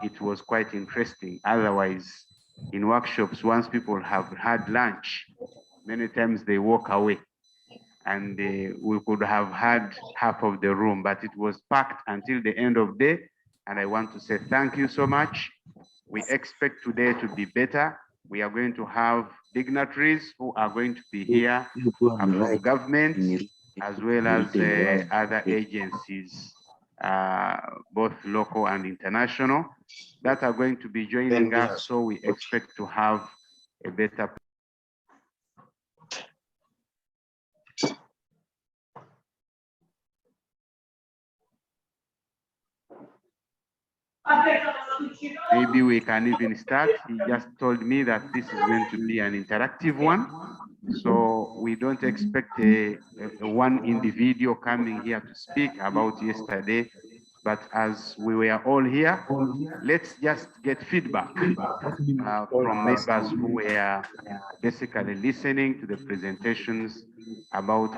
it was quite interesting. Otherwise, in workshops, once people have had lunch, many times they walk away, and we could have had half of the room, but it was packed until the end of the day. And I want to say thank you so much. We expect today to be better. We are going to have dignitaries who are going to be here from government as well as other agencies, both local and international, that are going to be joining us. So we expect to have a better. Maybe we can even start. He just told me that this is going to be an interactive one. So we don't expect a one individual coming here to speak about yesterday, but as we were all here, let's just get feedback from members who were basically listening to the presentations about.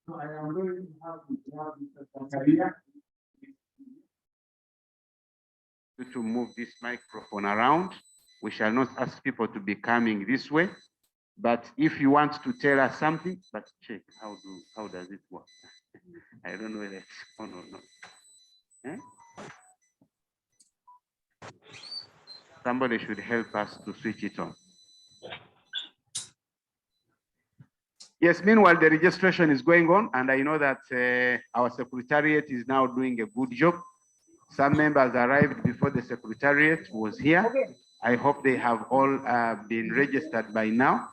So I am going to have Mr. to move this microphone around. We shall not ask people to be coming this way, but if you want to tell us something, but check how does it work? I don't know whether it's on or not. Eh? Somebody should help us to switch it on. Yes, meanwhile, the registration is going on, and I know that our secretariat is now doing a good job. Some members arrived before the secretariat was here. I hope they have all been registered by now.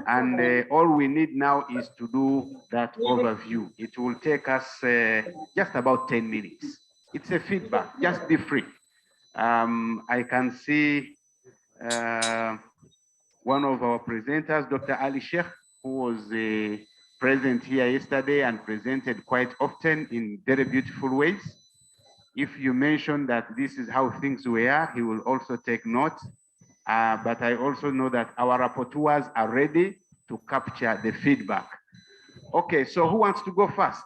And all we need now is to do that overview. It will take us just about 10 minutes. It's a feedback, just be free. I can see one of our presenters, Dr. Ali Sheikh, who was present here yesterday and presented quite often in very beautiful ways. If you mention that this is how things were, he will also take note. But I also know that our rapporteurs are ready to capture the feedback. Okay, so who wants to go first?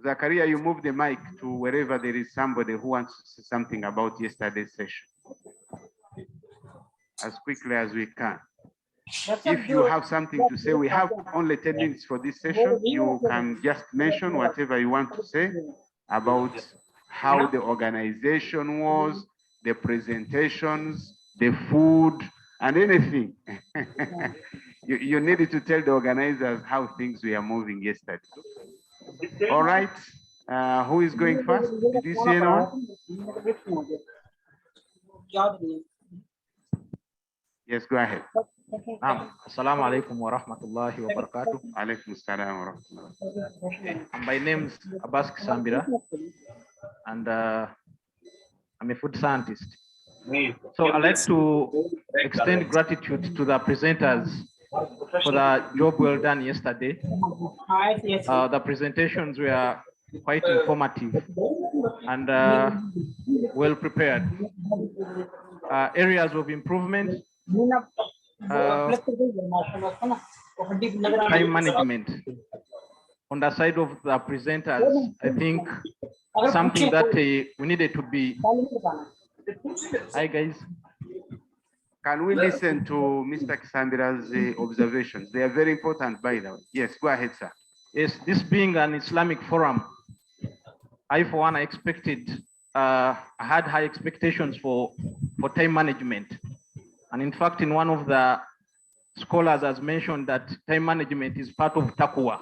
Zakaria, you move the mic to wherever there is somebody who wants to say something about yesterday's session. As quickly as we can. If you have something to say, we have only 10 minutes for this session. You can just mention whatever you want to say about how the organization was, the presentations, the food, and anything. you needed to tell the organizers how things were moving yesterday. All right, who is going first? Did you see anyone? Yes, go ahead. Assalamu alaikum wa rahmatullahi wa barakatuh. Alaikum assalam wa rahmatullahi. My name is Abbas Kisambira, and I'm a food scientist. So I'd like to extend gratitude to the presenters for the job well done yesterday. The presentations were quite informative and well prepared. Areas of improvement, time management. On the side of the presenters, I think something that we needed to be. Hi guys. Can we listen to Mr. Kisambira's observations? They are very important, by the way. Yes, go ahead, sir. Yes, this being an Islamic forum, I for one expected, I had high expectations for time management. And in fact, in one of the scholars has mentioned that time management is part of taqwa.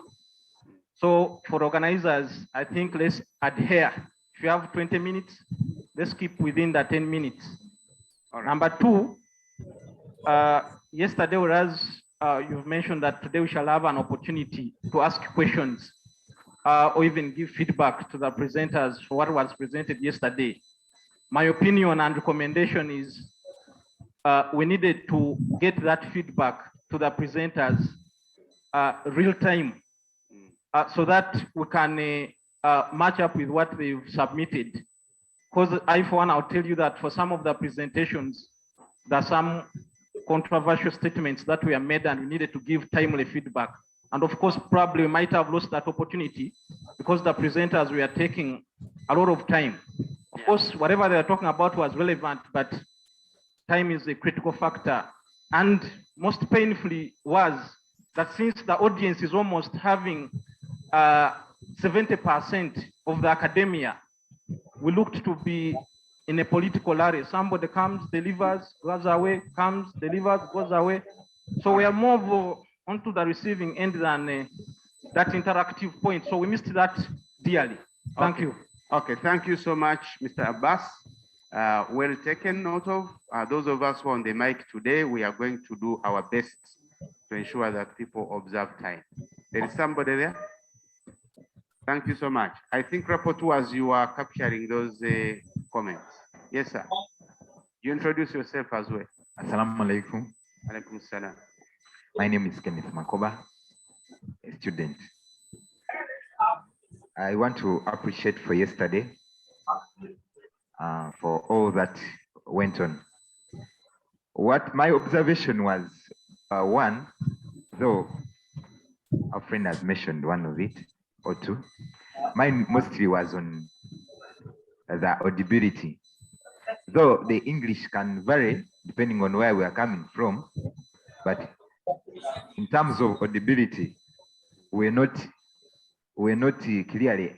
So for organizers, I think let's adhere. If you have 20 minutes, let's keep within the 10 minutes. Right. Number two, yesterday, whereas you've mentioned that today we shall have an opportunity to ask questions or even give feedback to the presenters for what was presented yesterday. My opinion and recommendation is we needed to get that feedback to the presenters real time so that we can match up with what they've submitted. Because I, for one, I'll tell you that for some of the presentations, there are some controversial statements that were made and we needed to give timely feedback. And of course, probably we might have lost that opportunity because the presenters were taking a lot of time. Of course, whatever they are talking about was relevant, but time is a critical factor. And most painfully was that since the audience is almost having 70% of the academia, we looked to be in a political rally. Somebody comes, delivers, goes away, comes, delivers, goes away. So we are more onto the receiving end than that interactive point. So we missed that dearly. Thank you. Okay, thank you so much, Mr. Abbas. Well taken note of. Those of us who are on the mic today, we are going to do our best to ensure that people observe time. There is somebody there? Thank you so much. I think, rapporteurs, you are capturing those comments. Yes, sir. You introduce yourself as well. Assalamu alaikum. Alaikum salam. My name is Kenneth Makoba, a student. I want to appreciate for yesterday, for all that went on. What my observation was, one, though our friend has mentioned one of it or two, mine mostly was on the audibility. Though the English can vary depending on where we are coming from, but in terms of audibility, we're not clearly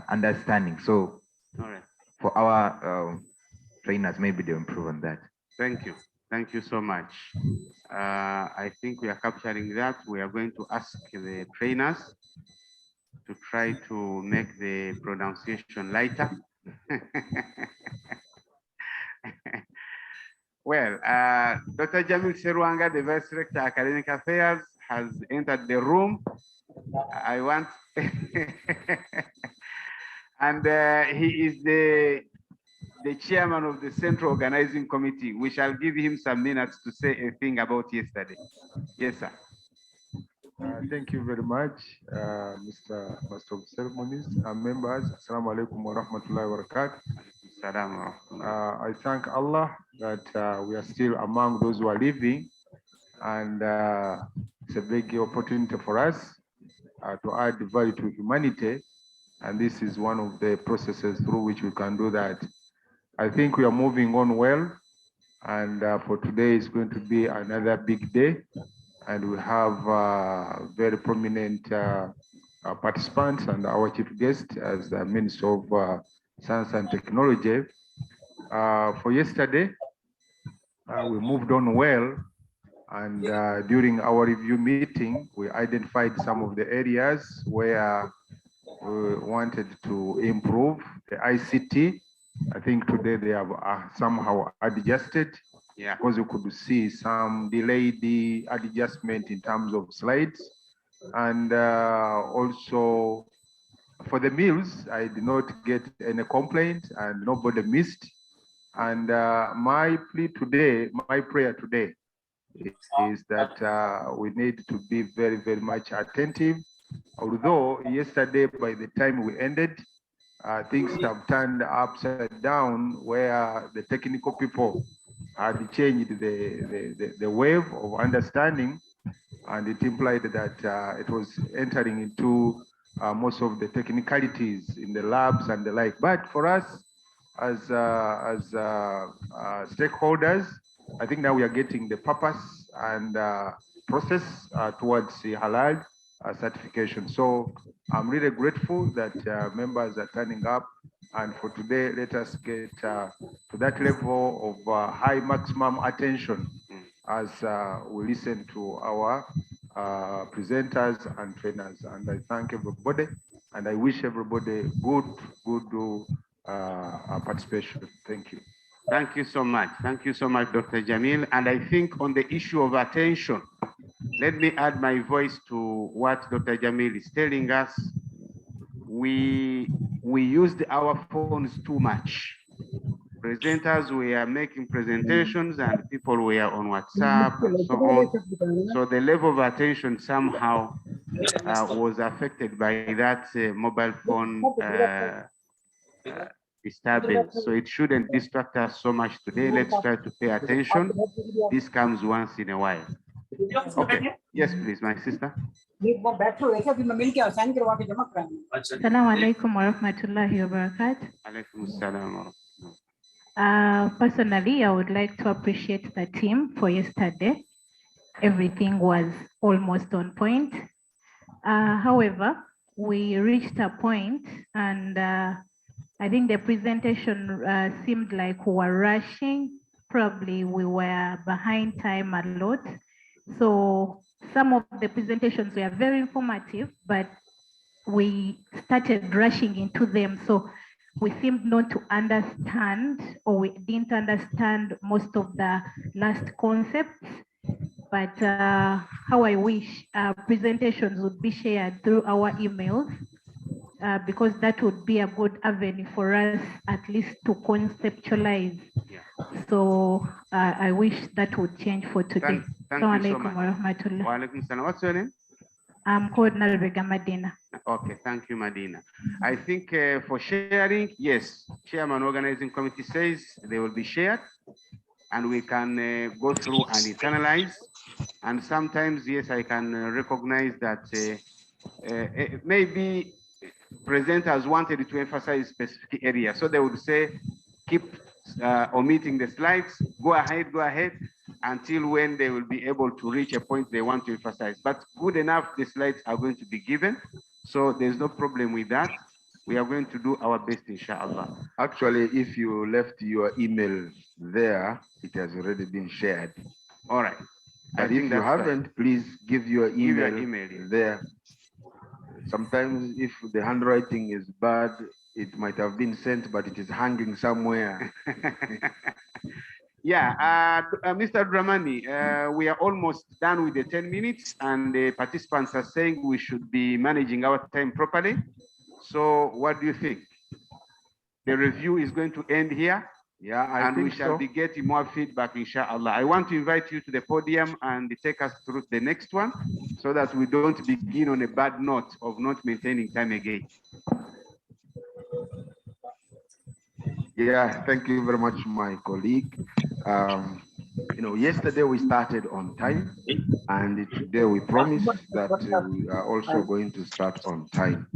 understanding. So All right. for our trainers, maybe they'll improve on that. Thank you. Thank you so much. I think we are capturing that. We are going to ask the trainers to try to make the pronunciation lighter. Well, Dr. Jamil Serwanga, the Vice Director Academic Affairs, has entered the room. I want, and he is the chairman of the Central Organizing Committee. We shall give him some minutes to say a thing about yesterday. Yes, sir. Thank you very much, Mr. Master of Ceremonies and members. Assalamu alaikum wa rahmatullahi wa barakatuh. I thank Allah that we are still among those who are living, and it's a big opportunity for us to add value to humanity, and this is one of the processes through which we can do that. I think we are moving on well, and for today is going to be another big day, and we have very prominent participants and our chief guest as the Minister of Science and Technology. For yesterday, we moved on well, and during our review meeting, we identified some of the areas where we wanted to improve the ICT. I think today they have somehow adjusted, because you could see some delayed adjustment in terms of slides. And also for the meals, I did not get any complaint and nobody missed. And my prayer today is that we need to be very, very much attentive. Although yesterday, by the time we ended, things have turned upside down, where the technical people had changed the wave of understanding, and it implied that it was entering into most of the technicalities in the labs and the like. But for us as stakeholders, I think now we are getting the purpose and process towards the Halal certification. So I'm really grateful that members are turning up, and for today, let us get to that level of high maximum attention as we listen to our presenters and trainers. And I thank everybody, and I wish everybody good participation. Thank you. Thank you so much. Thank you so much, Dr. Jamil. And I think on the issue of attention, let me add my voice to what Dr. Jamil is telling us. We used our phones too much. Presenters were making presentations and people were on WhatsApp and so on. So the level of attention somehow was affected by that mobile phone disturbance. So it shouldn't distract us so much today. Let's try to pay attention. This comes once in a while. Okay. Yes, please, my sister. Assalamu alaikum wa rahmatullahi wa barakatuh. Alaikum assalam wa rahmatullah. Personally, I would like to appreciate the team for yesterday. Everything was almost on point. However, we reached a point and I think the presentation seemed like we were rushing. Probably we were behind time a lot. So some of the presentations were very informative, but we started rushing into them. So we seemed not to understand, or we didn't understand most of the last concepts. But how I wish presentations would be shared through our emails, because that would be a good avenue for us at least to conceptualize. Yeah. So I wish that would change for today. Thank you so Assalamu much. alaikum wa rahmatullah. Wa alaikum salam. What's your name? I'm called Nalbega Madina. Okay, thank you, Madina. I think for sharing, yes, Chairman Organizing Committee says they will be shared and we can go through and internalize. And sometimes, yes, I can recognize that maybe presenters wanted to emphasize specific areas. So they would say, keep omitting the slides, go ahead, until when they will be able to reach a point they want to emphasize. But good enough, the slides are going to be given. So there's no problem with that. We are going to do our best, inshallah. Actually, if you left your email there, it has already been shared. All right. But if you haven't, please give your email, yeah. there. Sometimes if the handwriting is bad, it might have been sent, but it is hanging somewhere. Yeah, Mr. Dramani, we are almost done with the 10 minutes and the participants are saying we should be managing our time properly. So what do you think? The review is going to end here? Yeah, I and think we shall so. be getting more feedback, inshallah. I want to invite you to the podium and take us through the next one so that we don't begin on a bad note of not maintaining time again. Yeah, thank you very much, my colleague. Yesterday we started on time, and today we promised that we are also going to start on time.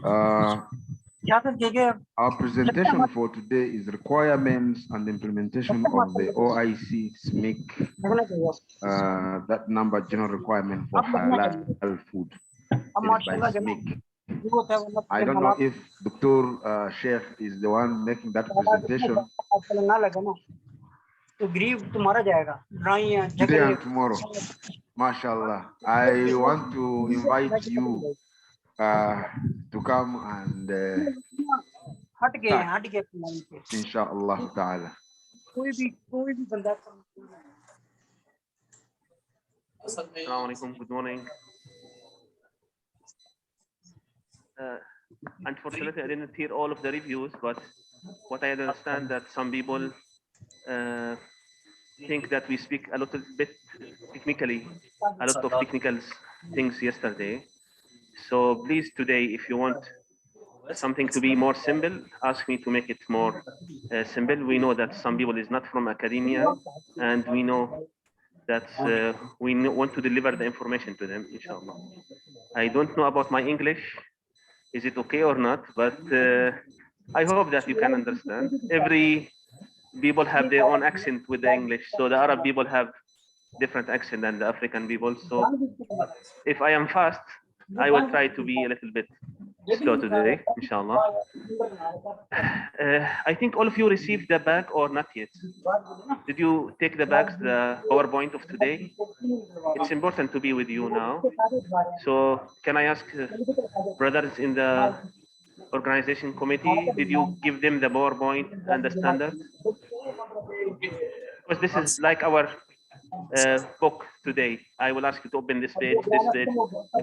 Our presentation for today is requirements and implementation of the OIC SMIC, that number general requirement for halal food. It is by SMIC. I don't know if Dr. Sheikh is the one making that presentation. Today and tomorrow, mashallah. I want to invite you to come and inshallah ta'ala. Assalamu alaikum, good morning. Unfortunately, I didn't hear all of the reviews, but what I understand that some people think that we speak a little bit technically, a lot of technical things yesterday. So please today, if you want something to be more simple, ask me to make it more simple. We know that some people is not from academia, and we know that we want to deliver the information to them, inshallah. I don't know about my English. Is it okay or not? But I hope that you can understand. Every people have their own accent with the English. So the Arab people have different accent than the African people. So if I am fast, I will try to be a little bit slow today, inshallah. I think all of you received the bag or not yet? Did you take the bags, the PowerPoint of today? It's important to be with you now. So can I ask brothers in the organization committee, did you give them the PowerPoint and the standard? Because this is like our book today. I will ask you to open this page. It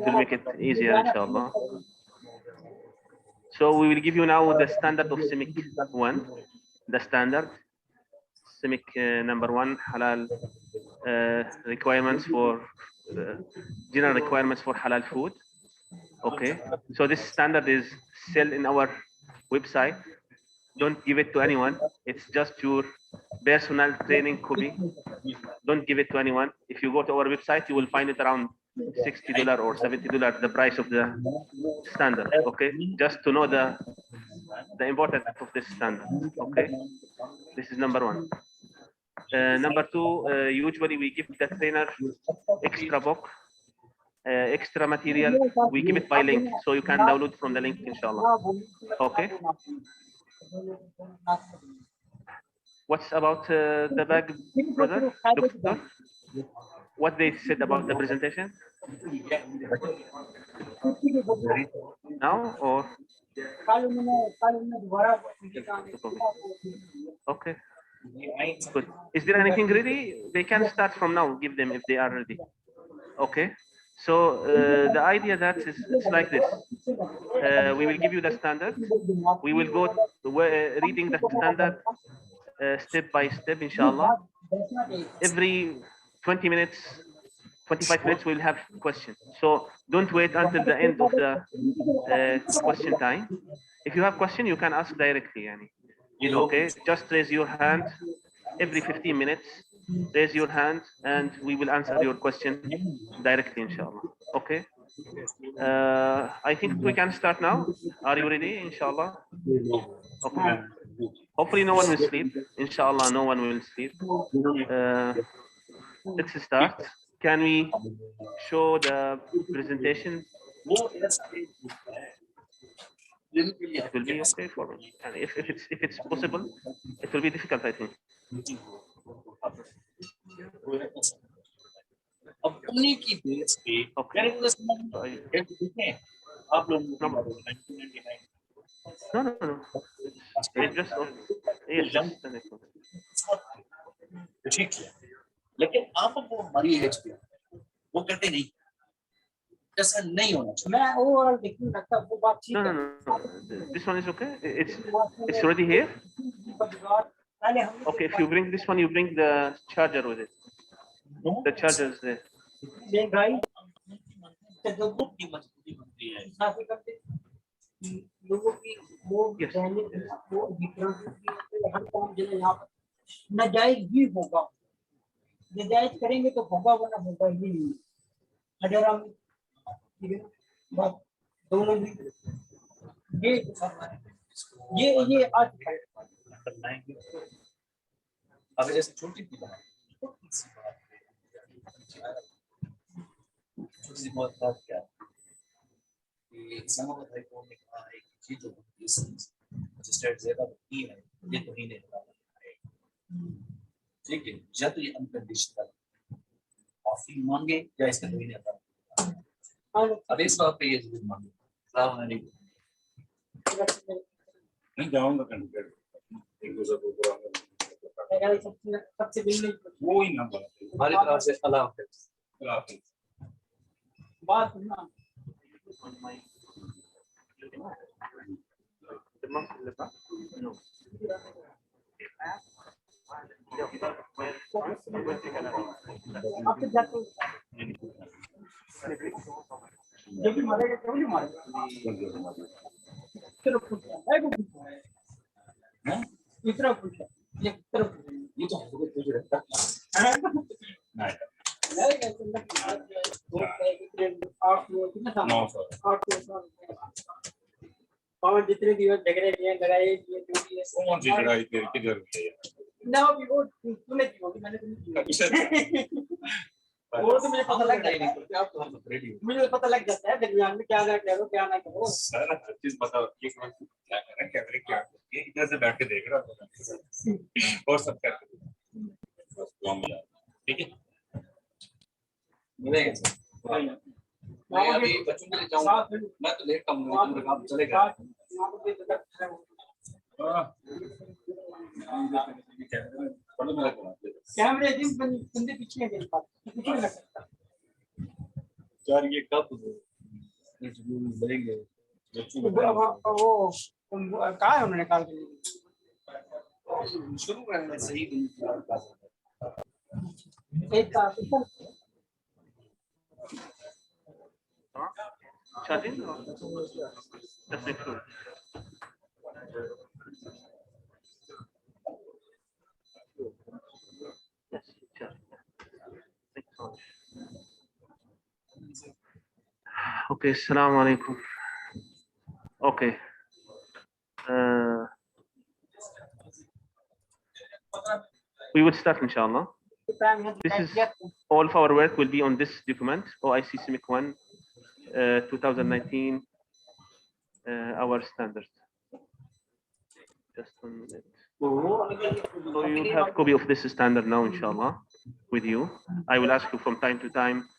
will make it easier, inshallah. So we will give you now the standard of CIMIC 1, the standard. CIMIC number 1, halal requirements for, general requirements for halal food. Okay, so this standard is still in our website. Don't give it to anyone. It's just your personal training copy. Don't give it to anyone. If you go to our website, you will find it around $60 or $70, the price of the standard. Okay, just to know the importance of this standard. Okay, this is number one. Number two, usually we give the trainer extra book, extra material. We give it by link, so you can download from the link, inshallah. Okay. What's about the bag, brother, doctor? What they said about the presentation? Now or? Okay. Good. Is there anything ready? They can start from now. Give them if they are ready. Okay. So the idea that is it's like this. We will give you the standard. We will go reading the standard step by step, inshallah. Every 20 minutes, 25 minutes, we'll have questions. So don't wait until the end of the question time. If you have question, you can ask directly. Okay, just raise your hand every 15 minutes. Raise your hand and we will answer your question directly, inshallah. Okay. I think we can start now. Are you ready, inshallah? Okay. Hopefully no one will sleep. Inshallah, no one will sleep. Let's start. Can we show the presentation? It will be okay for me. And if it's possible, it will be difficult, I think. Okay. No. It's just yes, just the next one. लेकिन आप वो हमारी as पे वो कहते नहीं ऐसा नहीं होना चाहिए मैं ओवरऑल देखने लगता वो बात ठीक है No. This one is okay. It's already here. Okay, if you bring this one, you bring the charger with it. The charger is there. लोगों की वो नाजायज भी होगा नाजायज करेंगे तो होगा वरना होगा ही नहीं अगर हम बात दोनों भी ये आज अगर जैसे छोटी सी बात क्या some of the people ने कहा है कि जो रजिस्टर्ड ज्यादा होती है ये तो ही नहीं है ठीक है जब ये अनकंडीशनल ऑफी मांगे या इसका तो ही नहीं आता अब इस बात पे ये जरूर मांगे अस्सलाम वालेकुम मैं जाऊंगा कंप्यूटर एक दूसरे को पूरा सबसे पहले वो ही ना हमारी तरफ से अल्लाह हाफिज़ बात ना On my the month in the back? No. After that, जब भी मारेगा क्यों नहीं मारेगा? चलो पूछ है वो हैं? इतना पूछ ये तरफ ये तो हमको पूछ रहा है नहीं और जितने दिवस झगड़े किए लड़ाई किए जो भी है कौन सी लड़ाई तेरी किधर हुई है ना भी वो तूने की होगी मैंने नहीं वो तो मुझे पता लग जाता है आप तो हम रेडी मुझे पता लग जाता है दरमियान में क्या करो क्या ना करो सारा हर चीज पता होती है क्या करना कैमरे क्या ये इधर से बैठ के देख रहा हूं और सब करते ठीक है मिलेगा सर मैं अभी बच्चों के लिए जाऊंगा मैं तो लेट आऊंगा आप चलेगा कैमरे दिन बंदे पीछे हैं पीछे लग सकता यार ये कब लगेंगे वो कहाँ है उन्होंने निकाल के शुरू करने सही एक Charging? Just make sure. Okay, assalamu alaikum. Okay. We will start, inshallah. This is all of our work will be on this document, OIC CIMIC 1, 2019, our standard. Just 1 minute. So you have a copy of this standard now, inshallah, with you. I will ask you from time to time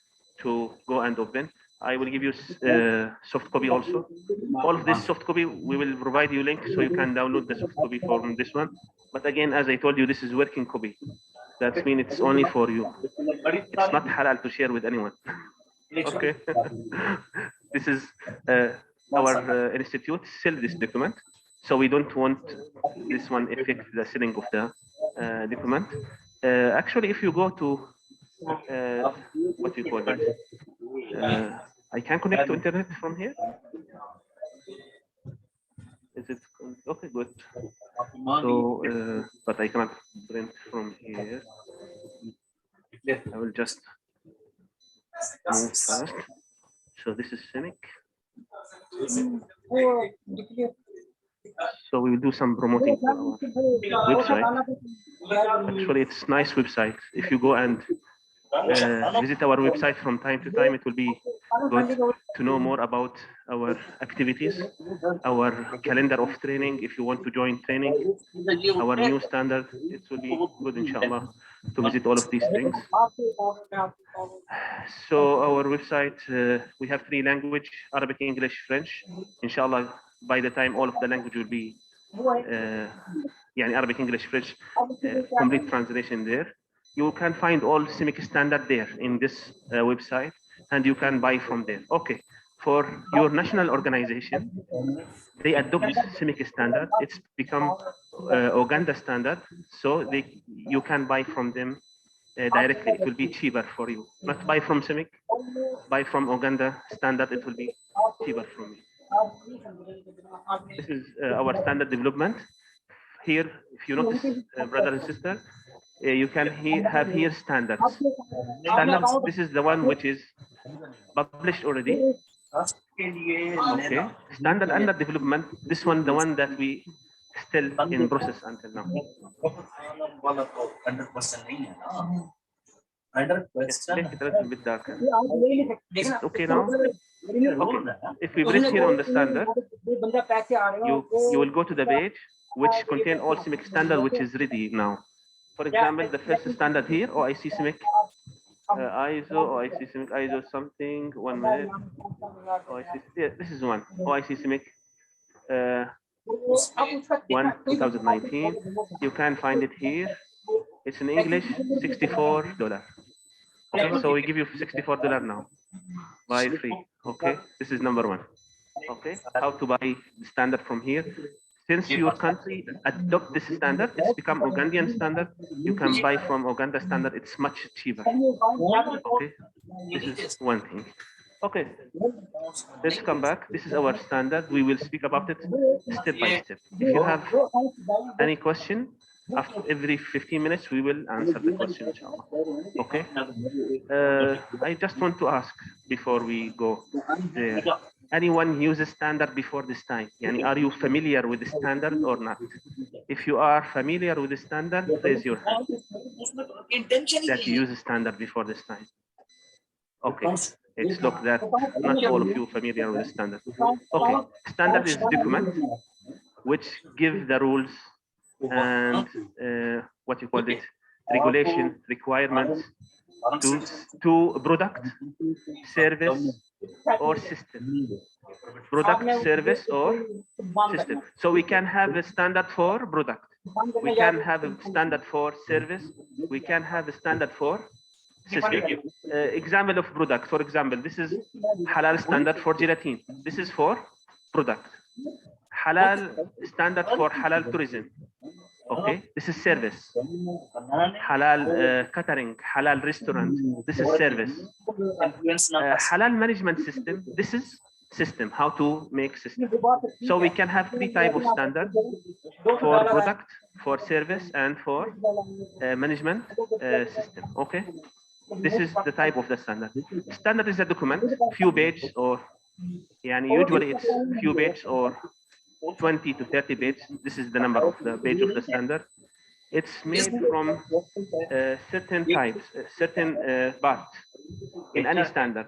to go and open. I will give you soft copy also. All of this soft copy, we will provide you link so you can download the soft copy from this one. But again, as I told you, this is working copy. That means it's only for you. It's not halal to share with anyone. Okay. This is our institute sell this document. So we don't want this one affect the selling of the document. Actually, if you go to what you call it, I can connect to internet from here. Is it okay? Good. So, but I cannot print from here. I will just move first. So this is CIMIC. So we will do some promoting for our website. Actually, it's nice website. If you go and visit our website from time to time, it will be good to know more about our activities, our calendar of training. If you want to join training, our new standard, it will be good, inshallah, to visit all of these things. So our website, we have 3 languages: Arabic, English, French. Inshallah, by the time all of the language will be Arabic, English, French, complete translation there. You can find all CIMIC standard there in this website, and you can buy from there. Okay, for your national organization, they adopt CIMIC standard. It's become Uganda standard, so you can buy from them directly. It will be cheaper for you. Not buy from CIMIC, buy from Uganda standard. It will be cheaper for me. This is our standard development. Here, if you notice, brother and sister, you can have here standards. Standards, this is the one which is published already. Okay. Standard under development, this one, the one that we still in process until now. Yes, make it a little bit darker. Okay now? Okay. If we press here on the standard, you will go to the page which contain all CIMIC standard which is ready now. For example, the first standard here, OIC CIMIC, ISO, OIC CIMIC, ISO something, 1 minute. OIC, yeah, this is one, OIC CIMIC 1, 2019. You can find it here. It's in English, $64. Okay, so we give you $64 now. Buy free. Okay, this is number 1. Okay, how to buy the standard from here. Since your country adopt this standard, it's become Ugandan standard. You can buy from Uganda standard. It's much cheaper. Okay, this is one thing. Okay, let's come back. This is our standard. We will speak about it step by step. If you have any question, after every 15 minutes, we will answer the question, inshallah. Okay. I just want to ask before we go there. Anyone uses standard before this time? Yani, are you familiar with the standard or not? If you are familiar with the standard, raise your hand. That you use the standard before this time. Okay, it's look that not all of you familiar with the standard. Okay, standard is document which give the rules and what you call it, regulation, requirements to product, service, or system. Product, service, or system. So we can have a standard for product. We can have a standard for service. We can have a standard for system. Example of product. For example, this is halal standard for gelatin. This is for product. Halal standard for halal tourism. Okay, this is service. Halal catering, halal restaurant. This is service. Halal management system. This is system. How to make system. So we can have 3 types of standards for product, for service, and for management system. Okay, this is the type of the standard. Standard is a document, few pages or Yani usually it's few bits or 20 to 30 bits. This is the number of the page of the standard. It's made from certain types, certain parts in any standard.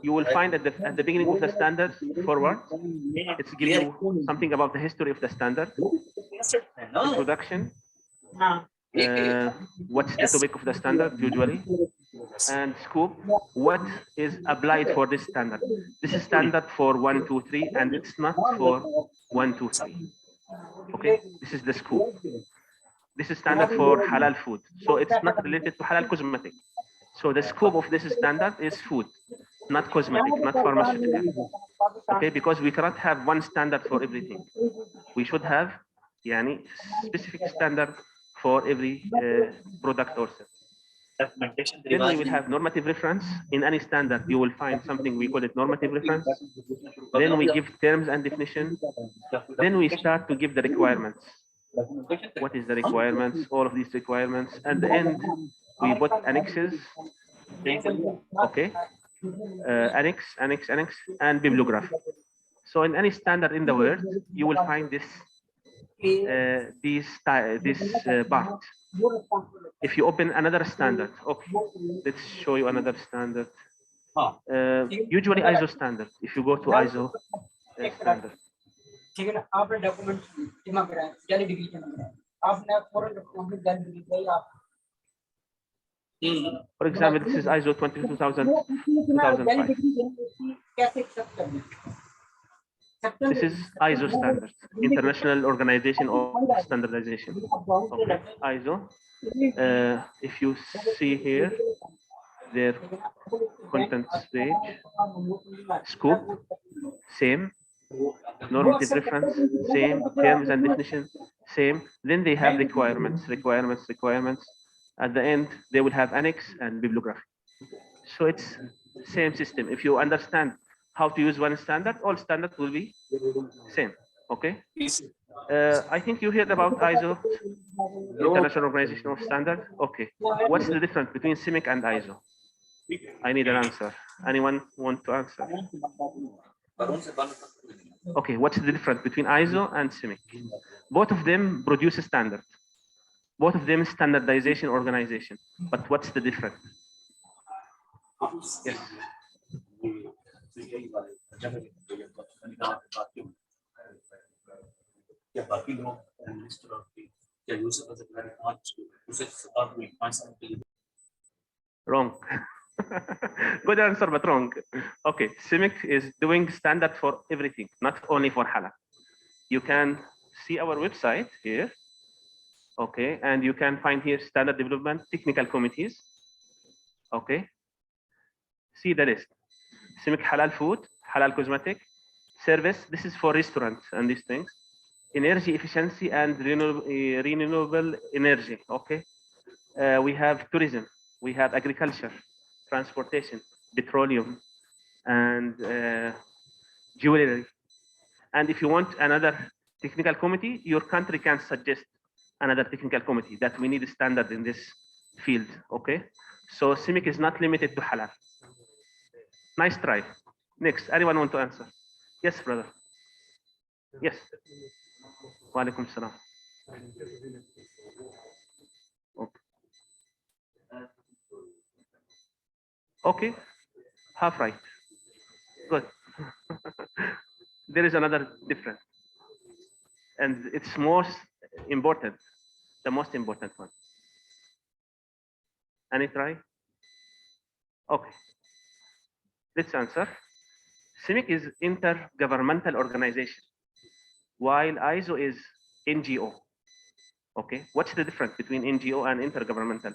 You will find at the beginning of the standard forward, it's give you something about the history of the standard, introduction, what's the topic of the standard usually, and scope, what is applied for this standard. This is standard for 1, 2, 3, and it's not for 1, 2, 3. Okay, this is the scope. This is standard for halal food, so it's not related to halal cosmetic. So the scope of this standard is food, not cosmetic, not pharmaceutical. Okay, because we cannot have one standard for everything. We should have yani, specific standard for every product or service. Then we will have normative reference. In any standard, you will find something we call it normative reference. Then we give terms and definition. Then we start to give the requirements. What is the requirements? All of these requirements. At the end, we put annexes. Okay. Annex, and bibliography. So in any standard in the world, you will find this part. If you open another standard, okay, let's show you another standard. Usually ISO standard. If you go to ISO standard. For example, this is ISO 2005. This is ISO standard, International Organization of Standardization. Okay, ISO. If you see here, their contents page, scope, same, normative reference, same, terms and definition, same. Then they have requirements. At the end, they will have annex and bibliography. So it's same system. If you understand how to use one standard, all standards will be same. Okay. I think you heard about ISO, International Organization of Standard. Okay. What's the difference between CIMIC and ISO? I need an answer. Anyone want to answer? Okay. What's the difference between ISO and CIMIC? Both of them produce a standard. Both of them standardization organization. But what's the difference? Yes. Wrong. Good answer, but wrong. Okay, CIMIC is doing standard for everything, not only for halal. You can see our website here. Okay, and you can find here standard development technical committees. Okay, see the list. CIMIC halal food, halal cosmetic, service. This is for restaurants and these things. Energy efficiency and renewable energy. Okay, we have tourism, we have agriculture, transportation, petroleum, and jewelry. And if you want another technical committee, your country can suggest another technical committee that we need a standard in this field. Okay, so CIMIC is not limited to halal. Nice try. Next, anyone want to answer? Yes, brother. Yes. Wa alaikum salam. Okay. Okay, half right. Good. There is another difference, and it's most important, the most important one. Any try? Okay. Let's answer. CIMIC is intergovernmental organization, while ISO is NGO. Okay, what's the difference between NGO and intergovernmental?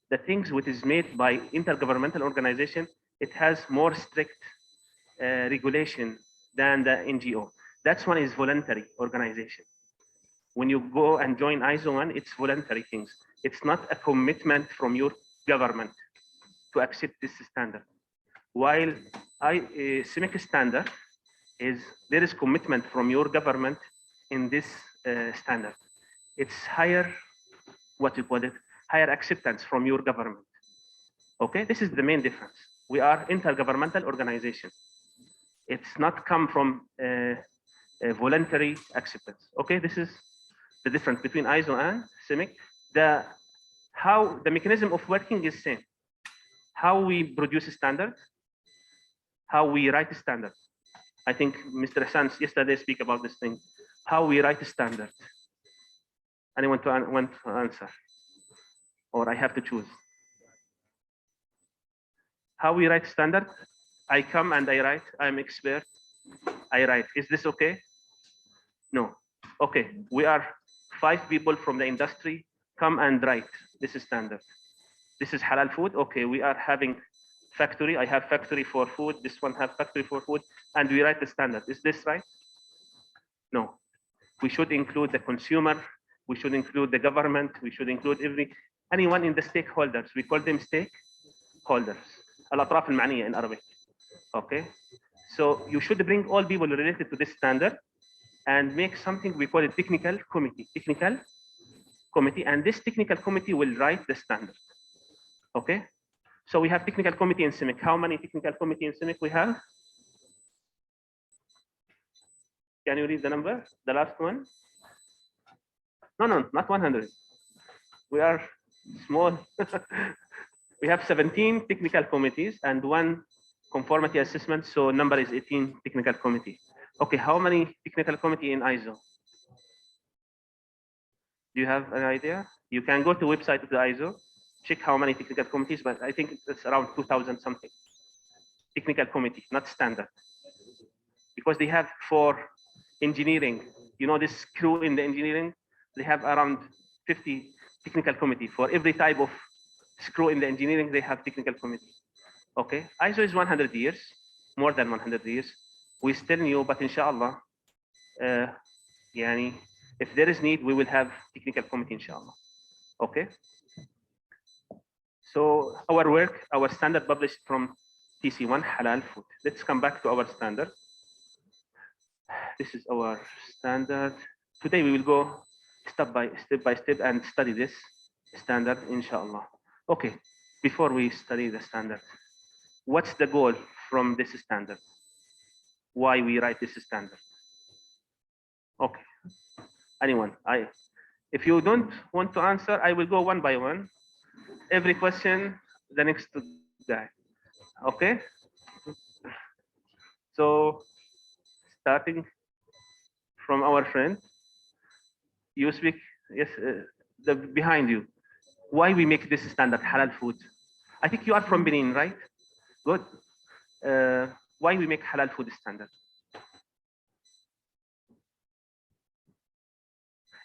The things which is made by intergovernmental organization, it has more strict regulation than the NGO. That's one is voluntary organization. When you go and join ISO 1, it's voluntary things. It's not a commitment from your government to accept this standard. While CIMIC standard is, there is commitment from your government in this standard. It's higher, what you call it, higher acceptance from your government. Okay, this is the main difference. We are intergovernmental organization. It's not come from a voluntary acceptance. Okay, this is the difference between ISO and CIMIC. How the mechanism of working is same. How we produce a standard, how we write a standard. I think Mr. Hassan yesterday speak about this thing. How we write a standard. Anyone want to answer? Or I have to choose? How we write standard? I come and I write. I'm expert. I write. Is this okay? No. Okay. We are 5 people from the industry. Come and write. This is standard. This is halal food. Okay. We are having factory. I have factory for food. This one have factory for food. And we write the standard. Is this right? No. We should include the consumer. We should include the government. We should include anyone in the stakeholders. We call them stakeholders. الأطراف المعنية in Arabic. Okay. So you should bring all people related to this standard and make something we call a technical committee. Technical committee, and this technical committee will write the standard. Okay. So we have technical committee in CIMIC. How many technical committee in CIMIC we have? Can you read the number? The last one? No, not 100. We are small. We have 17 technical committees and 1 conformity assessment. So number is 18 technical committee. Okay, how many technical committee in ISO? Do you have an idea? You can go to website of the ISO, check how many technical committees, but I think it's around 2,000 something. Technical committee, not standard. Because they have for engineering, you know, this crew in the engineering, they have around 50 technical committee. For every type of screw in the engineering, they have technical committee. Okay, ISO is 100 years, more than 100 years. We still new, but inshallah, if there is need, we will have technical committee, inshallah. Okay. So our work, our standard published from TC1 halal food. Let's come back to our standard. This is our standard. Today we will go step by step and study this standard, inshallah. Okay, before we study the standard, what's the goal from this standard? Why we write this standard? Okay, anyone? If you don't want to answer, I will go one by one. Every question, the next guy. Okay. So, starting from our friend, you speak. Yes, behind you. Why we make this standard halal food? I think you are from Benin, right? Good. Why we make halal food standard?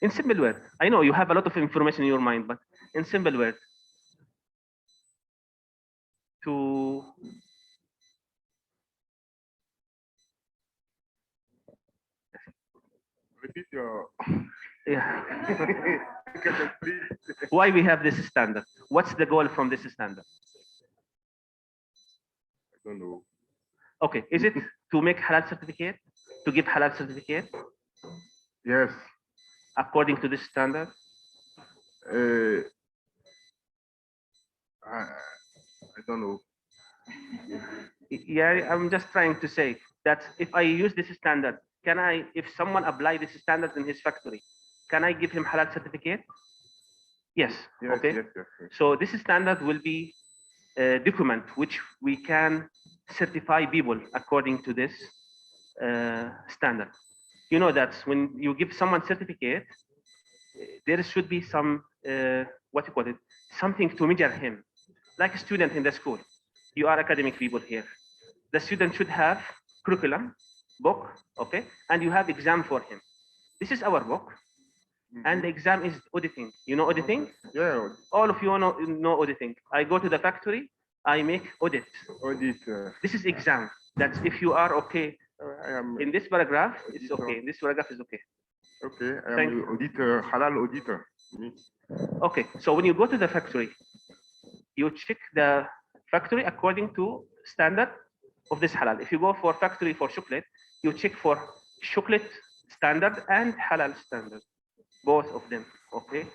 In simple word, I know you have a lot of information in your mind, but in simple word, to repeat your. Yeah. Why we have this standard? What's the goal from this standard? I don't know. Okay, is it to make halal certificate? To give halal certificate? Yes. According to this standard? I don't know. Yeah, I'm just trying to say that if I use this standard, can I, if someone apply this standard in his factory, can I give him halal certificate? Yes. Yes, okay. yes, yes, yes. So this standard will be a document which we can certify people according to this standard. You know that when you give someone certificate, there should be some what you call it, something to measure him, like a student in the school. You are academic people here. The student should have curriculum, book, okay, and you have exam for him. This is our book, and the exam is auditing. You know auditing? Yeah. All of you know auditing. I go to the factory, I make audit. Audit. This is exam. That's if you are okay. I am In this paragraph, it's auditor. okay. This paragraph is okay. Okay. I Thank am the auditor, halal auditor. Me. Okay. So when you go to the factory, you check the factory according to standard of this halal. If you go for factory for chocolate, you check for chocolate standard and halal standard, both of them. Okay.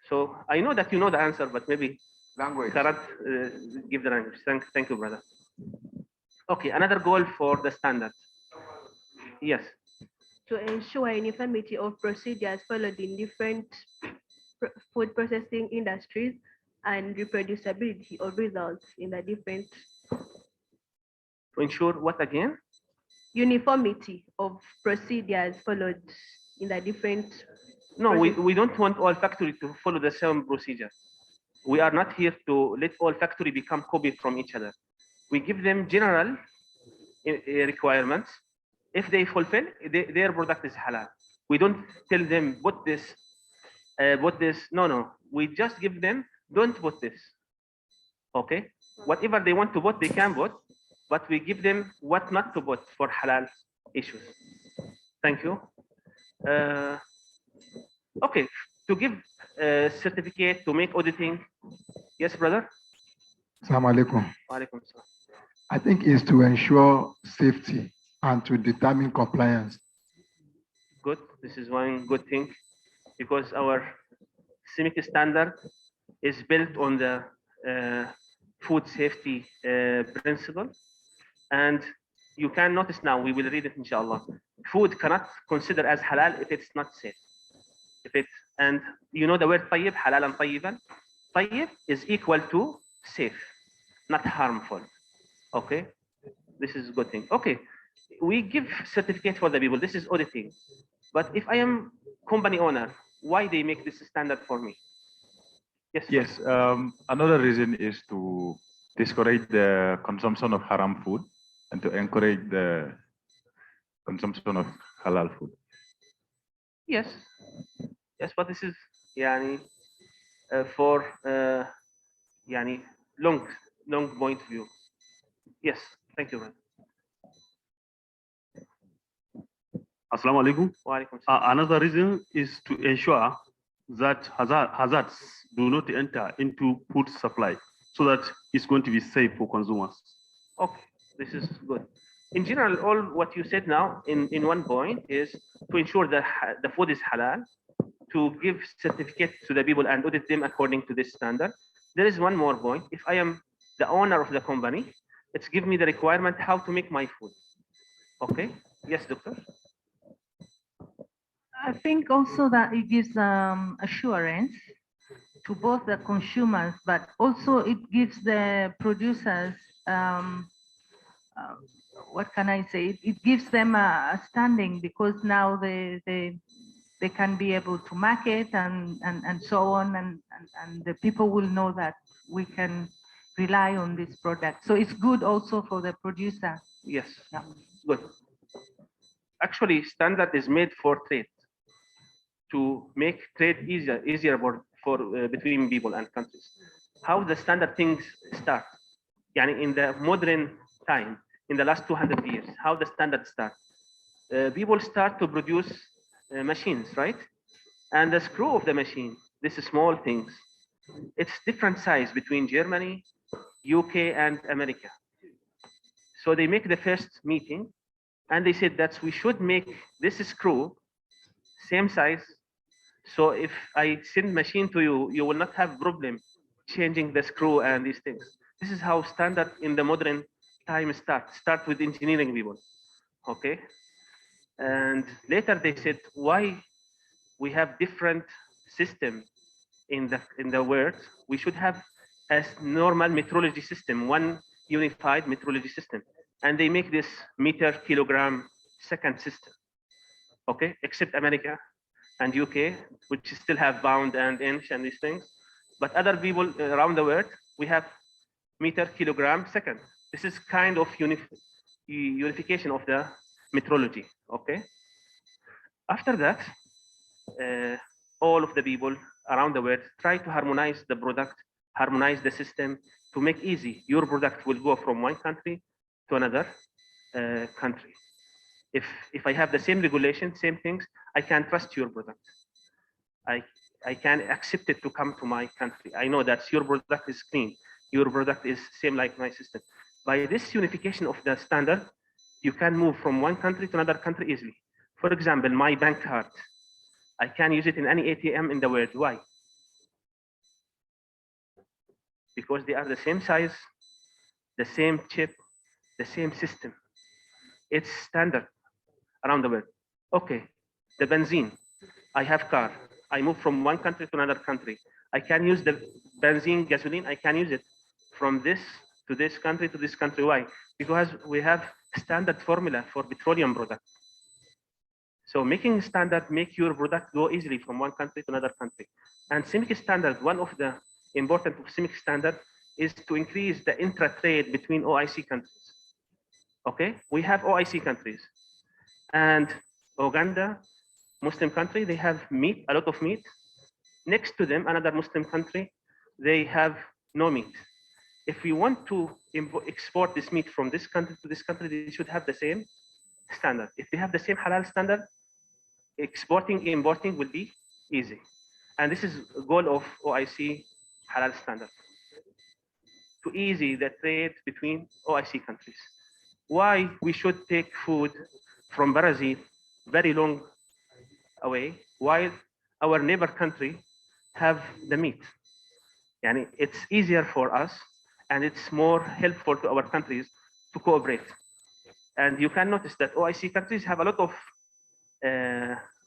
So I know that you know the answer, but maybe Language. Karat, give the language. Thank you, brother. Okay, another goal for the standard. Yes. To ensure uniformity of procedures followed in different food processing industries and reproducibility of results in the different. To ensure what again? Uniformity of procedures followed in the different. No, we don't want all factories to follow the same procedure. We are not here to let all factories become copied from each other. We give them general requirements. If they fulfill, their product is halal. We don't tell them put this. No. We just give them, don't put this. Okay. Whatever they want to put, they can put, but we give them what not to put for halal issues. Thank you. Okay. To give a certificate to make auditing. Yes, brother. Assalamu alaikum. Walaikum salam. I think is to ensure safety and to determine compliance. Good. This is one good thing because our CIMIC standard is built on the food safety principle. And you can notice now, we will read it inshallah. Food cannot consider as halal if it's not safe. And you know the word tayyib, halal and tayyiban. Tayyib is equal to safe, not harmful. Okay, this is a good thing. Okay, we give certificate for the people. This is auditing. But if I am company owner, why they make this standard for me? Yes. Yes. Another reason is to discourage the consumption of haram food and to encourage the consumption of halal food. Yes. Yes, but this is for long point of view. Yes. Thank you, man. Assalamu alaikum. Wa alaikum Another reason is to ensure that hazards do not enter into food supply, so that it's going to be safe for consumers. Okay, this is good. In general, all what you said now in one point is to ensure that the food is halal, to give certificate to the people and audit them according to this standard. There is one more point. If I am the owner of the company, it's give me the requirement how to make my food. Okay. Yes, doctor. I think also that it gives assurance to both the consumers, but also it gives the producers, what can I say? It gives them a standing because now they can be able to market and so on, and the people will know that we can rely on this product. So it's good also for the producer. Yes. Yeah. Good. Actually, standard is made for trade, to make trade easier for between people and countries. How the standard things start? In the modern time, in the last 200 years, how the standard start? People start to produce machines, right? And the screw of the machine, this is small things. It's different size between Germany, UK, and America. So they make the first meeting, and they said that we should make this screw same size. So if I send machine to you, you will not have problem changing the screw and these things. This is how standard in the modern time start with engineering people. Okay. And later they said, why we have different system in the world? We should have a normal metrology system, one unified metrology system. And they make this meter, kilogram, second system. Okay, except America and UK, which still have pound and inch and these things. But other people around the world, we have meter, kilogram, second. This is kind of unification of the metrology. Okay. After that, all of the people around the world try to harmonize the product, harmonize the system to make easy. Your product will go from one country to another country. If I have the same regulation, same things, I can trust your product. I can accept it to come to my country. I know that your product is clean. Your product is same like my system. By this unification of the standard, you can move from one country to another country easily. For example, my bank card, I can use it in any ATM in the world. Why? because they are the same size, the same chip, the same system. It's standard around the world. Okay, the benzene. I have car. I move from one country to another country. I can use the benzene, gasoline. I can use it from this to this country to this country. Why? Because we have standard formula for petroleum product. So making standard make your product go easily from one country to another country. And CIMIC standard, one of the important of CIMIC standard is to increase the intra-trade between OIC countries. Okay, we have OIC countries, and Uganda, Muslim country, they have meat, a lot of meat. Next to them, another Muslim country, they have no meat. If we want to export this meat from this country to this country, they should have the same standard. If they have the same halal standard, exporting, importing will be easy. And this is a goal of OIC halal standard, to easy the trade between OIC countries. Why we should take food from Brazil very long away, while our neighbor country have the meat. Yani it's easier for us, and it's more helpful to our countries to cooperate. And you can notice that OIC countries have a lot of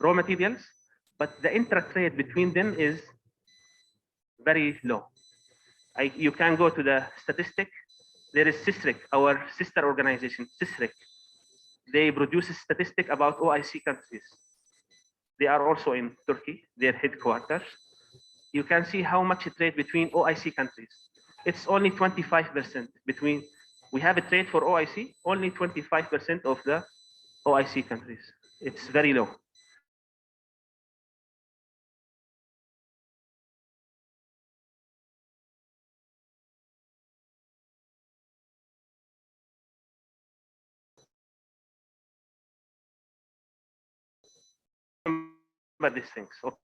raw materials, but the intra-trade between them is very low. You can go to the statistic. There is CISRIC, our sister organization, CISRIC. They produce a statistic about OIC countries. They are also in Turkey, their headquarters. You can see how much trade between OIC countries. It's only 25% between, we have a trade for OIC, only 25% of the OIC countries. It's very low. Remember these things. Okay.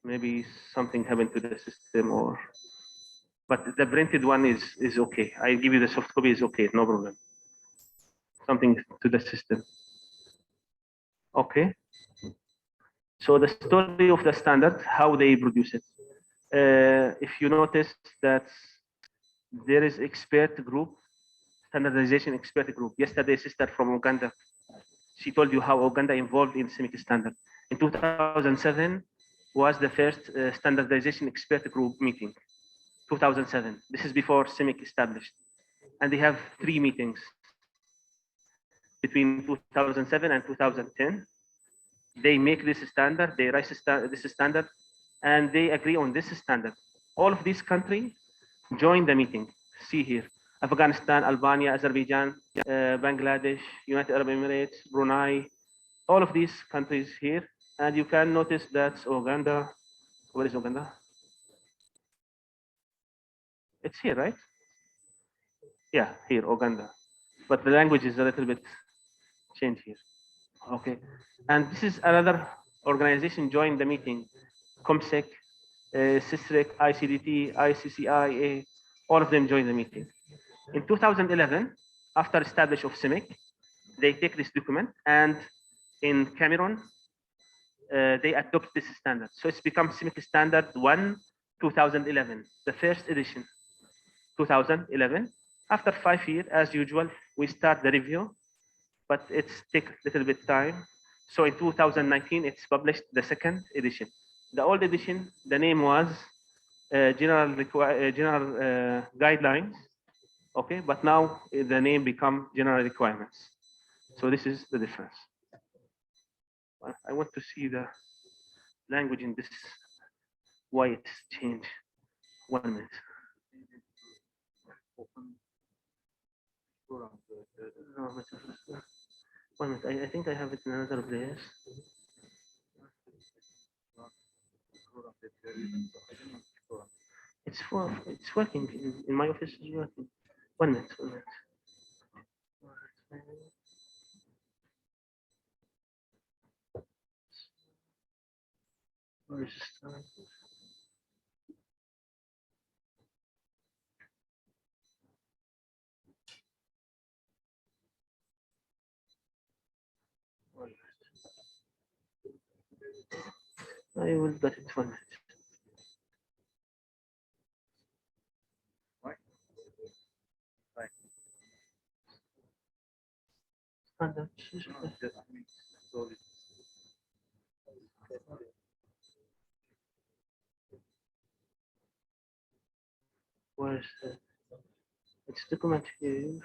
Maybe something happened to the system, or but the printed one is okay. I give you the soft copy, is okay, no problem. Something to the system. Okay. So the story of the standard, how they produce it. If you notice that there is expert group, standardization expert group. Yesterday, sister from Uganda, she told you how Uganda involved in CIMIC standard. In 2007 was the first standardization expert group meeting. 2007. This is before CIMIC established. And they have 3 meetings between 2007 and 2010. They make this standard, they write this standard, and they agree on this standard. All of these countries join the meeting. See here, Afghanistan, Albania, Azerbaijan, Bangladesh, United Arab Emirates, Brunei, all of these countries here. And you can notice that Uganda, where is Uganda? It's here, right? Yeah, here, Uganda. But the language is a little bit changed here. Okay. And this is another organization joined the meeting. ComSec, CISREC, ICDT, ICCIA, all of them joined the meeting. In 2011, after establishment of CIMIC, they take this document, and in Cameroon, they adopt this standard. So it's become CIMIC Standard 1, 2011, the first edition, 2011. After 5 years, as usual, we start the review, but it's take a little bit time. So in 2019, it's published the second edition. The old edition, the name was general guidelines, okay, but now the name become general requirements. So this is the difference. I want to see the language in this, why it's changed. 1 minute. No, 1 minute. I think I have it in another place. It's working in my office. It's working. 1 minute. 1 minute. Where is it? I will get it 1 minute. Standard. Where is the? It's document here.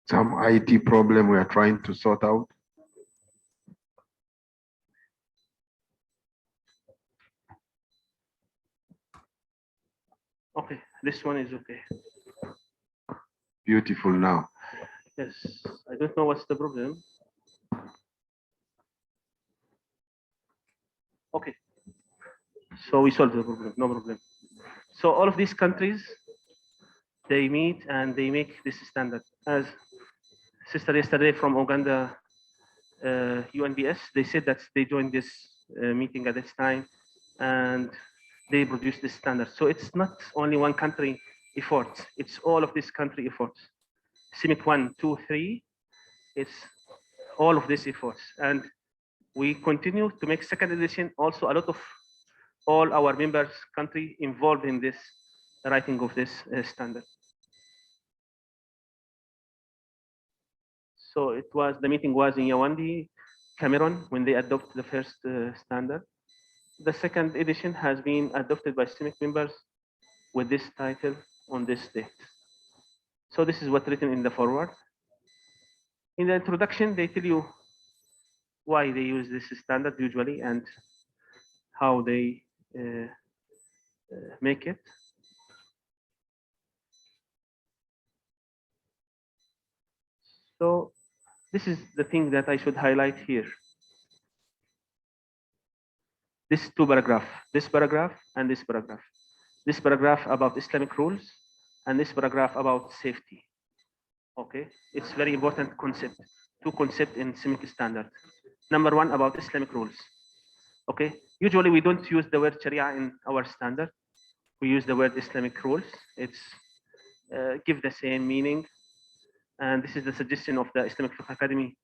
Some IT problem we are trying to sort out. Okay, this one is okay. Beautiful now. Yes, I don't know what's the problem. Okay, so we solved the problem, no problem. So all of these countries, they meet and they make this standard. As sister yesterday from Uganda, UNBS, they said that they joined this meeting at this time and they produced this standard. So it's not only one country effort, it's all of this country efforts. CIMIC 1, 2, 3, it's all of these efforts. And we continue to make second edition, also a lot of all our members country involved in this writing of this standard. So it was, the meeting was in Yaoundé, Cameroon, when they adopted the first standard. The second edition has been adopted by CIMIC members with this title on this date. So this is what's written in the forward. In the introduction, they tell you why they use this standard usually and how they make it. So this is the thing that I should highlight here. This two paragraph, this paragraph and this paragraph. This paragraph about Islamic rules and this paragraph about safety. Okay, it's very important concept, two concepts in Islamic standard. Number one about Islamic rules. Okay, usually we don't use the word Sharia in our standard. We use the word Islamic rules. It's give the same meaning. And this is the suggestion of the Islamic Fiqh Academy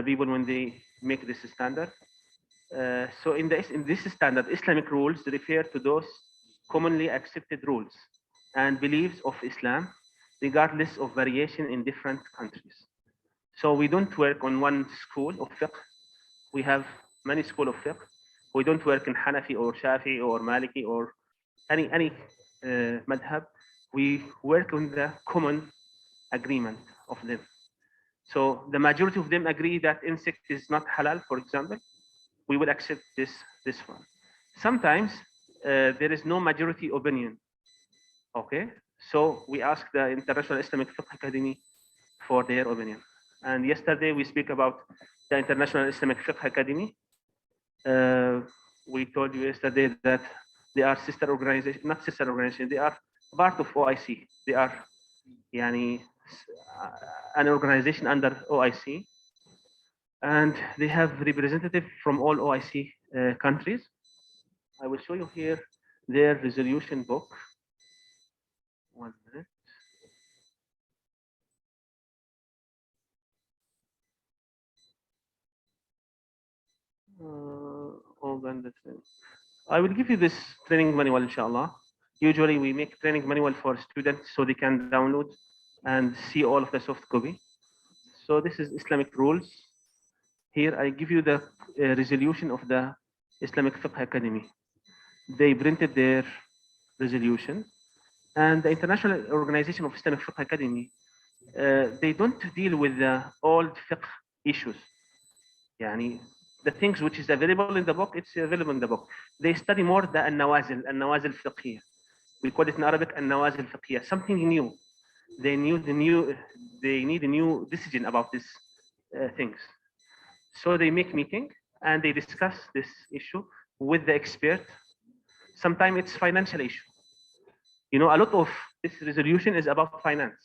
people when they make this standard. So in this standard, Islamic rules refer to those commonly accepted rules and beliefs of Islam, regardless of variation in different countries. So we don't work on one school of fiqh. We have many schools of fiqh. We don't work in Hanafi or Shafi or Maliki or any madhab. We work on the common agreement of them. So the majority of them agree that insect is not halal, for example. We will accept this one. Sometimes there is no majority opinion. Okay, so we ask the International Islamic Fiqh Academy for their opinion. And yesterday we speak about the International Islamic Fiqh Academy. We told you yesterday that they are sister organization, not sister organization. They are part of OIC. They are, yani, an organization under OIC, and they have representatives from all OIC countries. I will show you here their resolution book. 1 minute. I will give you this training manual, inshallah. Usually we make training manual for students so they can download and see all of the soft copy. So this is Islamic rules. Here I give you the resolution of the Islamic Fiqh Academy. They printed their resolution, and the International Organization of Islamic Fiqh Academy, they don't deal with the old fiqh issues. Yani, the things which is available in the book, it's available in the book. They study more the al-nawazil fiqhiyah. We call it in Arabic al-nawazil fiqhiyah, something new. They need a new decision about these things. So they make meeting and they discuss this issue with the expert. Sometimes it's financial issue. You know, a lot of this resolution is about finance,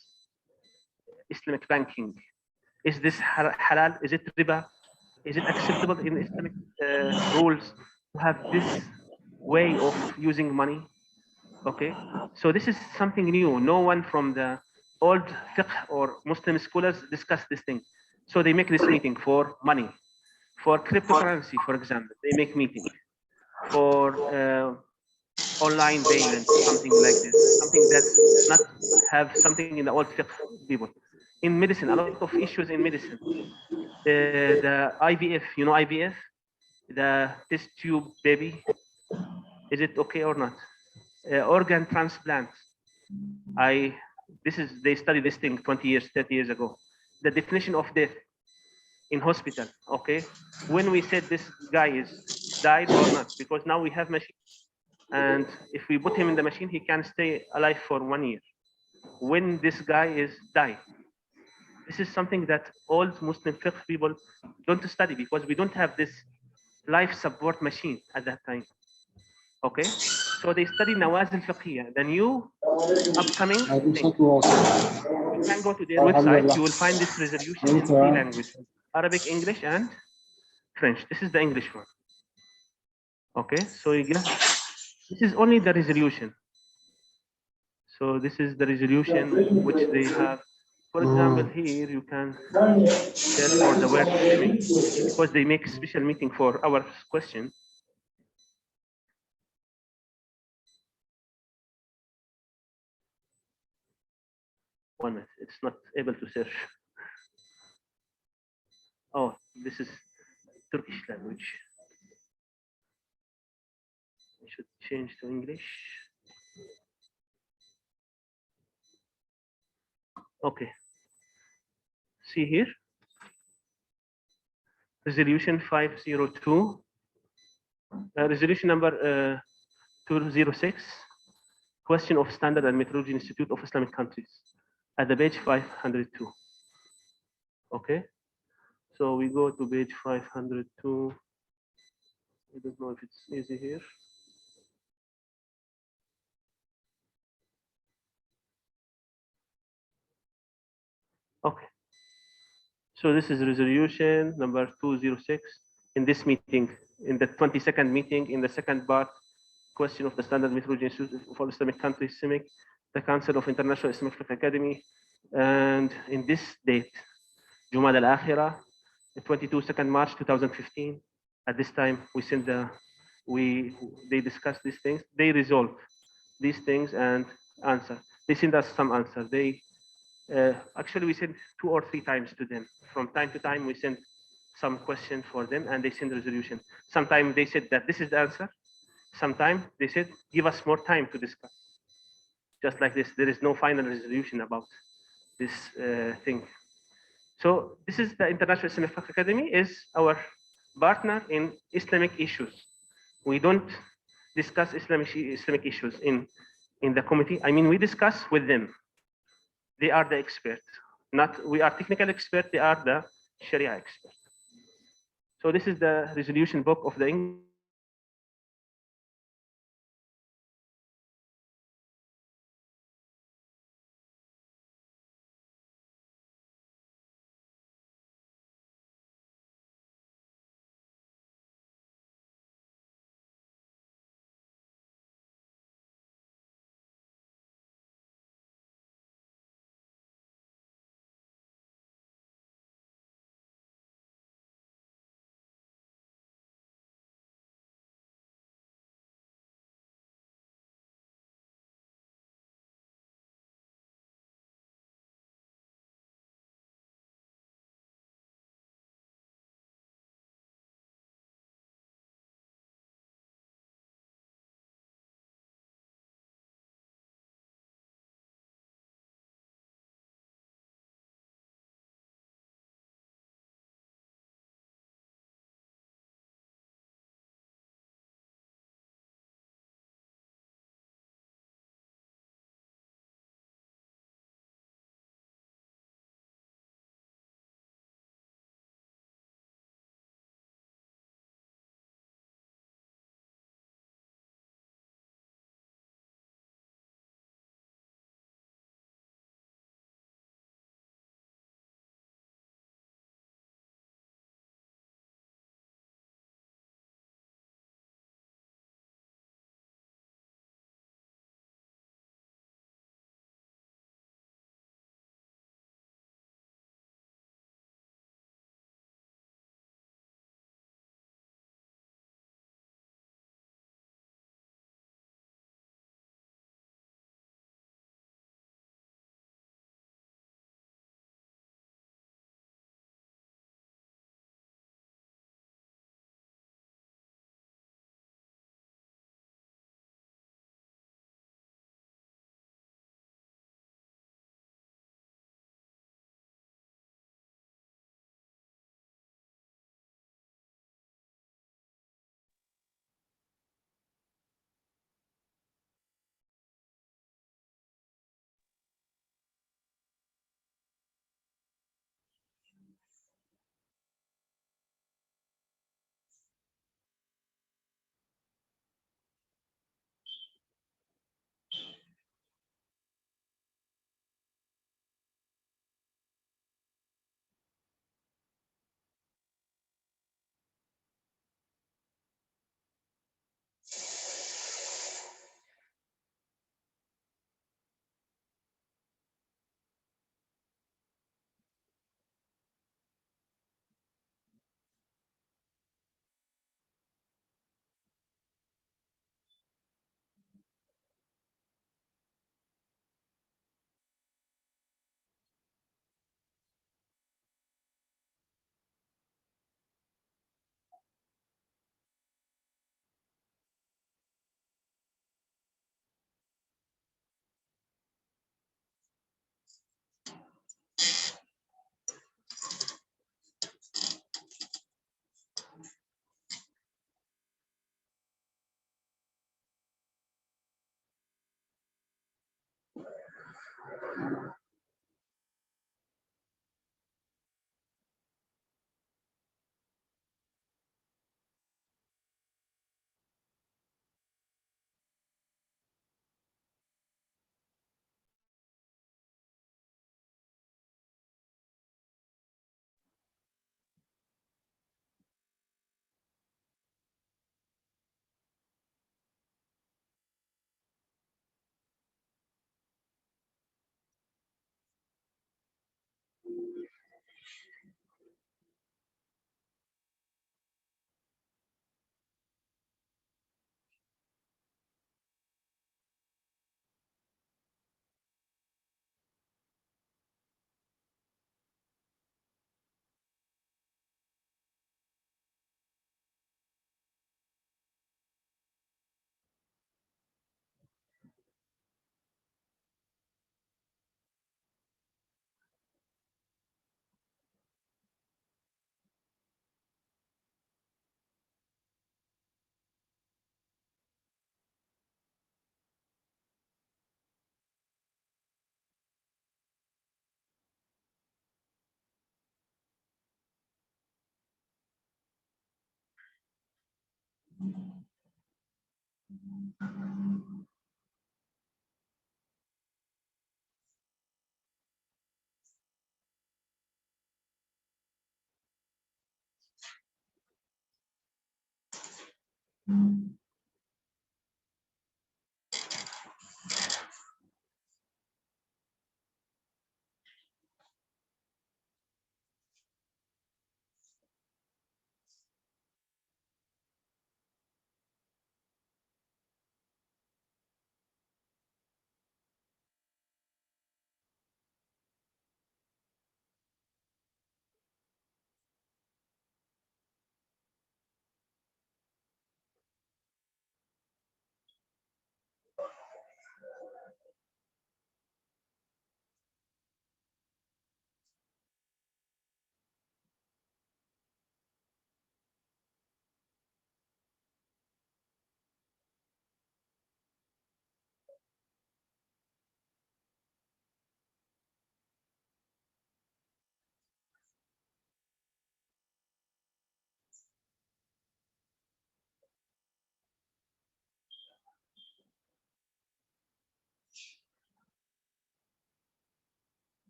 Islamic banking. Is this halal? Is it riba? Is it acceptable in Islamic rules to have this way of using money? Okay, so this is something new. No one from the old fiqh or Muslim scholars discuss this thing. So they make this meeting for money, for cryptocurrency, for example. They make meeting for online payment, something like this, something that not have something in the old fiqh people. In medicine, a lot of issues in medicine. The IVF, you know IVF, the test tube baby, is it okay or not? Organ transplant. They studied this thing 20 years, 30 years ago. The definition of death in hospital, okay? When we said this guy is died or not, because now we have machine, and if we put him in the machine, he can stay alive for 1 year. When this guy is died, this is something that old Muslim fiqh people don't study because we don't have this life support machine at that time. Okay, so they study Nawazil Fiqhiyya, the new upcoming thing. You can go to their website, you will find this resolution in 3 languages, Arabic, English, and French. This is the English one. Okay, so you get, this is only the resolution. So this is the resolution which they have. For example, here you can search for the word swimming because they make special meeting for our question. One minute, it's not able to search. Oh, this is Turkish language. I should change to English. Okay. See here. Resolution 502. Resolution number 206. Question of Standard and Methodology Institute of Islamic Countries. At the page 502. Okay. So we go to page 502. don't know if it's easy here. Okay. So this is resolution number 206 in this meeting, in the 22nd meeting, in the second part, question of the Standard Methodology Institute for Islamic Countries, CIMIC, the Council of International Islamic Academy, and in this date, Jumad al-Akhirah, the 22nd March 2015. At this time, they discussed these things. They resolved these things and answer. They send us some answer. Actually, we sent 2 or 3 times to them. From time to time, we send some question for them, and they send resolution. Sometimes they said that this is the answer. Sometimes they said, give us more time to discuss. Just like this, there is no final resolution about this thing. So this is the International Islamic Academy is our partner in Islamic issues. We don't discuss Islamic issues in the committee. I mean, we discuss with them. They are the experts. We are technical experts, they are the Sharia experts. So this is the resolution book of the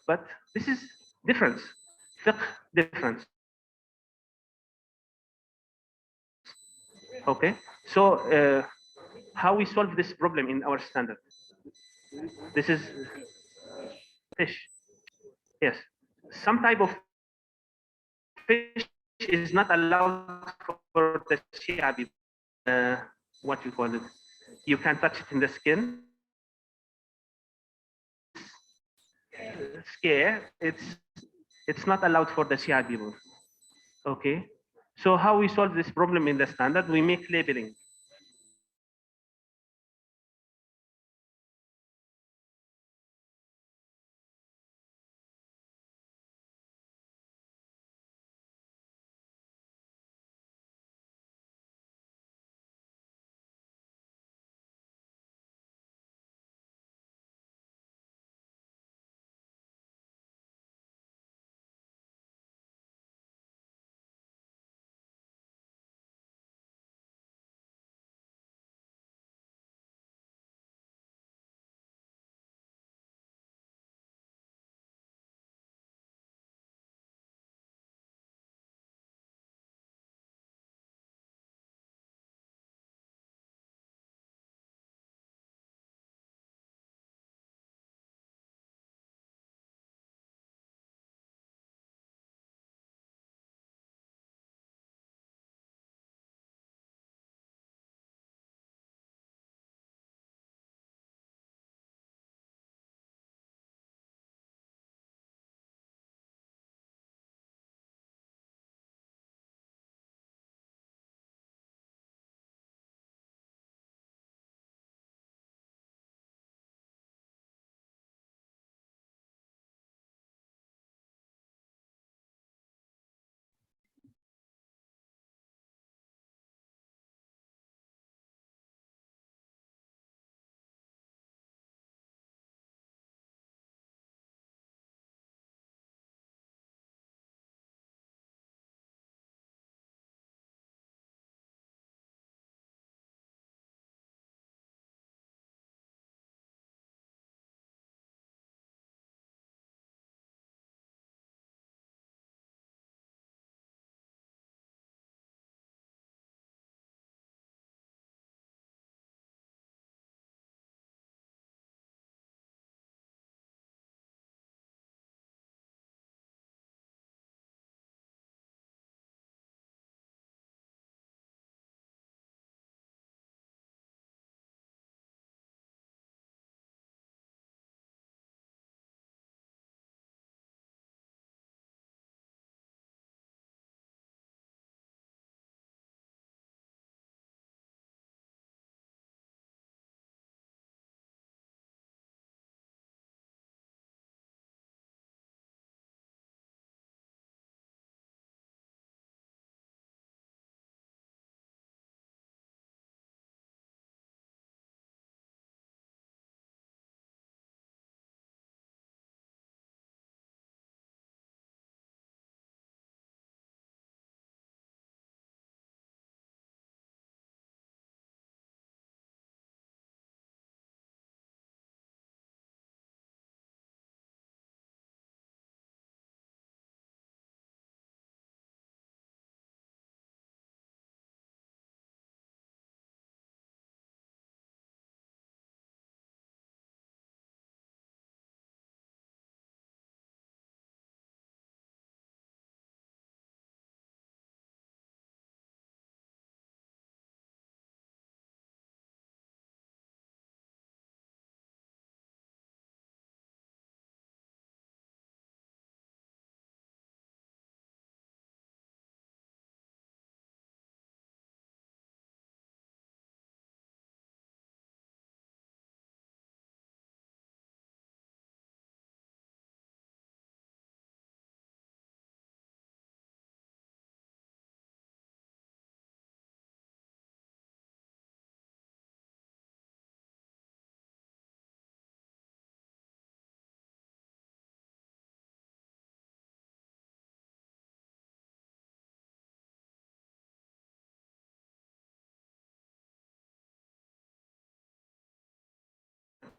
But this is difference, fiqh difference. Okay, so how we solve this problem in our standard? This is fish. Yes, some type of fish is not allowed for the Shia people. What you call it? You can touch it in the skin. Scare. It's not allowed for the Shia people. Okay. So how we solve this problem in the standard? We make labeling.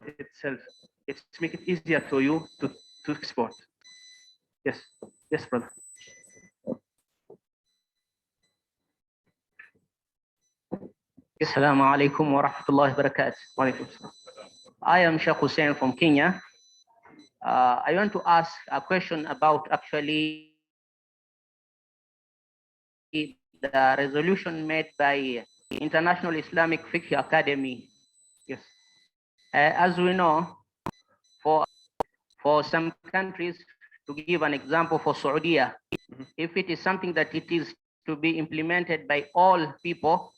itself. It's make it easier to you to export. Yes, yes, brother. Assalamu alaikum wa rahmatullahi wa barakatuh. I am Sheikh Hussein from Kenya. I want to ask a question about actually the resolution made by International Islamic Fiqh Academy. Yes. As we know, for some countries, to give an example for Saudi, if it is something that it is to be implemented by all people,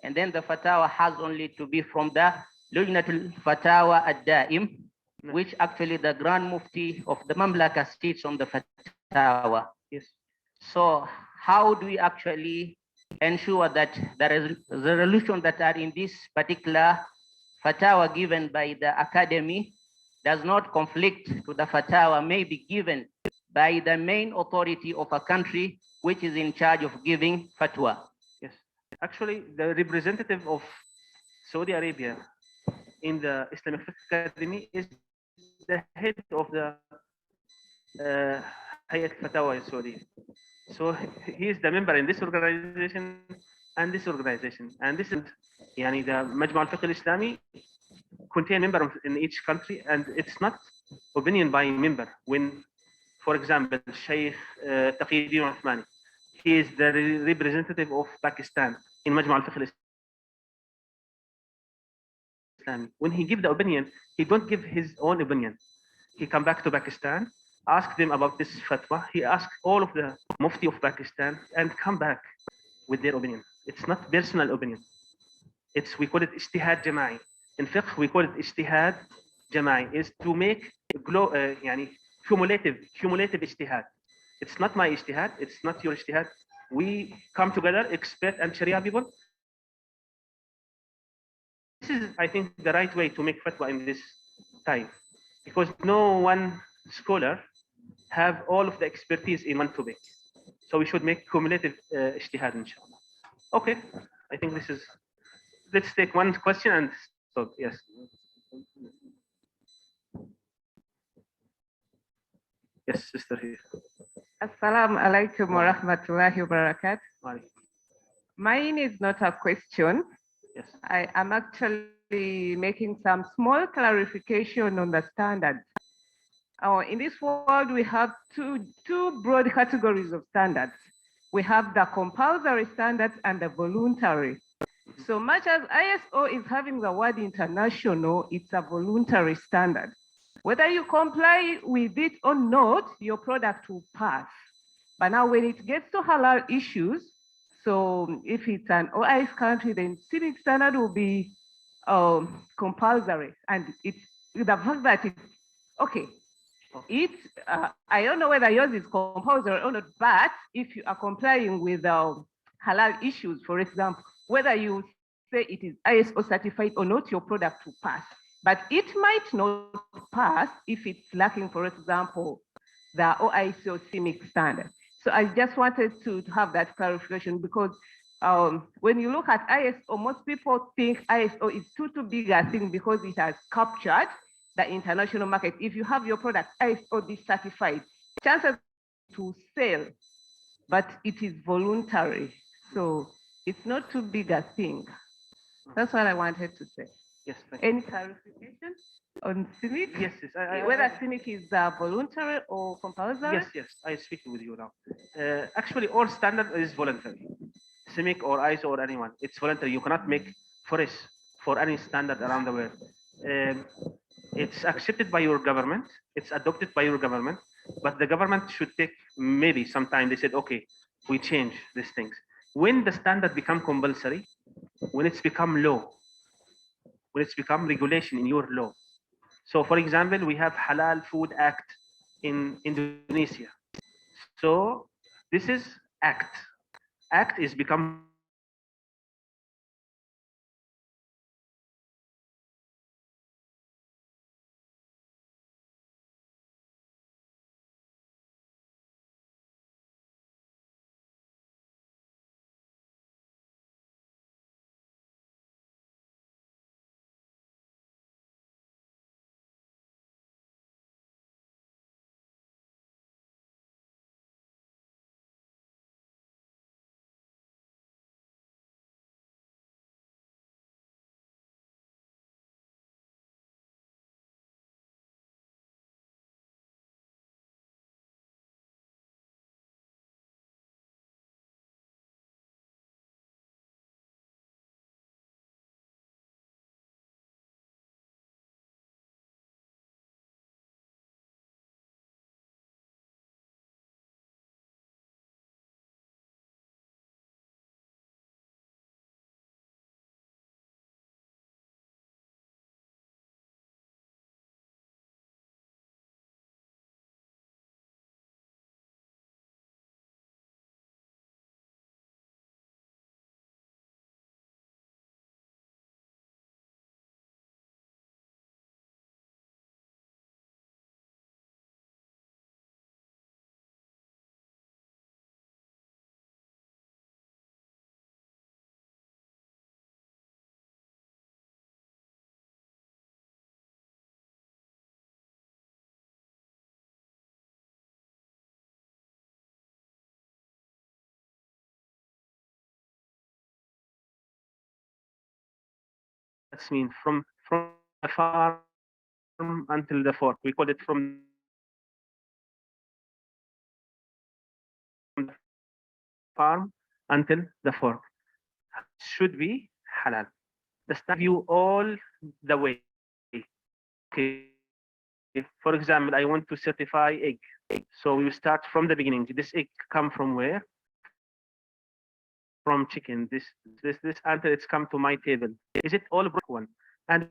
and then the fatwa has only to be from the Lujnatul Fatawa ad-Daim, which actually the Grand Mufti of the Mamlaka sits on the fatwa. Yes. So how do we actually ensure that the resolution that are in this particular fatwa given by the academy does not conflict to the fatwa may be given by the main authority of a country which is in charge of giving fatwa? Yes. Actually, the representative of Saudi Arabia in the Islamic Academy is the head of the Hayat Fatawa in Saudi. So he is the member in this organization and this organization. And this is yani the Majma al-Fiqh al-Islami contain members in each country, and it's not opinion by member. When, for example, Sheikh Taqiyuddin Uthmani, he is the representative of Pakistan in Majma al-Fiqh al-Islami. When he give the opinion, he don't give his own opinion. He come back to Pakistan, ask them about this fatwa. He asked all of the Mufti of Pakistan and come back with their opinion. It's not personal opinion. We call it ijtihad jama'i. In fiqh, we call it ijtihad jama'i, is to make يعني cumulative ijtihad. It's not my ijtihad, it's not your ijtihad. We come together, expert and Sharia people. This is, I think, the right way to make fatwa in this time, because no one scholar have all of the expertise in one topic. So we should make cumulative ijtihad, inshallah. Okay, I think this is, let's take one question and stop. Yes. Yes, sister here. Assalamu alaikum wa rahmatullahi wa barakatuh. Mine is not a question. Yes. I am actually making some small clarification on the standards. In this world, we have two broad categories of standards. We have the compulsory standards and the voluntary. So much as ISO is having the word international, it's a voluntary standard. Whether you comply with it or not, your product will pass. But now when it gets to halal issues, so if it's an OIS country, then CIVIC standard will be compulsory. And it's the fact that it's, okay, I don't know whether yours is compulsory or not, but if you are complying with halal issues, for example, whether you say it is ISO certified or not, your product will pass. But it might not pass if it's lacking, for example, the OIC or CIMIC standard. So I just wanted to have that clarification, because when you look at ISO, most people think ISO is too big a thing because it has captured the international market. If you have your product ISO certified, chances to sell, but it is voluntary. So it's not too big a thing. That's what I wanted to say. Yes. Any clarification on CIMIC? Yes. Whether CIMIC is voluntary or compulsory? Yes. I speak with you now. Actually, all standard is voluntary. CIMIC or ISO or anyone, it's voluntary. You cannot make force for any standard around the world. It's accepted by your government. It's adopted by your government. But the government should take maybe some time. They said, okay, we change these things. When the standard become compulsory, when it's become law, when it's become regulation in your law. So for example, we have Halal Food Act in Indonesia. So this is act. Act is become That's mean from the farm until the fork. We call it from the farm until the fork. Should be halal. The standard view all the way. Okay. For example, I want to certify egg. So you start from the beginning. This egg come from where? From chicken. This until it's come to my table. Is it all one? And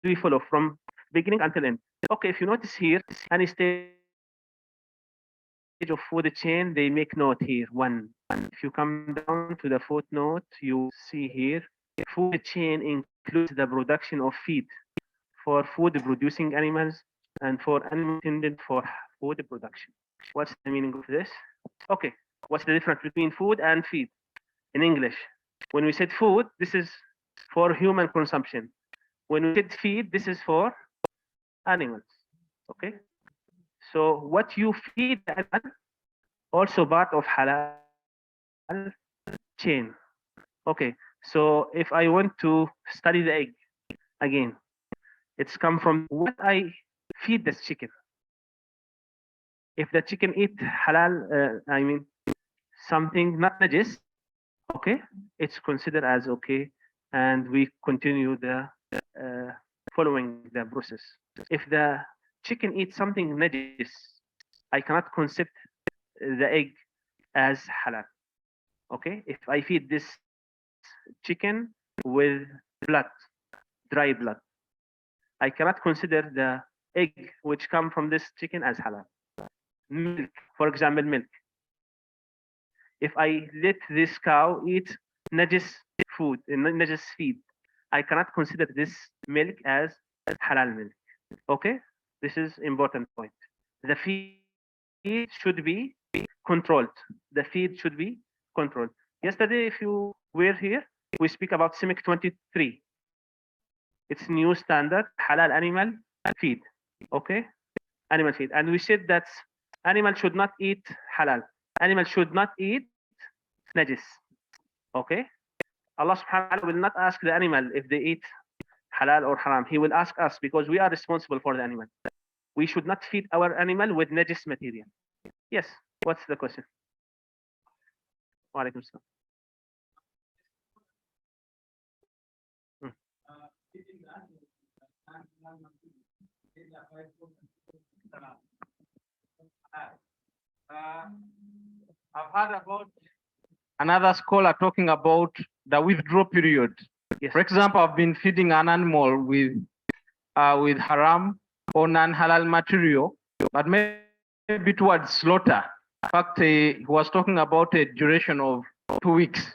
we follow from beginning until end. Okay, if you notice here, any stage of food chain, they make note here, one. If you come down to the footnote, you see here, food chain includes the production of feed for food producing animals and for animals intended for food production. What's the meaning of this? Okay, what's the difference between food and feed in English? When we said food, this is for human consumption. When we said feed, this is for animals. Okay, so what you feed the animal also part of halal chain. Okay, so if I want to study the egg again, it's come from what I feed this chicken. If the chicken eat halal, I mean something not najis, okay, it's considered as okay, and we continue the following the process. If the chicken eats something najis, I cannot concept the egg as halal. Okay, if I feed this chicken with blood, dry blood, I cannot consider the egg which come from this chicken as halal. Milk, for example, milk. If I let this cow eat najis food, najis feed, I cannot consider this milk as halal milk. Okay, this is important point. The feed should be controlled. The feed should be controlled. Yesterday, if you were here, we speak about CIMIC 23. It's new standard halal animal feed. Okay, animal feed, and we said that animal should not eat halal. Animal should not eat najis. Okay, Allah subhanahu wa ta'ala will not ask the animal if they eat halal or haram. He will ask us because we are responsible for the animal. We should not feed our animal with najis material. Yes, what's the question? Wa alaikum salam. I've heard about another scholar talking about the withdrawal period. Yes. For example, I've been feeding an animal with haram or non-halal material, but maybe towards slaughter. In fact, he was talking about a duration of 2 weeks.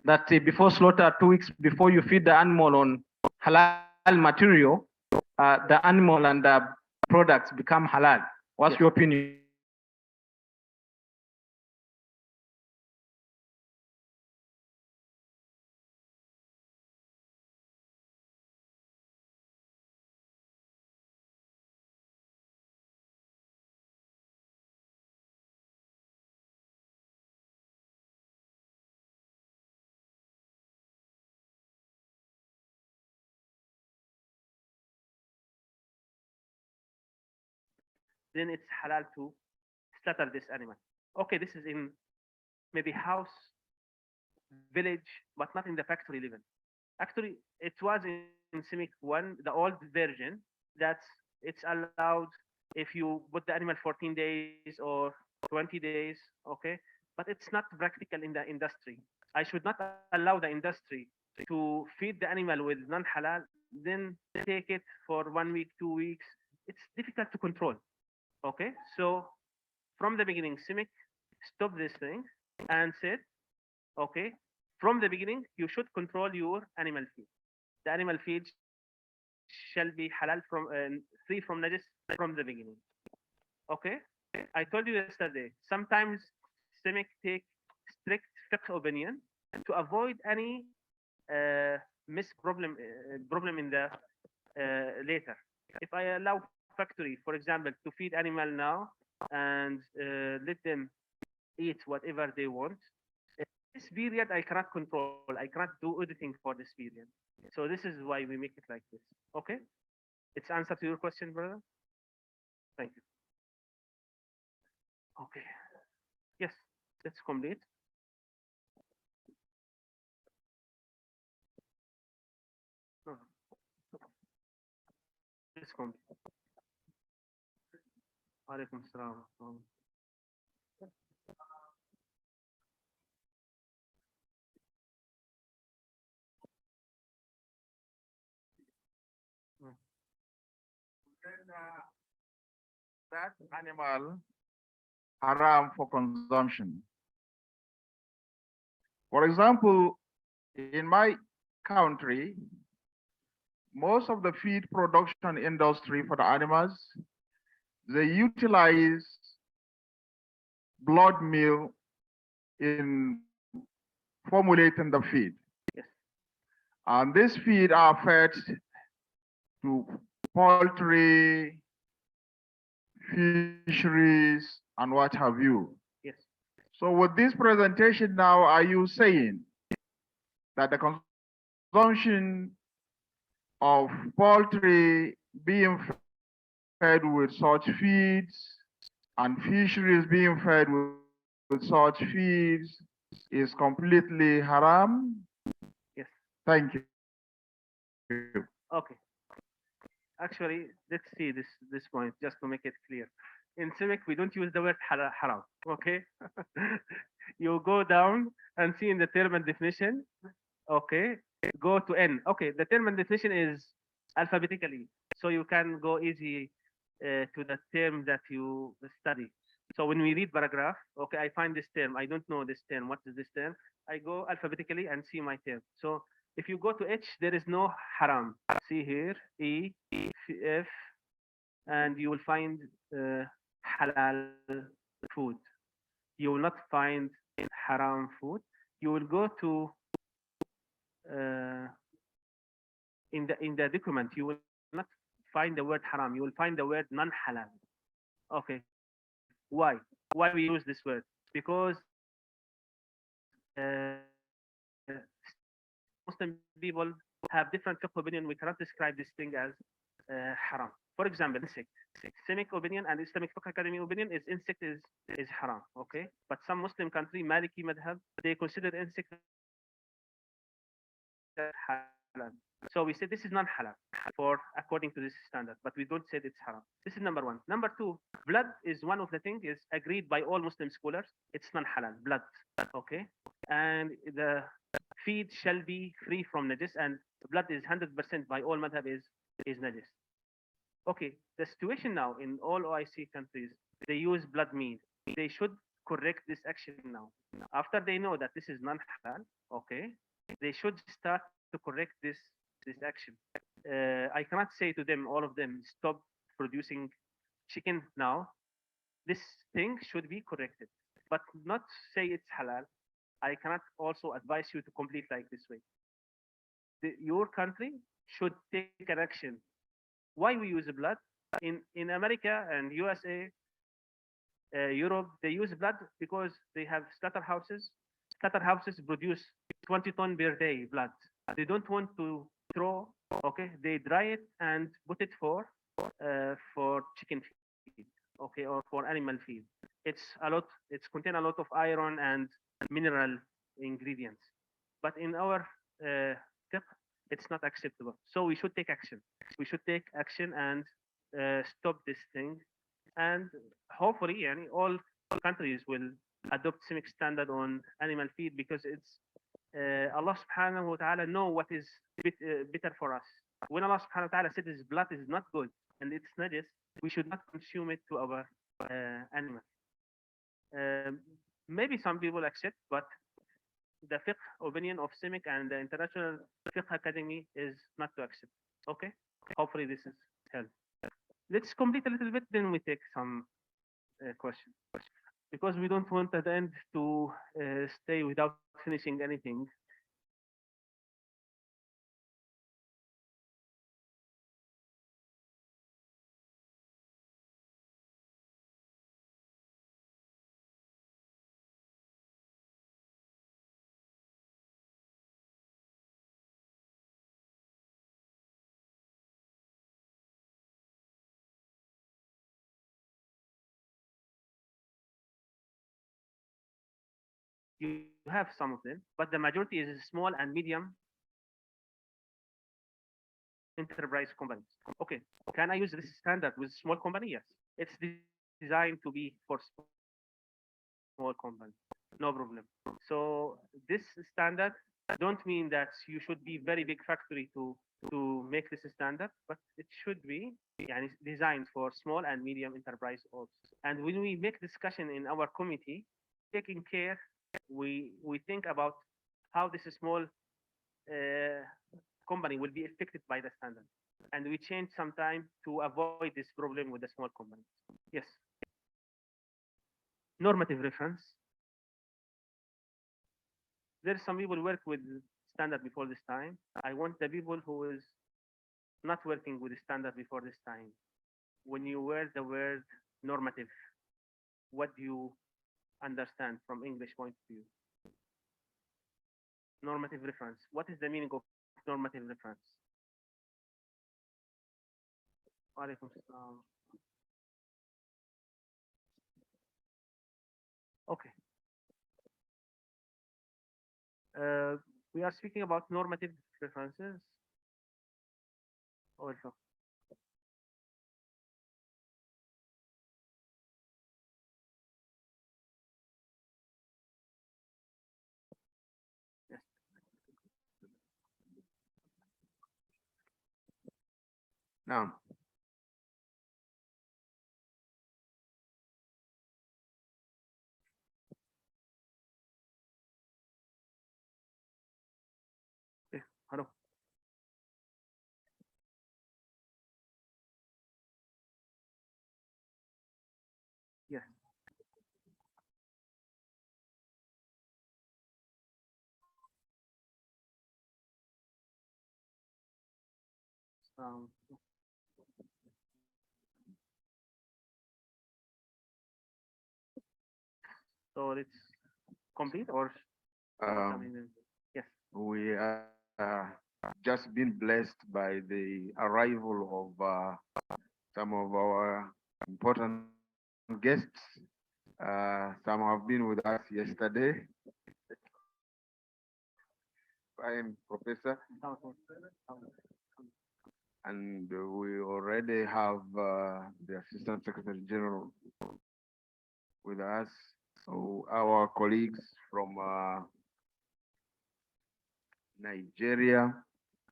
That before slaughter, 2 weeks before you feed the animal on halal material, the animal and the products become halal. What's your opinion? Then it's halal to slaughter this animal. Okay, this is in maybe house, village, but not in the factory level. Actually, it was in CIMIC 1, the old version, that it's allowed if you put the animal 14 days or 20 days, okay? But it's not practical in the industry. I should not allow the industry to feed the animal with non-halal, then take it for 1 week, 2 weeks. It's difficult to control, okay? So from the beginning, CIMIC stopped this thing and said, okay, from the beginning, you should control your animal feed. The animal feed shall be halal from free from najis from the beginning. Okay, I told you yesterday. Sometimes CIMIC take strict fiqh opinion to avoid any problem in the later. If I allow factory, for example, to feed animal now and let them eat whatever they want, This period I cannot control. I cannot do anything for this period. So this is why we make it like this. Okay? It's answer to your question, brother. Thank you. Okay. Yes, that's complete. No, no. It's complete. Alaikum salam. That animal haram for consumption. For example, in my country, most of the feed production industry for the animals, they utilize blood meal in formulating the feed. Yes. And this feed are fed to poultry, fisheries, and what have you. Yes. So with this presentation now, are you saying that the consumption of poultry being fed with such feeds and fisheries being fed with such feeds is completely haram? Yes. Thank you. Okay. Actually, let's see this point just to make it clear. In CIMIC, we don't use the word haram. Okay. You go down and see in the term and definition. Okay. Go to N. Okay. The term and definition is alphabetically, so you can go easy to the term that you study. So when we read paragraph, okay, I find this term. I don't know this term. What is this term? I go alphabetically and see my term. So if you go to H, there is no haram. See here, E, F, and you will find halal food. You will not find haram food. You will go to in the document. You will not find the word haram. You will find the word non-halal. Okay, why? Why we use this word? Because Muslim people have different fiqh opinion. We cannot describe this thing as haram. For example, insect. Islamic opinion and Islamic Fiqh Academy opinion is insect is haram. Okay, but some Muslim country, Maliki madhab, they consider insect as halal. So we say this is not halal for according to this standard, but we don't say it's haram. This is number one. Number two, blood is one of the things is agreed by all Muslim scholars. It's not halal, blood. Okay, and the feed shall be free from najis, and blood is 100% by all madhab is najis. Okay, the situation now in all OIC countries, they use blood meat. They should correct this action now. After they know that this is non-halal, okay, they should start to correct this action. I cannot say to them, all of them, stop producing chicken now. This thing should be corrected, but not say it's halal. I cannot also advise you to complete like this way. Your country should take an action. Why we use blood? In America and USA, Europe, they use blood because they have slaughterhouses. Slaughterhouses produce 20 ton per day blood. They don't want to throw. Okay, they dry it and put it for chicken feed. Okay, or for animal feed. It's a lot. It's contain a lot of iron and mineral ingredients. But in our fiqh, it's not acceptable. So we should take action. We should take action and stop this thing. And hopefully, yani, all countries will adopt Islamic standard on animal feed because it's Allah subhanahu wa ta'ala know what is better for us. When Allah subhanahu wa ta'ala said his blood is not good and it's najis, we should not consume it to our animals. Maybe some people accept, but the fiqh opinion of CIMIC and the International Fiqh Academy is not to accept. Okay? Hopefully this is help. Let's complete a little bit, then we take some questions. Because we don't want at the end to stay without finishing anything. you have some of them, but the majority is small and medium enterprise companies. Okay, can I use this standard with small company? Yes, it's designed to be for small companies, no problem. So this standard don't mean that you should be very big factory to make this standard, but it should be yani, designed for small and medium enterprise also. And when we make discussion in our committee, taking care, we think about how this small company will be affected by the standard. And we change sometime to avoid this problem with the small companies. Yes. Normative reference. There are some people work with standard before this time. I want the people who is not working with the standard before this time. When you wear the word normative, what do you understand from English point of view? Normative reference. What is the meaning of normative reference? Walaikum salam. Okay. We are speaking about normative references. Also. Yes. Now, Hello. Yes. Um, so it's complete or yes. We are just been blessed by the arrival of some of our important guests. Some have been with us yesterday. Fine, Professor. And we already have the Assistant Secretary General with us. So our colleagues from Nigeria.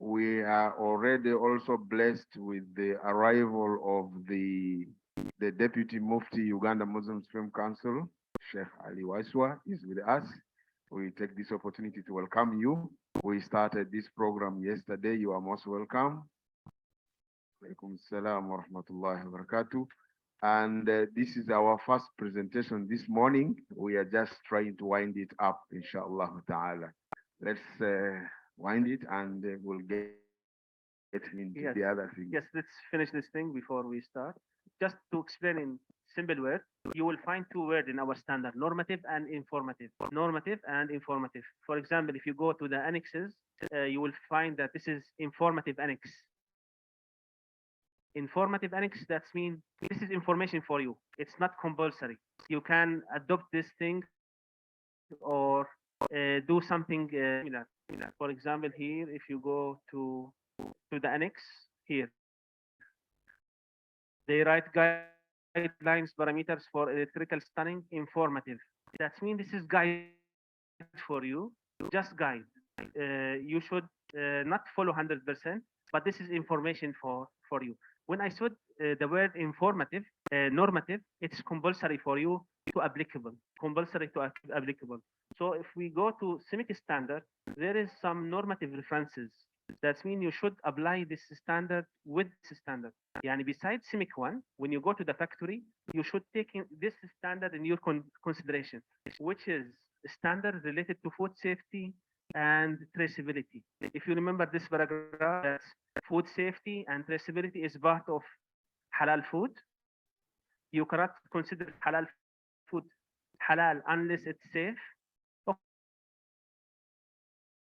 We are already also blessed with the arrival of the Deputy Mufti Uganda Muslim Film Council, Sheikh Ali Waiswa, is with us. We take this opportunity to welcome you. We started this program yesterday. You are most welcome. Alaikum salam wa rahmatullahi wa barakatuh. And this is our first presentation this morning. We are just trying to wind it up, inshallah ta'ala. Let's wind it and we'll get into Yes. the other thing. Yes, let's finish this thing before we start. Just to explain in simple words, you will find two words in our standard, normative and informative. Normative and informative. For example, if you go to the annexes, you will find that this is informative annex. Informative annex, that means this is information for you. It's not compulsory. You can adopt this thing or do something similar. For example, here, if you go to the annex here, they write guidelines, parameters for electrical stunning, informative. That means this is guide for you, just guide. You should not follow 100%, but this is information for you. When I said the word informative, normative, it's compulsory for you to applicable, compulsory to applicable. So if we go to CIMIC standard, there is some normative references. That means you should apply this standard with this standard. Yani besides CIMIC 1, when you go to the factory, you should take this standard in your consideration, which is standard related to food safety and traceability. If you remember this paragraph, that food safety and traceability is part of halal food. You cannot consider halal food halal unless it's safe.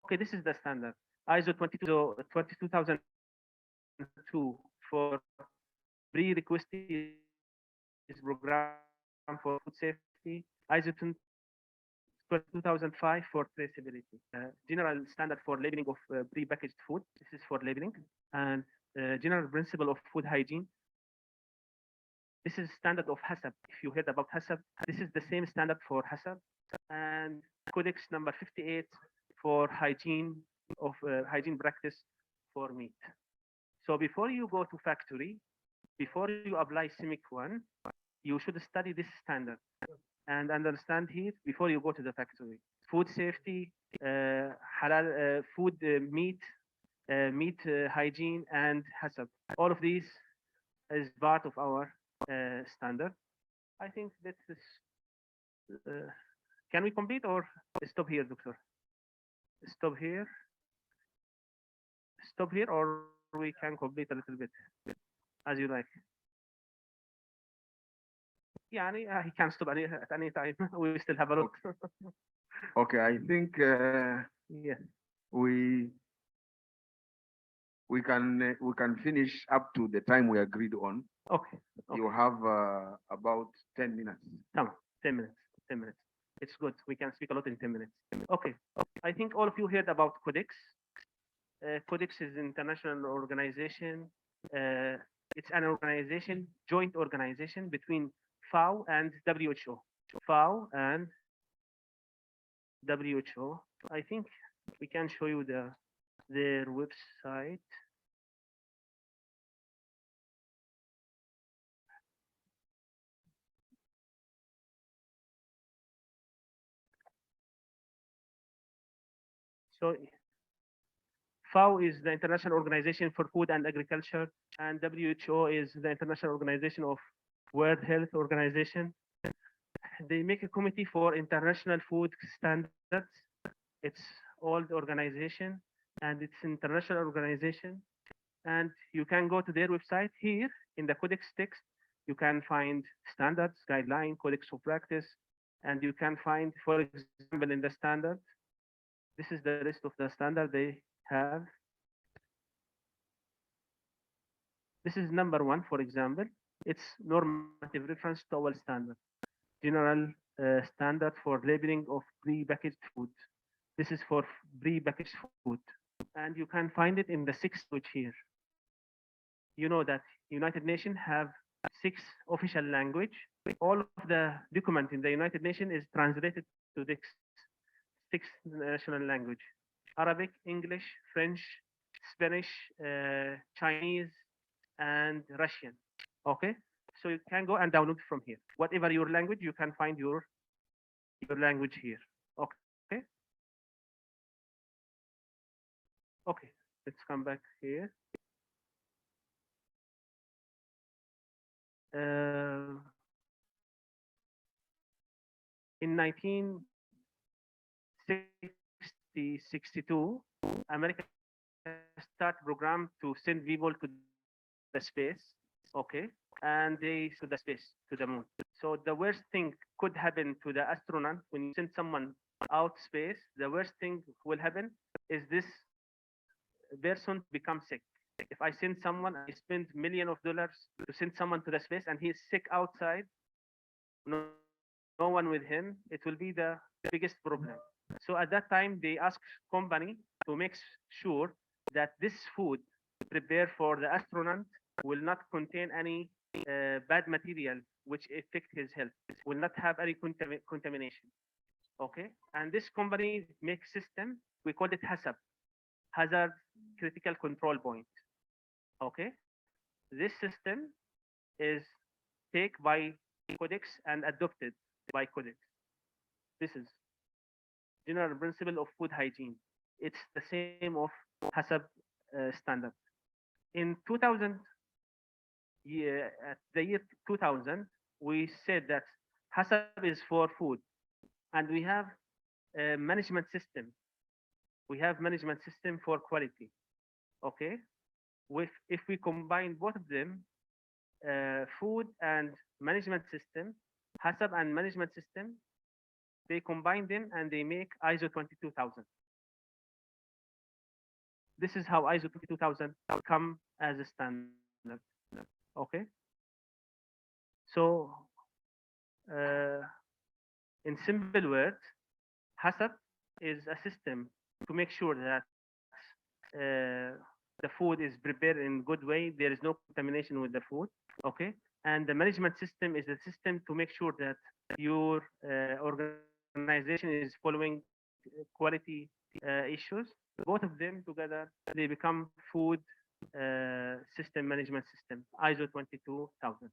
Okay, this is the standard. ISO 22002 for prerequisite program for food safety. ISO 2005 for traceability. General standard for labeling of pre-packaged food. This is for labeling. And general principle of food hygiene. This is standard of HACCP. If you heard about HACCP, this is the same standard for HACCP. And Codex number 58 for hygiene practice for meat. So before you go to factory, before you apply CIMIC 1, you should study this standard and understand it before you go to the factory. Food safety, halal food, meat hygiene, and HACCP. All of these is part of our standard. I think that is. Can we complete or stop here, Doctor? Stop here. Stop here, or we can complete a little bit, as you like. Yeah, he can stop at any time. We still have a lot. Okay, I think Yeah. we can finish up to the time we agreed on. Okay. You have about 10 minutes. Come on, 10 minutes. 10 minutes. It's good. We can speak a lot in 10 minutes. Okay. I think all of you heard about Codex. Codex is an international organization. It's an organization, joint organization between FAO and WHO. FAO and WHO. I think we can show you their website. So FAO is the International Organization for Food and Agriculture, and WHO is the International Organization of World Health Organization. They make a committee for international food standards. It's old organization, and it's international organization. And you can go to their website here in the Codex text. You can find standards, guideline, Codex of practice, and you can find, for example, in the standard, this is the list of the standard they have. This is number 1, for example. It's normative reference to our standard. General standard for labeling of pre-packaged food. This is for pre-packaged food. And you can find it in the 6th page here. You know that United Nations have 6 official language. All of the document in the United Nations is translated to this 6 national language: Arabic, English, French, Spanish, Chinese, and Russian. Okay, so you can go and download from here. Whatever your language, you can find your language here. Okay. Okay, let's come back here. In 1962, America started program to send people to the space. Okay, and they to the space, to the moon. So the worst thing could happen to the astronaut when you send someone out space. The worst thing will happen is this person become sick. If I send someone, I spend millions of dollars to send someone to the space, and he's sick outside, no one with him, it will be the biggest problem. So at that time, they asked company to make sure that this food prepared for the astronaut will not contain any bad material which affect his health, will not have any contamination. Okay, and this company makes system, we call it HACCP, hazard critical control point. Okay, this system is taken by Codex and adopted by Codex. This is general principle of food hygiene. It's the same of HACCP standard. In 2000, at the year 2000, we said that HACCP is for food, and we have a management system. We have management system for quality. Okay, if we combine both of them, food and management system, HACCP and management system, they combine them and they make ISO 22000. This is how ISO 22000 come as a standard. Okay, so in simple words, HACCP is a system to make sure that the food is prepared in good way. There is no contamination with the food. Okay. And the management system is a system to make sure that your organization is following quality issues. Both of them together, they become food system management system, ISO 22000.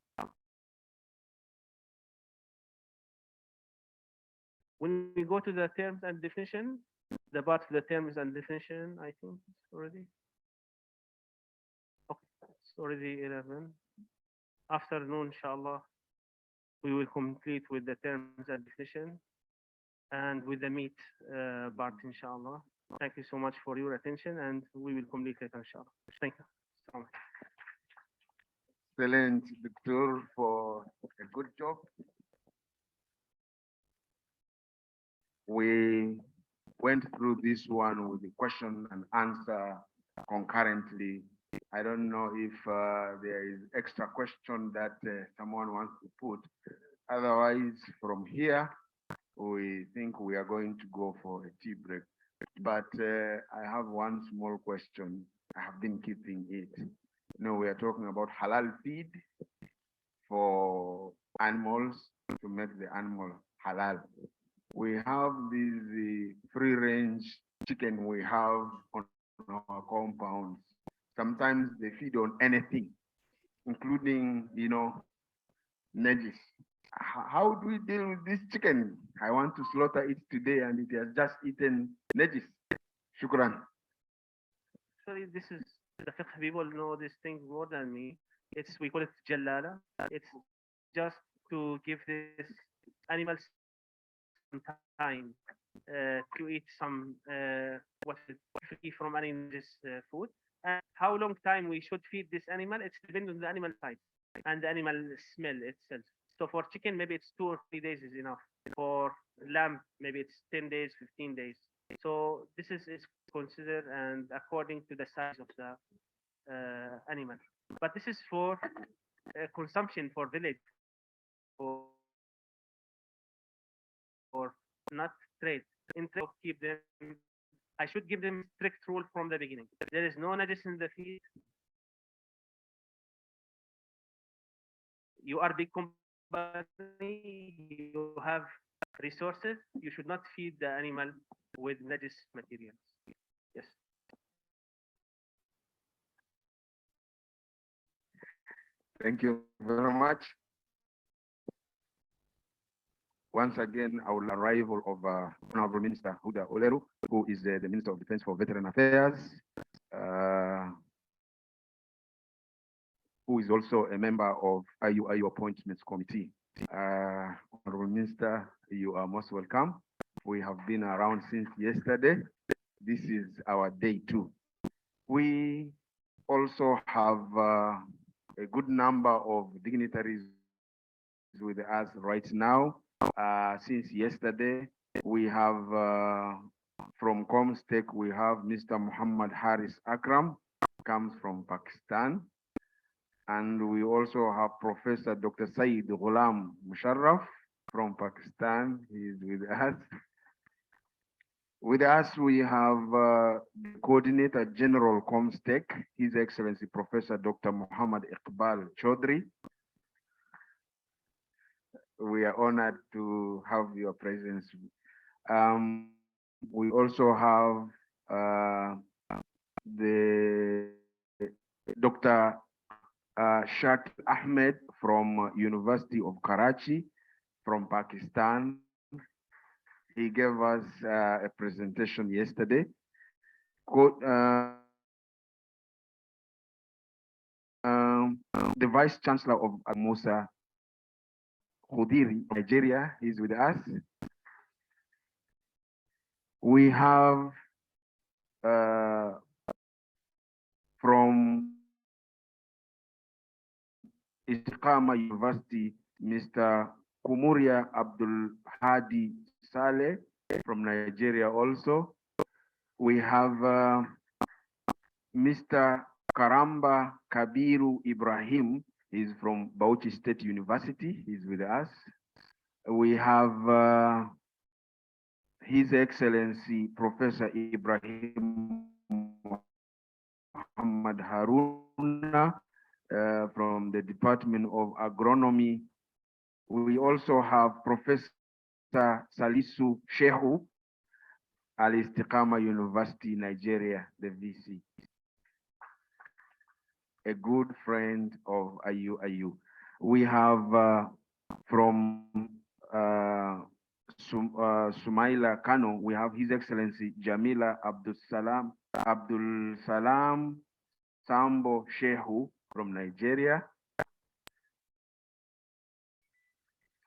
When we go to the terms and definition, the part of the terms and definition, I think it's already, okay, it's already 11. Afternoon, inshallah, we will complete with the terms and definition and with the meat part, inshallah. Thank you so much for your attention, and we will complete later, inshallah. Thank you so much. Excellent, Doctor, for a good job. We went through this one with the question and answer concurrently. I don't know if there is extra question that someone wants to put. Otherwise, from here, we think we are going to go for a tea break. But I have one small question. I have been keeping it. You know, we are talking about halal feed for animals to make the animal halal. We have these free-range chicken we have on our compounds. Sometimes they feed on anything, including, you know, najis. How do we deal with this chicken? I want to slaughter it today and it has just eaten najis. Shukran. Sorry, this is the fiqh people know this thing more than me. We call it jallala. It's just to give this animal some time to eat some free from any food. And how long time we should feed this animal? It's depending on the animal size and the animal smell itself. So for chicken, maybe it's 2 or 3 days is enough. For lamb, maybe it's 10 days, 15 days. So this is considered and according to the size of the animal. But this is for consumption for village or not trade. In trade, keep them. I should give them strict rule from the beginning. There is no najis in the feed. You are big company. You have resources. You should not feed the animal with najis materials. Yes. Thank you very much. Once again, our arrival of Honorable Minister Huda Oleru, who is the Minister of Defense for Veteran Affairs, who is also a member of IUIU Appointments Committee. Honorable Minister, you are most welcome. We have been around since yesterday. This is our day 2. We also have a good number of dignitaries with us right now. Since yesterday, we have from Comstech, we have Mr. Muhammad Haris Akram, comes from Pakistan. And we also have Professor Dr. Saeed Ghulam Musharraf from Pakistan. He is with us. With us, we have the Coordinator General Comstech, His Excellency Professor Dr. Muhammad Iqbal Chaudhry. We are honored to have your presence. We also have the Dr. Shakil Ahmed from University of Karachi from Pakistan. He gave us a presentation yesterday. The Vice Chancellor of Musa Khudiri, Nigeria, is with us. We have from Istiqama University, Mr. Kumuria Abdul Hadi Saleh from Nigeria also. We have Mr. Karamba Kabiru Ibrahim. He's from Bauchi State University. He's with us. We have His Excellency Professor Ibrahim Muhammad Haruna from the Department of Agronomy. We also have Professor Salisu Shehu, Al Istiqama University, Nigeria, the VC, a good friend of IU. We have from Sumaila Kano, we have His Excellency Jamila Abdul Salam Sambo Shehu from Nigeria.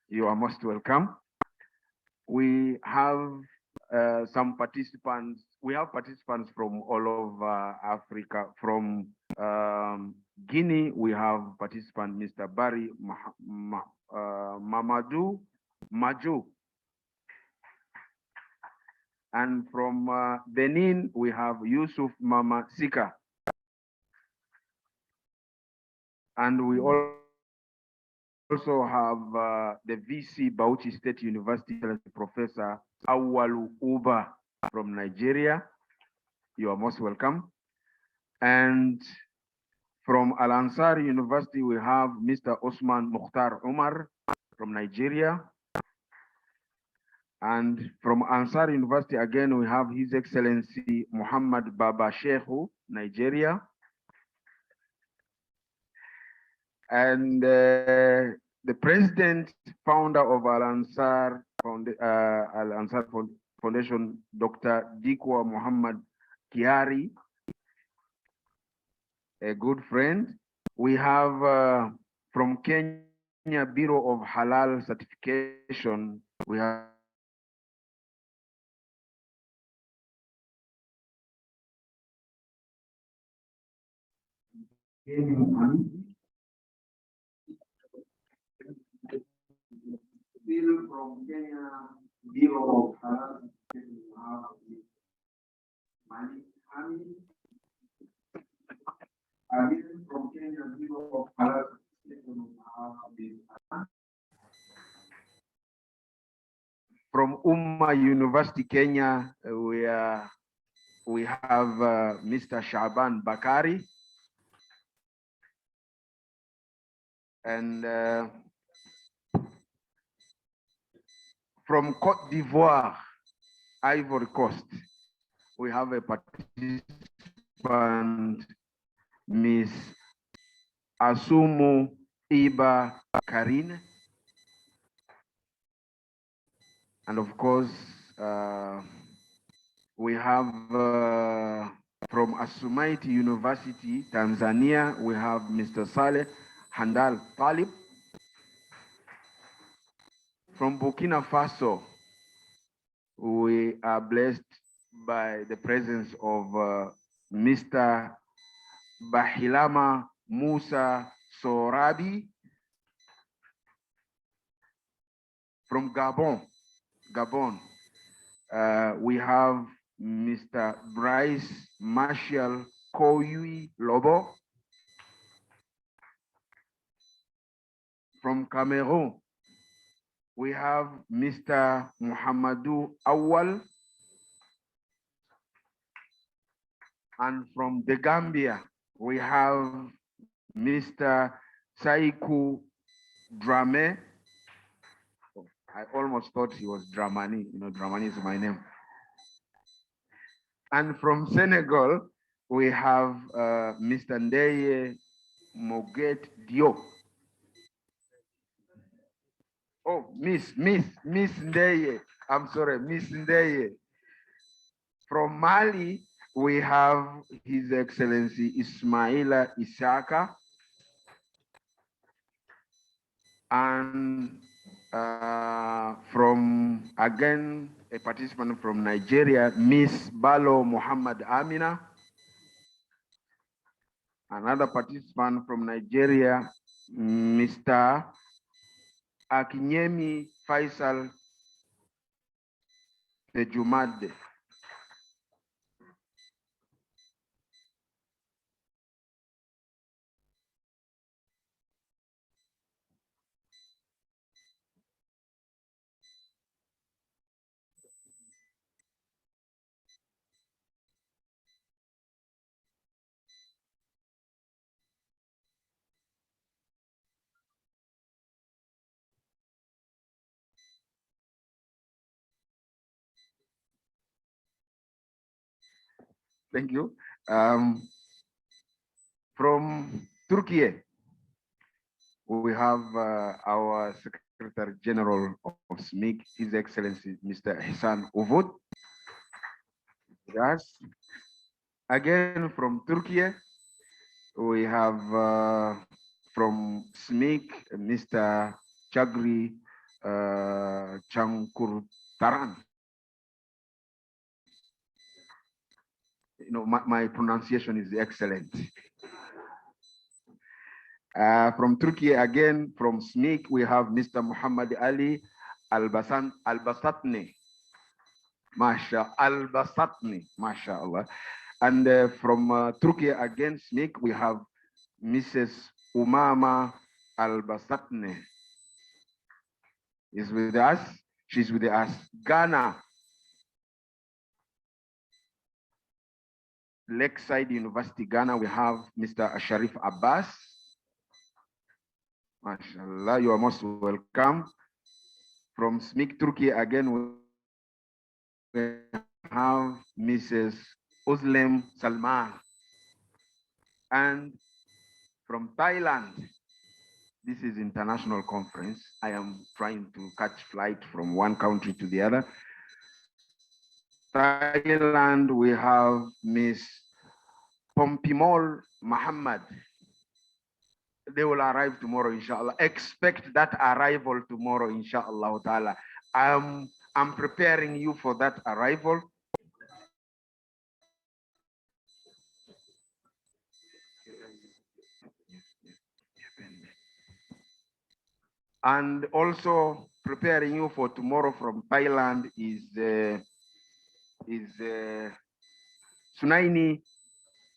You are most welcome. We have some participants. We have participants from all over Africa. From Guinea, we have participant Mr. Barry Mamadou Maju. And from Benin, we have Yusuf Mama Sika. And we also have the VC Bauchi State University Professor Awalu Uba from Nigeria. You are most welcome. And from Al Ansar University, we have Mr. Osman Mukhtar Umar from Nigeria. And from Ansar University, again, we have His Excellency Muhammad Baba Shehu, Nigeria. And the president, founder of Al Ansar Foundation, Dr. Dikwa Muhammad Kiari, a good friend. We have from Kenya Bureau of Halal Certification, we have from Kenya Bureau of Halal Certification, we have Malik Hamid. Again, from Kenya Bureau of Halal Certification, we have from Umma University, Kenya, we have Mr. Shaban Bakari. And from Cote d'Ivoire, Ivory Coast, we have a participant, Miss Asumu Iba Karine. And of course, we have from Asumaiti University, Tanzania, we have Mr. Saleh Handal Talib. From Burkina Faso, we are blessed by the presence of Mr. Bahilama Musa Sorabi. From Gabon, we have Mr. Bryce Marshall Koyui Lobo. From Cameroon, we have Mr. Muhammadu Awal. And from the Gambia, we have Mr. Saiku Drame. I almost thought he was Dramani. You know, Dramani is my name. And from Senegal, we have Mr. Ndeye Moget Diop. Oh, Miss Ndeye. I'm sorry, Miss Ndeye. From Mali, we have His Excellency Ismaila Isaka. And from, again, a participant from Nigeria, Miss Balo Muhammad Amina. Another participant from Nigeria, Mr. Akinyemi Faisal Tejumade. Thank you. From Turkey, we have our Secretary General of SMIC, His Excellency Mr. Hassan Ovud. Yes. Again, from Turkey, we have from SMIC, Mr. Chagri Chankurtaran. You know, my pronunciation is excellent. From Turkey again, from SMIC, we have Mr. Muhammad Ali Al-Basatni. Al-Basatni, mashallah. And from Turkey again, SMIC, we have Mrs. Umama Al-Basatni. Is with us. She's with us. Ghana, Lakeside University, Ghana, we have Mr. Asharif Abbas. MashaAllah, you are most welcome. From SMIC Turkey again, we have Mrs. Uzlem Salman. And from Thailand, this is international conference. I am trying to catch flight from one country to the other. Thailand, we have Miss Pompimol Muhammad. They will arrive tomorrow, inshallah. Expect that arrival tomorrow, inshallah ta'ala. I'm preparing you for that arrival. And also preparing you for tomorrow from Thailand is Sunaini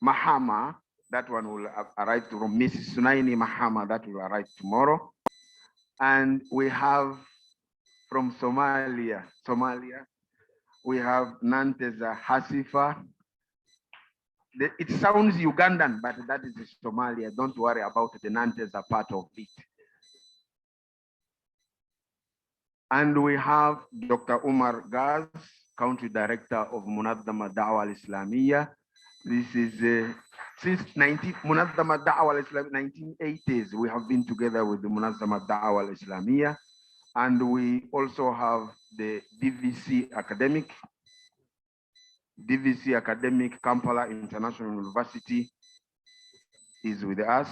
Mahama. That one will arrive tomorrow. Mrs. Sunaini Mahama, that will arrive tomorrow. And we have from Somalia, we have Nanteza Hasifa. It sounds Ugandan, but that is Somalia. Don't worry about the Nanteza part of it. And we have Dr. Umar Gaz, Country Director of Munazzama Da'wa al-Islamiyya. This is since Munazzama Da'wa al-Islamiyya, 1980s, we have been together with the Munazzama Da'wa al-Islamiyya. And we also have the DVC Academic, Kampala International University is with us.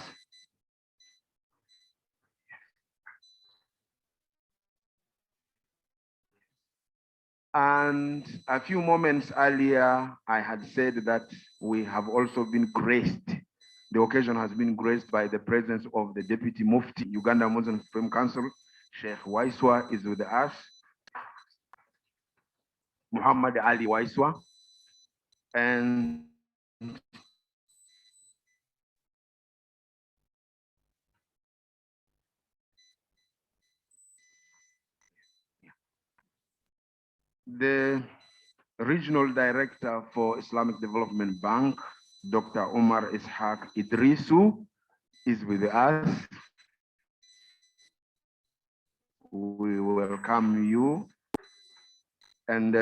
And a few moments earlier, I had said that we have also been graced. The occasion has been graced by the presence of the Deputy Mufti, Uganda Muslim Supreme Council, Sheikh Waiswa is with us. Muhammad Ali Waiswa. And the Regional Director for Islamic Development Bank, Dr. Omar Ishaq Idrisu, is with us. We welcome you. And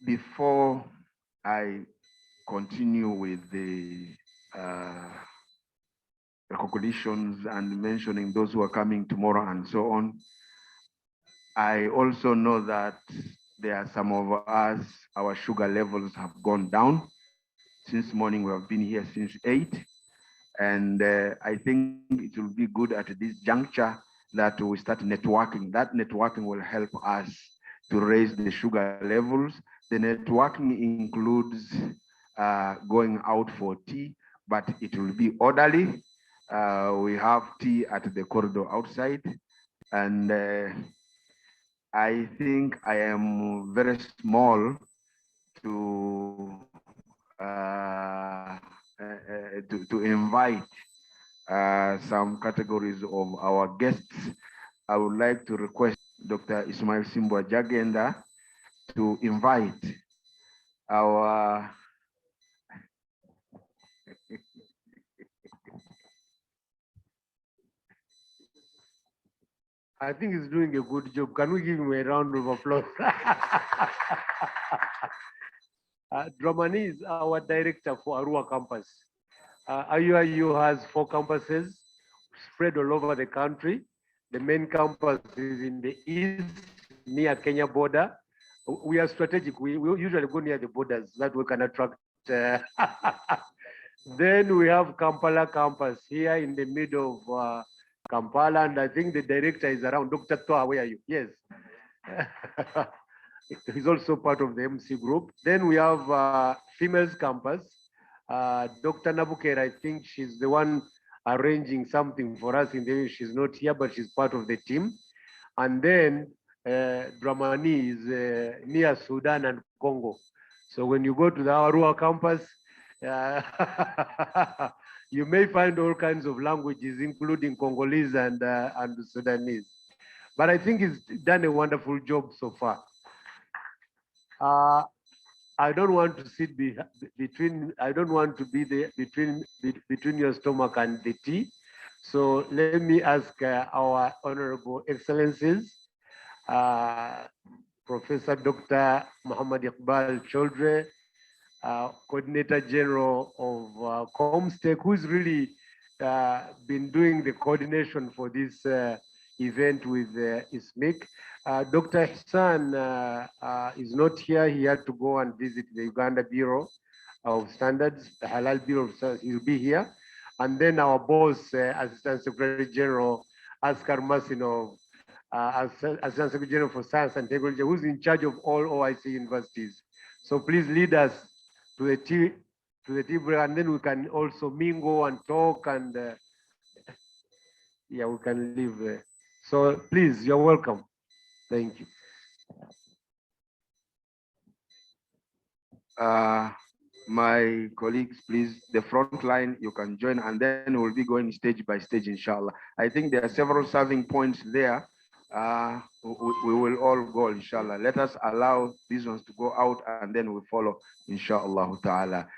before I continue with the recognitions and mentioning those who are coming tomorrow and so on, I also know that there are some of us, our sugar levels have gone down. Since morning, we have been here since 8. And I think it will be good at this juncture that we start networking. That networking will help us to raise the sugar levels. The networking includes going out for tea, but it will be orderly. We have tea at the corridor outside. And I think I am very small to invite some categories of our guests. I would like to request Dr. Ismail Simbwa Jagenda to invite our I think he's doing a good job. Can we give him a round of applause? Dramani is our director for Arua campus. IUIU has 4 campuses spread all over the country. The main campus is in the east, near Kenya border. We are strategic. We usually go near the borders that we can attract. Then we have Kampala campus here in the middle of Kampala, and I think the director is around. Dr. Toa, where are you? Yes. He's also part of the MC group. Then we have females campus. Dr. Nabuker, I think she's the one arranging something for us in the she's not here, but she's part of the team. And then Dramani is near Sudan and Congo. So when you go to the Arua campus, you may find all kinds of languages, including Congolese and Sudanese. But I think he's done a wonderful job so far. I don't want to sit between. I don't want to be there between your stomach and the tea. So let me ask our honorable excellencies, Professor Dr. Muhammad Iqbal Chaudhry, Coordinator General of Comstech, who's really been doing the coordination for this event with ISMIC. Dr. Hassan is not here. He had to go and visit the Uganda Bureau of Standards, the Halal Bureau of Standards. He'll be here. And then our boss, Assistant Secretary General, Askar Masinov, Assistant Secretary General for Science and Technology, who's in charge of all OIC universities. So please lead us to the tea break, and then we can also mingle and talk, and yeah, we can leave. So please, you're welcome. Thank you. My colleagues, please, the front line, you can join, and then we'll be going stage by stage, inshallah. I think there are several serving points there. We will all go, inshallah. Let us allow these ones to go out, and then we follow, inshallah ta'ala.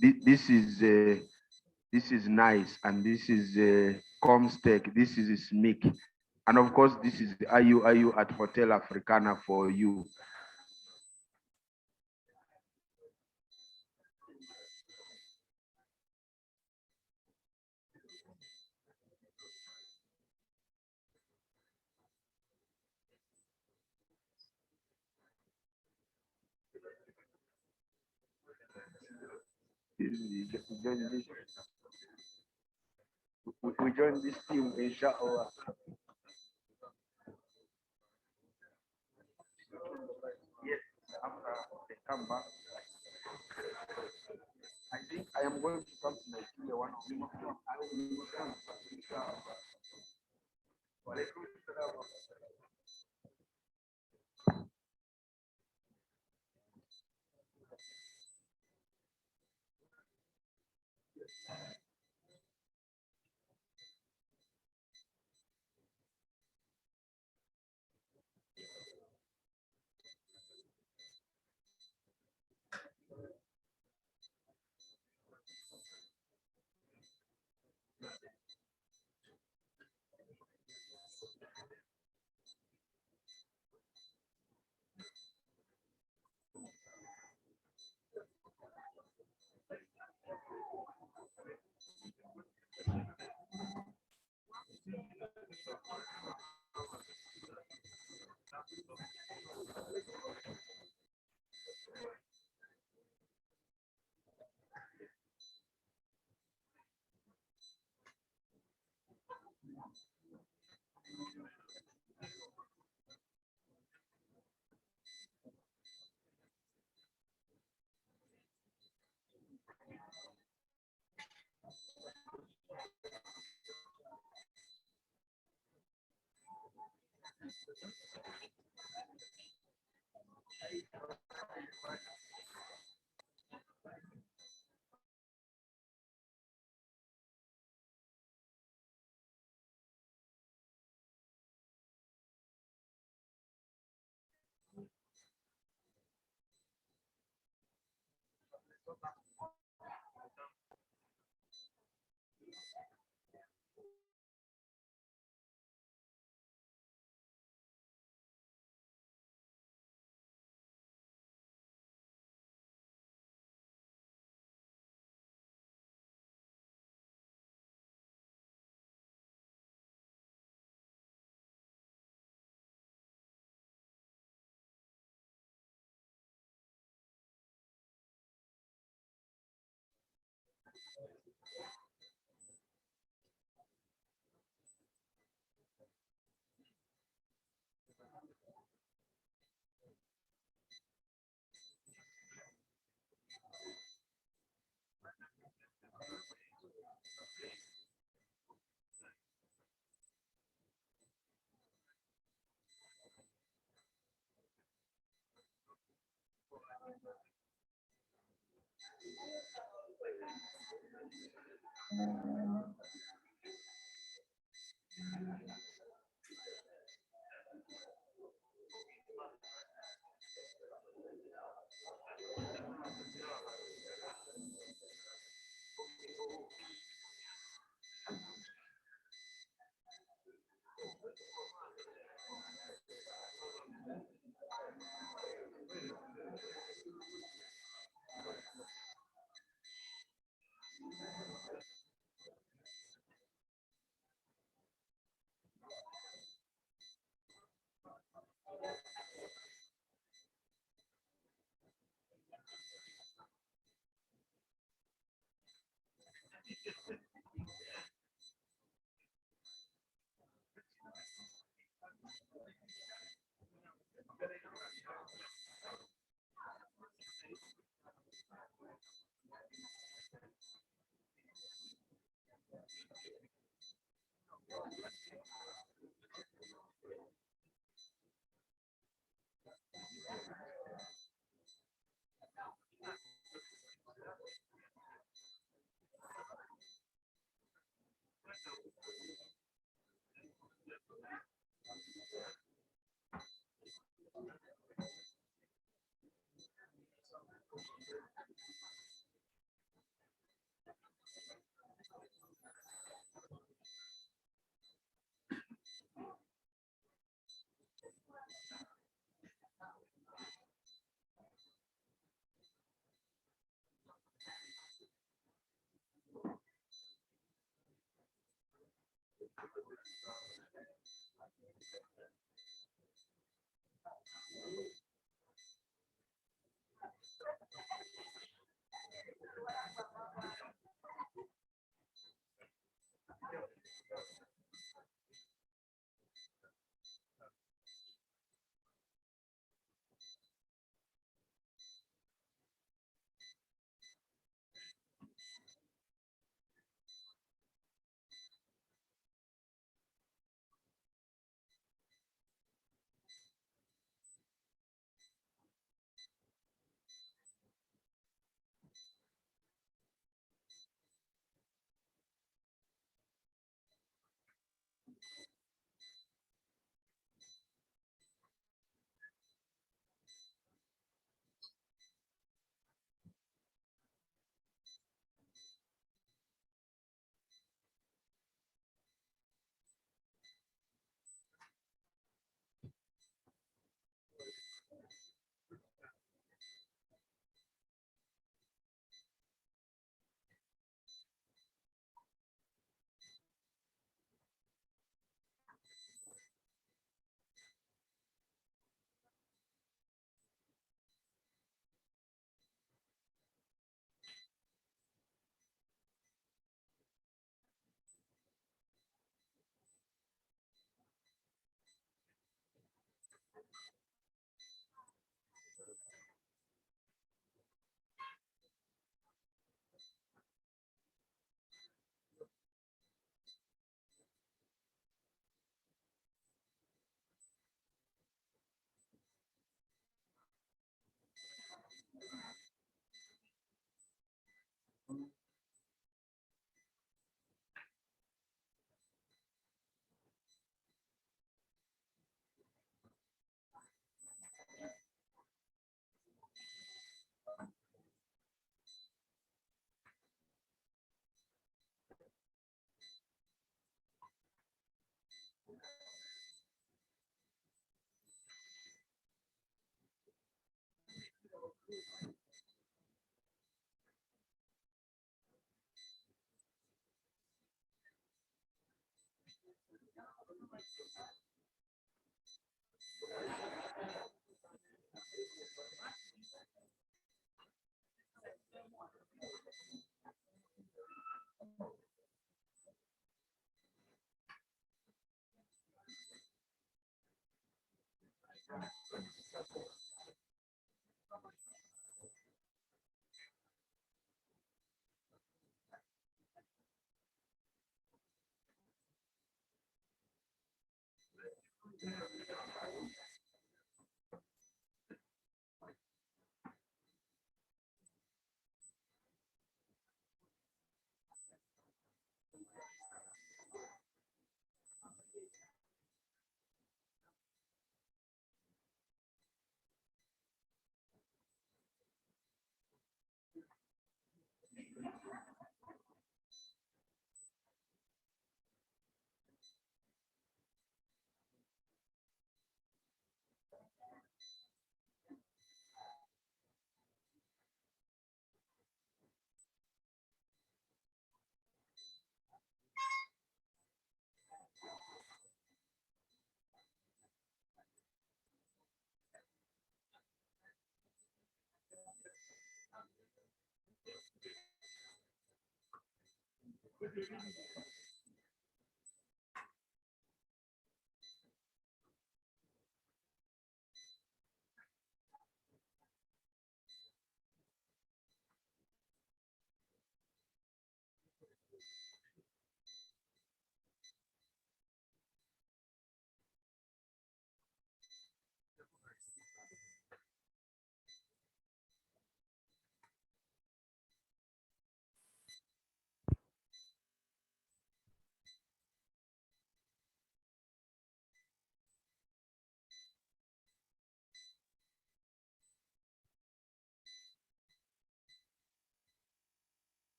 This is nice, and this is Comstech, this is SMIC. And of course, this is IUIU at Hotel Africana for you. We join this team, inshallah. Yes, after they come back. I think I am going to come to Nigeria one of them. I will come.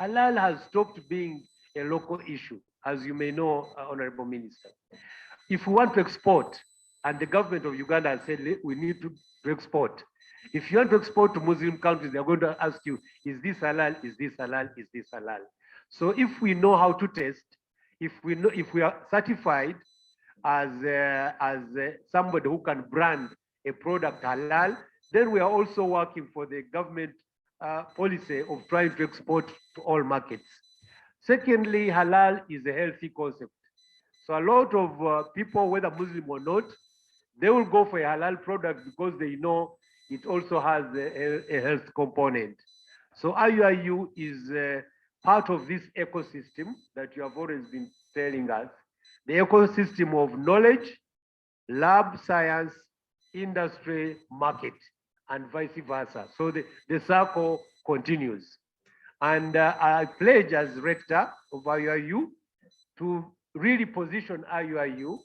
Halal has stopped being a local issue, as you may know, Honorable Minister. If we want to export, and the government of Uganda has said we need to export. If you want to export to Muslim countries, they're going to ask you, is this halal? Is this halal? Is this halal? So if we know how to test, if we are certified as somebody who can brand a product halal, then we are also working for the government policy of trying to export to all markets. Secondly, halal is a healthy concept. So a lot of people, whether Muslim or not, they will go for a halal product because they know it also has a health component. So IUIU is part of this ecosystem that you have always been telling us, the ecosystem of knowledge, lab science, industry, market, and vice versa. So the circle continues. And I pledge as rector of IUIU to really position IUIU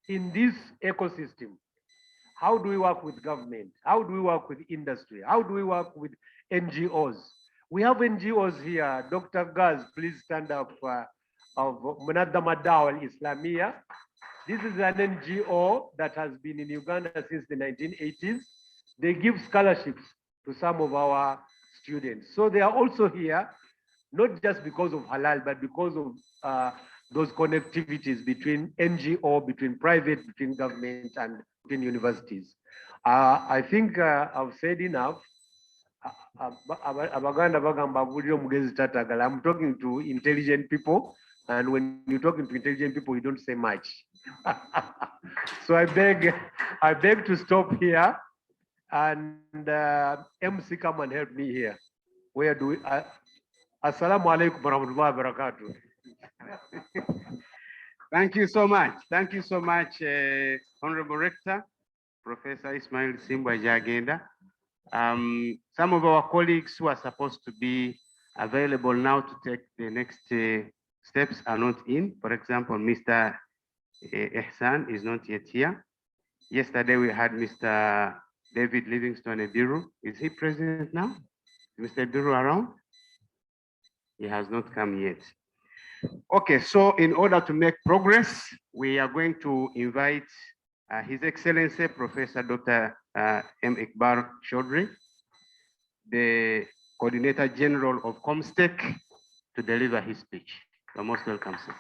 in this ecosystem. How do we work with government? How do we work with industry? How do we work with NGOs? We have NGOs here. Dr. Gaz, please stand up, of Munadama Dawah Islamia. This is an NGO that has been in Uganda since the 1980s. They give scholarships to some of our students. So they are also here, not just because of halal, but because of those connectivities between NGO, between private, between government, and between universities. I think I've said enough. I'm talking to intelligent people, and when you're talking to intelligent people, you don't say much. So I beg to stop here, and MC, come and help me here. Where do we? Assalamu alaikum warahmatullahi wabarakatuh. Thank you so much. Thank you so much, Honorable Rector, Professor Ismail Simbwa Jagenda. Some of our colleagues who are supposed to be available now to take the next steps are not in. For example, Mr. Ehsan is not yet here. Yesterday we had Mr. David Livingstone Ebiru. Is he present now? Is Mr. Ebiru around? He has not come yet. Okay, so in order to make progress, we are going to invite His Excellency Professor Dr. M. Iqbal Chaudhry, the Coordinator General of Comstech, to deliver his speech. You're most welcome, sir.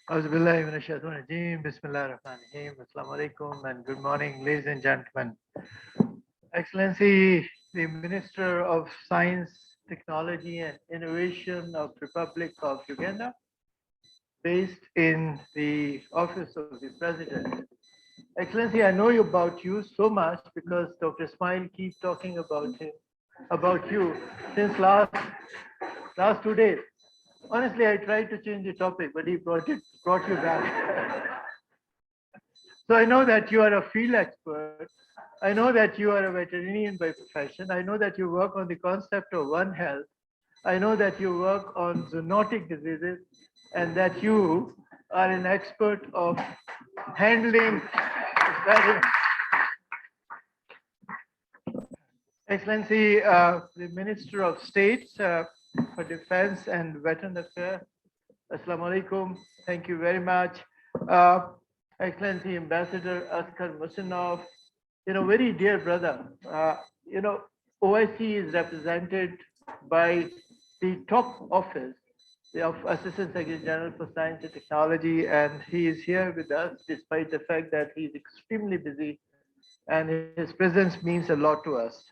Bismillahirrahmanirrahim. Assalamu alaikum and good morning, ladies and gentlemen. Excellency, the Minister of Science, Technology and Innovation of Republic of Uganda, based in the office of the President. Excellency, I know about you so much because Dr. Ismail keeps talking about you since last 2 days. Honestly, I tried to change the topic, but he brought you back. So I know that you are a field expert. I know that you are a veterinarian by profession. I know that you work on the concept of One Health. I know that you work on zoonotic diseases and that you are an expert of handling. Excellency, the Minister of State for Defense and Veteran Affairs, Assalamu alaikum. Thank you very much. Excellency Ambassador Askar Musinov, very dear brother, OIC is represented by the top office of Assistant Secretary General for Science and Technology, and he is here with us despite the fact that he is extremely busy and his presence means a lot to us.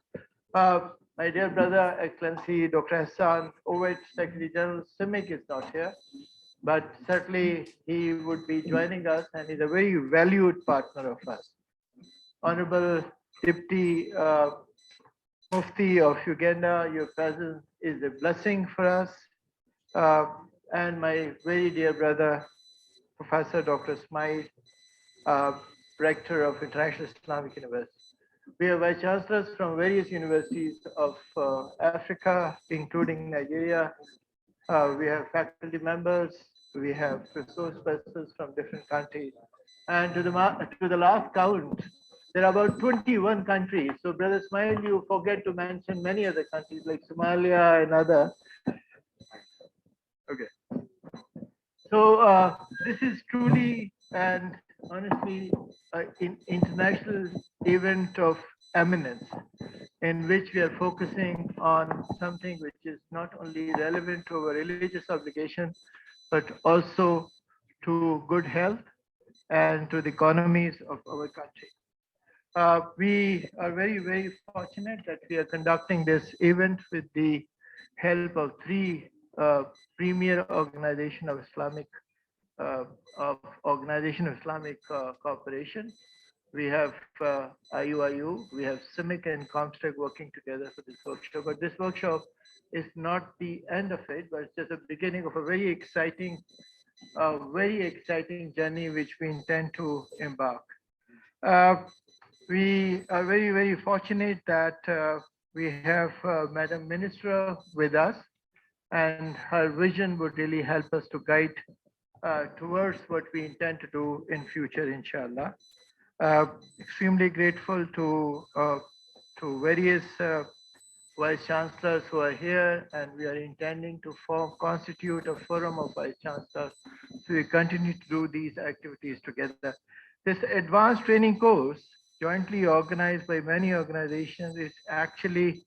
My dear brother, Excellency Dr. Hassan, OIC Secretary General CIMIC is not here, but certainly he would be joining us and is a very valued partner of us. Honorable Deputy Mufti of Uganda, your presence is a blessing for us. And my very dear brother, Professor Dr. Ismail, Rector of International Islamic University. We have vice chancellors from various universities of Africa, including Nigeria. We have faculty members. We have resource persons from different countries. And to the last count, there are about 21 countries. So, Brother Ismail, you forget to mention many other countries like Somalia and other. Okay. So this is truly and honestly an international event of eminence in which we are focusing on something which is not only relevant to our religious obligation, but also to good health and to the economies of our country. We are very, very fortunate that we are conducting this event with the help of three premier organization of Islamic cooperation. We have IUIU, we have CIMIC and comstech working together for this workshop. But this workshop is not the end of it, but it's just the beginning of a very exciting journey which we intend to embark. We are very, very fortunate that we have Madam Minister with us, and her vision would really help us to guide towards what we intend to do in future, inshallah. Extremely grateful to various vice chancellors who are here, and we are intending to constitute a forum of vice chancellors. So we continue to do these activities together. This advanced training course, jointly organized by many organizations, is actually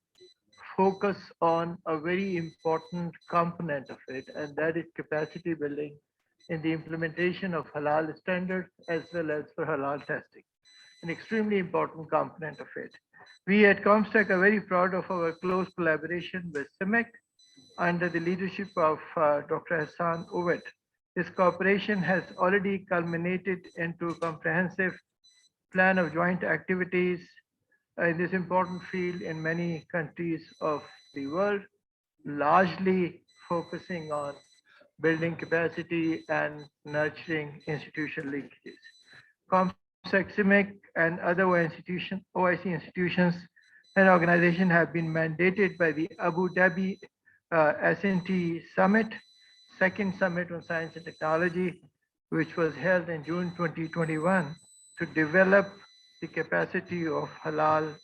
focus on a very important component of it, and that is capacity building in the implementation of halal standards as well as for halal testing, an extremely important component of it. We at Comstech are very proud of our close collaboration with CIMIC under the leadership of Dr. Hassan Ovet. This cooperation has already culminated into a comprehensive plan of joint activities in this important field in many countries of the world, largely focusing on building capacity and nurturing institutional linkages. COMSEC, CIMIC, and other OIC institutions and organizations have been mandated by the Abu Dhabi S&T Summit, second Summit on Science and Technology, which was held in June 2021, to develop the capacity of halal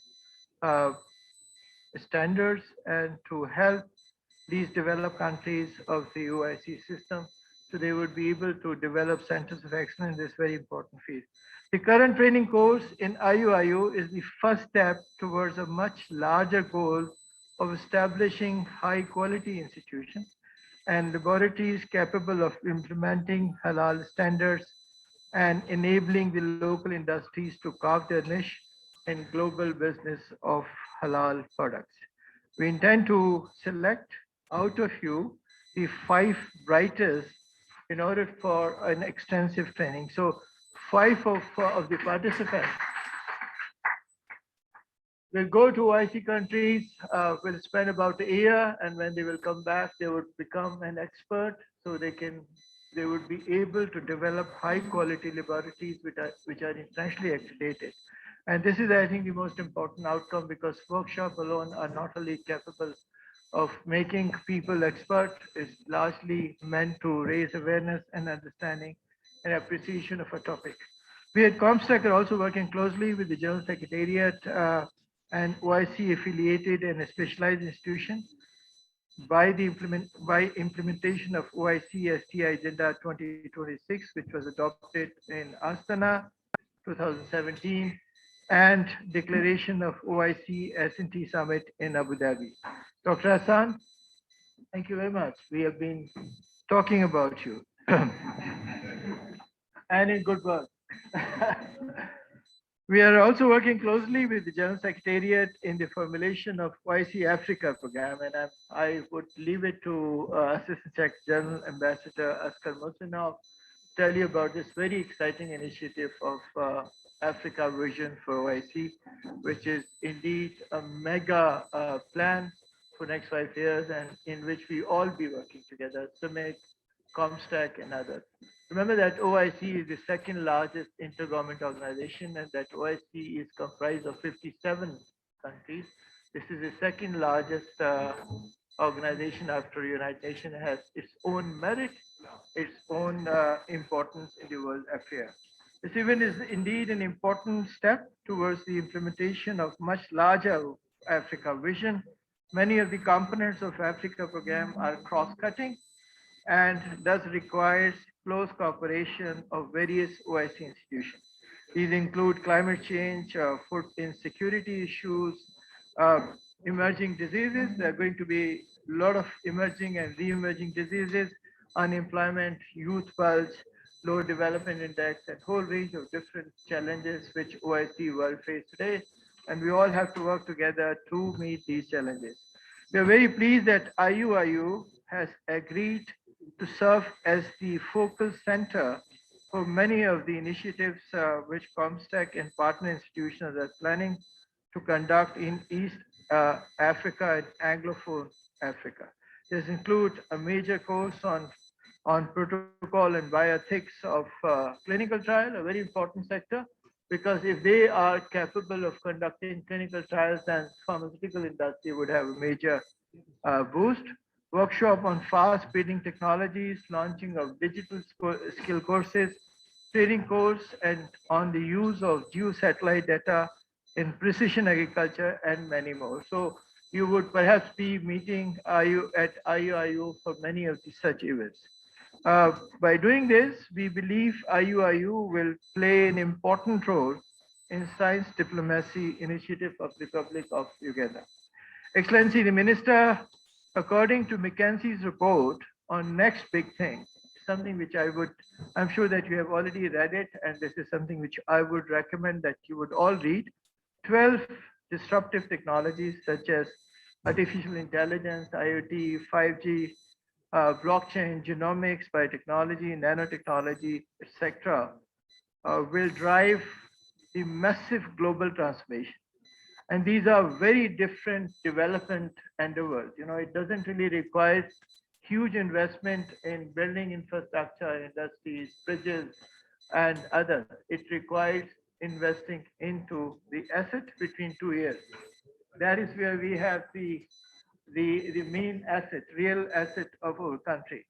standards and to help these developed countries of the OIC system so they would be able to develop centers of excellence in this very important field. The current training course in IUIU is the first step towards a much larger goal of establishing high quality institutions and laboratories capable of implementing halal standards and enabling the local industries to carve their niche in global business of halal products. We intend to select out of you the 5 brightest in order for an extensive training. So 5 of the participants will go to OIC countries, will spend about a year, and when they will come back, they would become an expert, so they would be able to develop high quality laboratories which are internationally accredited. And this is, I think, the most important outcome, because workshops alone are not only capable of making people expert, is largely meant to raise awareness and understanding and appreciation of a topic. We at Comstech are also working closely with the General Secretariat and OIC affiliated and a specialized institution by implementation of OIC STI Agenda 2026, which was adopted in Astana 2017, and declaration of OIC S&T Summit in Abu Dhabi. Dr. Hassan, thank you very much. We have been talking about you and in good work. We are also working closely with the General Secretariat in the formulation of OIC Africa program, and I would leave it to Assistant Secretary General Ambassador Askar Musinov to tell you about this very exciting initiative of Africa Vision for OIC, which is indeed a mega plan for next 5 years, and in which we all be working together, CIMIC, Comstech, and others. Remember that OIC is the second largest intergovernmental organization, and that OIC is comprised of 57 countries. This is the second largest organization after United Nations, has its own merit, its own importance in the world affair. This event is indeed an important step towards the implementation of much larger Africa vision. Many of the components of Africa program are cross-cutting and thus requires close cooperation of various OIC institutions. These include climate change, food insecurity issues, emerging diseases. There are going to be a lot of emerging and re-emerging diseases, unemployment, youth bulge, low development index, and whole range of different challenges which OIC world face today. And we all have to work together to meet these challenges. We are very pleased that IUIU has agreed to serve as the focal center for many of the initiatives which Comstech and partner institutions are planning to conduct in East Africa and Anglophone Africa. This includes a major course on protocol and bioethics of clinical trial, a very important sector, because if they are capable of conducting clinical trials, then pharmaceutical industry would have a major boost. Workshop on fast breeding technologies, launching of digital skill courses, training course, and on the use of geosatellite data in precision agriculture, and many more. So you would perhaps be meeting at IUIU for many of such events. By doing this, we believe IUIU will play an important role in science diplomacy initiative of Republic of Uganda. Excellency, the Minister, according to McKinsey's report on next big thing, something which I'm sure that you have already read it, and this is something which I would recommend that you would all read. 12 disruptive technologies such as artificial intelligence, IoT, 5G, blockchain, genomics, biotechnology, nanotechnology, etc., will drive the massive global transformation. And these are very different development endeavors. You know, it doesn't really require huge investment in building infrastructure, industries, bridges, and others. It requires investing into the asset between 2 years. That is where we have the main asset, real asset of our country.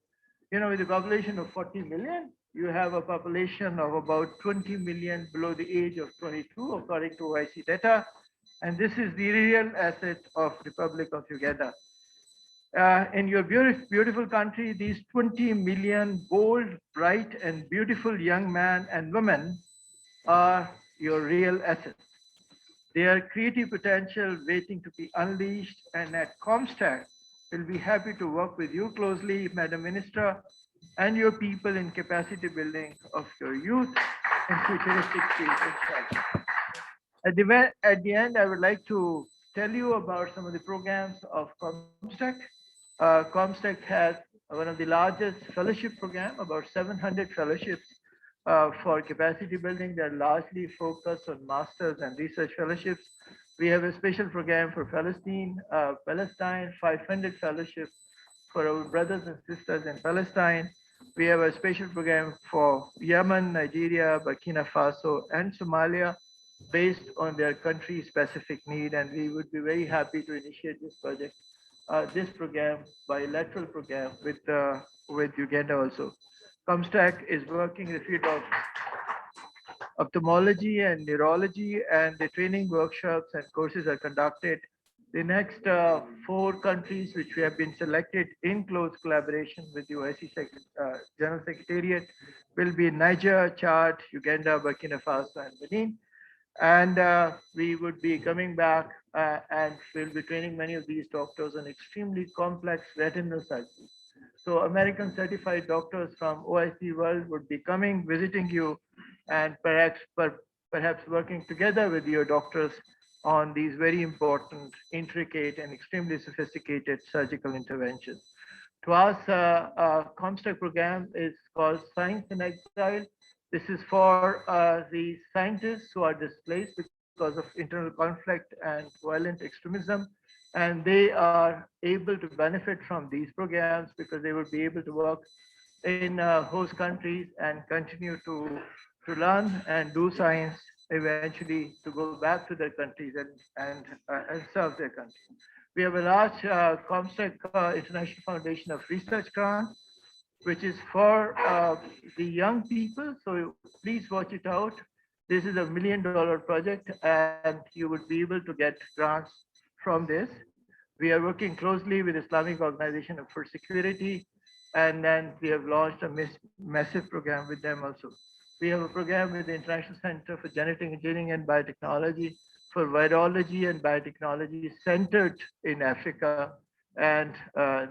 You know, with a population of 40 million, you have a population of about 20 million below the age of 22, according to OIC data. And this is the real asset of Republic of Uganda. In your beautiful country, these 20 million bold, bright, and beautiful young men and women are your real assets. Their creative potential waiting to be unleashed, and at Comstech, we'll be happy to work with you closely, Madam Minister, and your people in capacity building of your youth and futuristic fields. At the end, I would like to tell you about some of the programs of Comstech. Comstech has one of the largest fellowship program, about 700 fellowships for capacity building. They're largely focused on masters and research fellowships. We have a special program for Palestine, 500 fellowships for our brothers and sisters in Palestine. We have a special program for Yemen, Nigeria, Burkina Faso, and Somalia, based on their country-specific need, and we would be very happy to initiate this project, this program, bilateral program with Uganda also. Comstech is working in the field of ophthalmology and neurology, and the training workshops and courses are conducted. The next 4 countries which we have been selected in close collaboration with the OIC General Secretariat will be Niger, Chad, Uganda, Burkina Faso, and Benin. And we would be coming back and we'll be training many of these doctors on extremely complex retinal surgery. So American certified doctors from OIC world would be coming, visiting you, and perhaps working together with your doctors on these very important, intricate, and extremely sophisticated surgical interventions. To us, Comstech program is called Science in Exile. This is for the scientists who are displaced because of internal conflict and violent extremism. And they are able to benefit from these programs because they will be able to work in host countries and continue to learn and do science eventually to go back to their countries and serve their country. We have a large Comstech International Foundation of Research grant, which is for the young people. So please watch it out. This is $1 million project and you would be able to get grants from this. We are working closely with Islamic Organization for Security, and then we have launched a massive program with them also. We have a program with the International Center for Genetic Engineering and Biotechnology for virology and biotechnology centered in Africa. And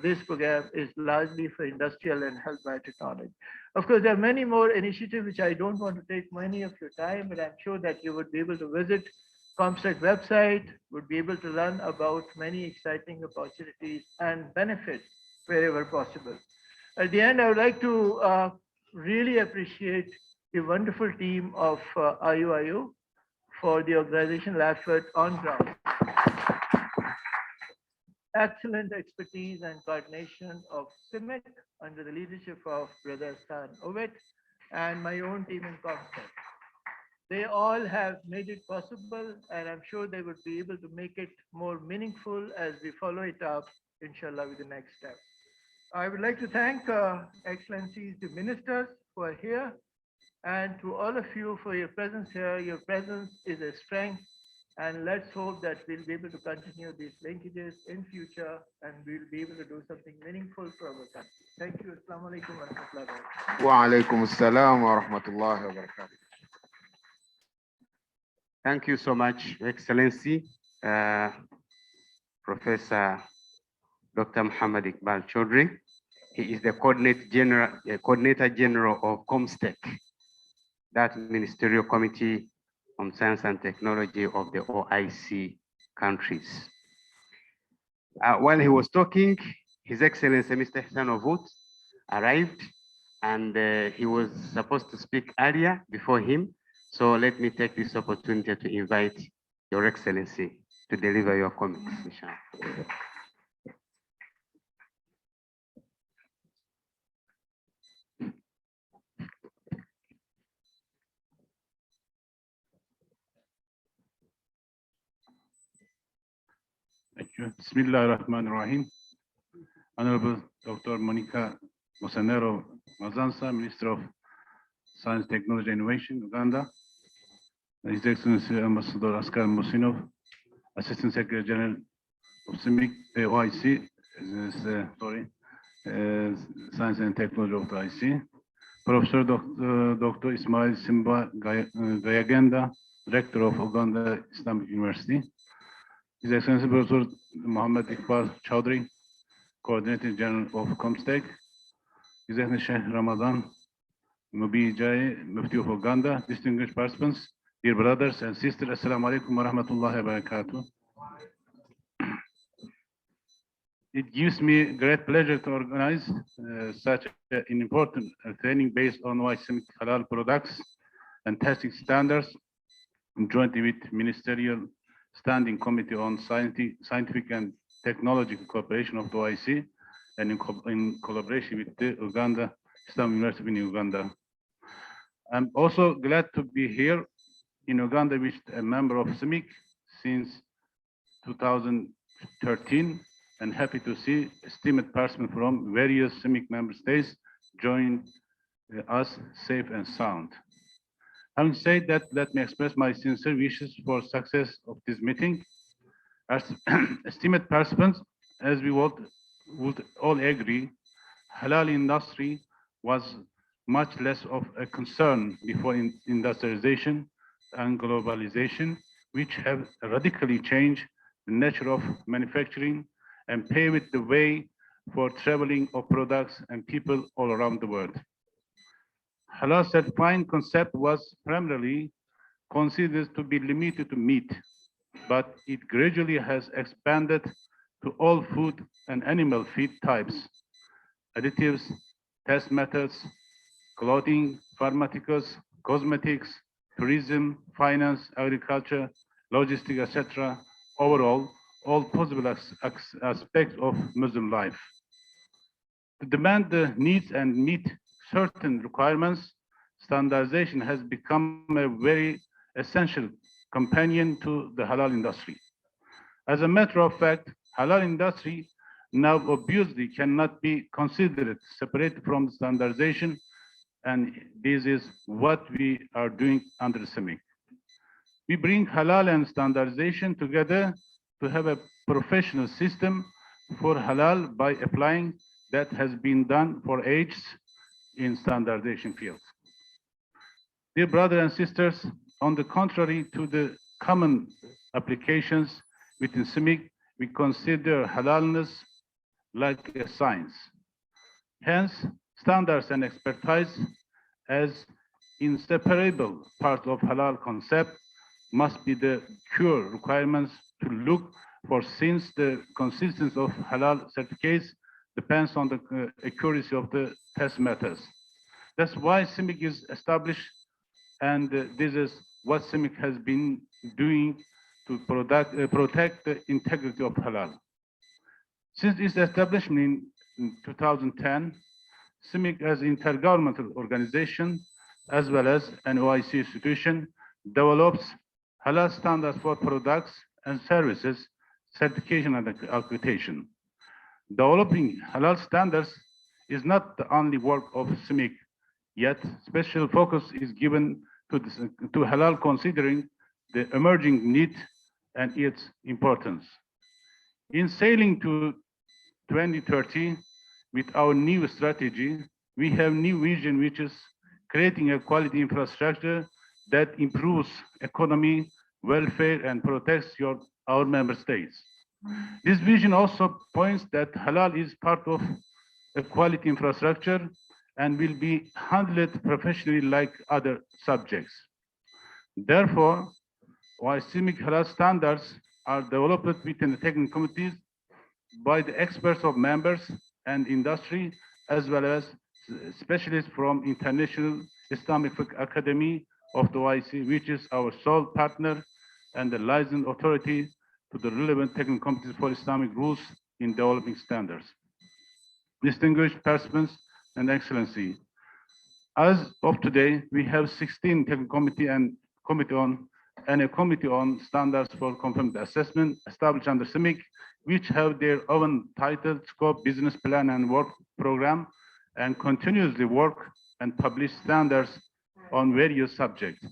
this program is largely for industrial and health biotechnology. Of course, there are many more initiatives which I don't want to take many of your time, but I'm sure that you would be able to visit Comstech website, would be able to learn about many exciting opportunities and benefits wherever possible. At the end, I would like to really appreciate the wonderful team of IUIO for the organizational effort on ground. Excellent expertise and coordination of CIMIC under the leadership of Brother Stan Ovet and my own team in Comstech. They all have made it possible, and I'm sure they would be able to make it more meaningful as we follow it up, inshallah, with the next step. I would like to thank Excellencies, the ministers who are here, and to all of you for your presence here. Your presence is a strength, and let's hope that we'll be able to continue these linkages in future, and we'll be able to do something meaningful for our country. Thank you. Assalamu alaikum wa rahmatullahi wa barakatuh. Wa alaikum assalam wa rahmatullahi wa barakatuh. Thank you so much, Excellency, Professor Dr. Muhammad Iqbal Chaudhry. He is the Coordinator General of Comstech, that Ministerial Committee on Science and Technology of the OIC countries. While he was talking, His Excellency Mr. Hassan Ovut arrived, and he was supposed to speak earlier before him. So let me take this opportunity to invite Your Excellency to deliver your comments, inshallah. Thank you. Bismillah ar-Rahman ar-Rahim. Honorable Dr. Monica Mosanero Mazansa, Minister of Science, Technology, and Innovation, Uganda. His Excellency Ambassador Askar Musinov, Assistant Secretary General of CIMIC, OIC, Science and Technology of the OIC. Professor Dr. Ismail Simba Gayagenda, Rector of Uganda Islamic University. His Excellency Professor Muhammad Iqbal Chaudhry, Coordinator General of Comstech. His Excellency Sheikh Ramadan Mubi Jai, Mufti of Uganda, distinguished participants, dear brothers and sisters, Assalamu alaikum wa rahmatullahi wa barakatuh. It gives me great pleasure to organize such an important training based on YSMIC Halal products and testing standards, jointly with Ministerial Standing Committee on Scientific and Technological Cooperation of the OIC, and in collaboration with the Uganda Islamic University in Uganda. I'm also glad to be here in Uganda, which is a member of CIMIC since 2013, and happy to see esteemed participants from various CIMIC member states join us safe and sound. Having said that, let me express my sincere wishes for success of this meeting. As esteemed participants, as we would all agree, halal industry was much less of a concern before industrialization and globalization, which have radically changed the nature of manufacturing and paved the way for traveling of products and people all around the world. Halal certifying concept was primarily considered to be limited to meat, but it gradually has expanded to all food and animal feed types, additives, test methods, clothing, pharmaceuticals, cosmetics, tourism, finance, agriculture, logistics, etc. Overall, all possible aspects of Muslim life. To demand the needs and meet certain requirements, standardization has become a very essential companion to the halal industry. As a matter of fact, halal industry now obviously cannot be considered separate from standardization, and this is what we are doing under CIMIC. We bring halal and standardization together to have a professional system for halal by applying that has been done for ages in standardization field. Dear brothers and sisters, on the contrary to the common applications within CIMIC, we consider halalness like a science. Hence, standards and expertise as inseparable part of halal concept must be the core requirements to look for, since the consistency of halal certificates depends on the accuracy of the test methods. That's why CIMIC is established, and this is what CIMIC has been doing to protect the integrity of halal. Since its establishment in 2010, CIMIC as intergovernmental organization, as well as an OIC institution, develops halal standards for products and services, certification and accreditation. Developing halal standards is not the only work of CIMIC, yet special focus is given to halal considering the emerging need and its importance. In sailing to 2030 with our new strategy, we have new vision, which is creating a quality infrastructure that improves economy, welfare, and protects our member states. This vision also points that halal is part of a quality infrastructure and will be handled professionally like other subjects. Therefore, while CIMIC halal standards are developed within the technical committees by the experts of members and industry, as well as specialists from International Islamic Academy of the OIC, which is our sole partner and the licensed authority to the relevant technical committees for Islamic rules in developing standards. Distinguished participants and excellency, as of today, we have 16 technical committee and a committee on standards for conformity assessment established under CIMIC, which have their own title, scope, business plan, and work program, and continuously work and publish standards on various subjects.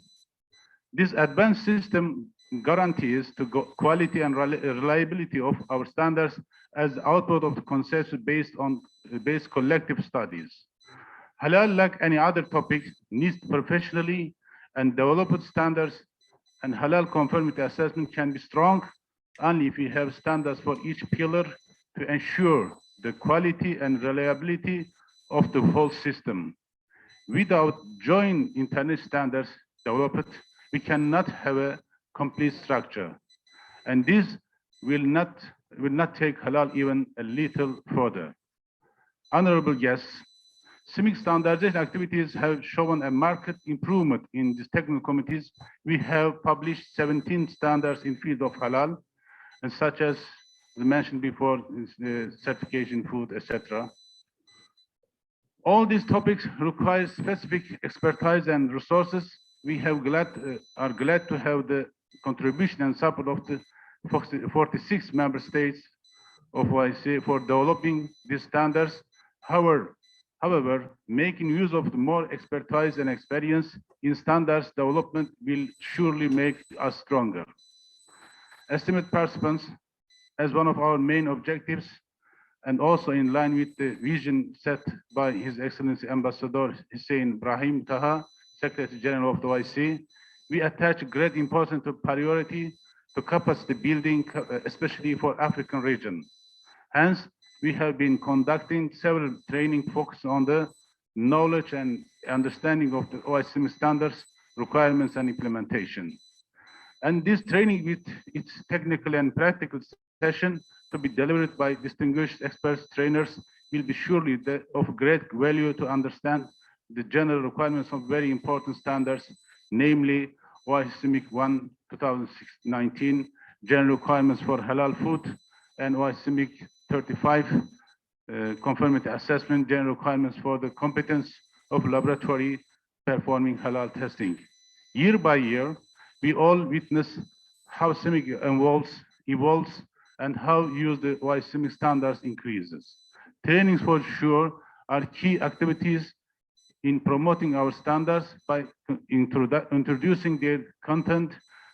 This advanced system guarantees the quality and reliability of our standards as output of the consensus based collective studies. Halal, like any other topic, needs professionally and developed standards, and halal conformity assessment can be strong only if we have standards for each pillar to ensure the quality and reliability of the whole system. Without joint international standards developed, we cannot have a complete structure, and this will not take halal even a little further. Honorable guests, CIMIC standardization activities have shown a marked improvement in these technical committees. We have published 17 standards in field of halal, and such as mentioned before, certification, food, etc. All these topics require specific expertise and resources. We are glad to have the contribution and support of the 46 member states of OIC for developing these standards. However, making use of the more expertise and experience in standards development will surely make us stronger. Esteemed participants, as one of our main objectives, and also in line with the vision set by His Excellency Ambassador Hussein Brahim Taha, Secretary General of the OIC, we attach great importance to priority to capacity building, especially for African region. Hence, we have been conducting several training focused on the knowledge and understanding of the OIC standards, requirements, and implementation. And this training with its technical and practical session to be delivered by distinguished experts, trainers, will be surely of great value to understand the general requirements of very important standards, namely OIC 1 2019, general requirements for halal food, and OIC 35, conformity assessment, general requirements for the competence of laboratory performing halal testing. Year by year, we all witness how CIMIC evolves and how used by CIMIC standards increases. Trainings for sure are key activities in promoting our standards by introducing their content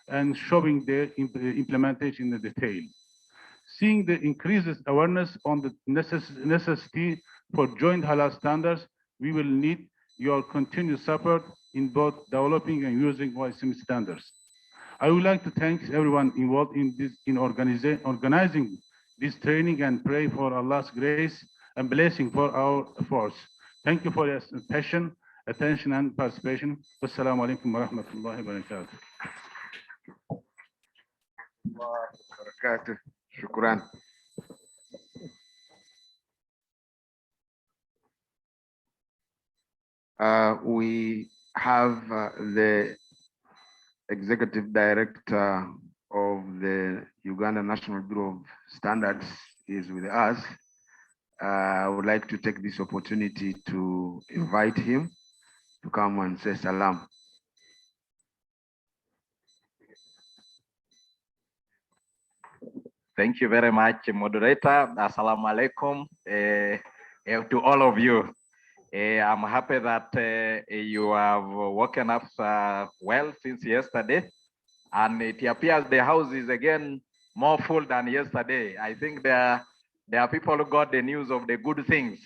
and showing their implementation in detail. Seeing the increased awareness on the necessity for joint halal standards, we will need your continued support in both developing and using YSM standards. I would like to thank everyone involved in organizing this training and pray for Allah's grace and blessing for our efforts. Thank you for your passion, attention, and participation. Wassalamu alaikum wa rahmatullahi wa barakatuh. Shukran. We have the Executive Director of the Uganda National Bureau of Standards is with us. I would like to take this opportunity to invite him to come and say salam. Thank you very much, moderator. Assalamu alaikum to all of you. I'm happy that you have woken up well since yesterday, and it appears the house is again more full than yesterday. I think there are people who got the news of the good things.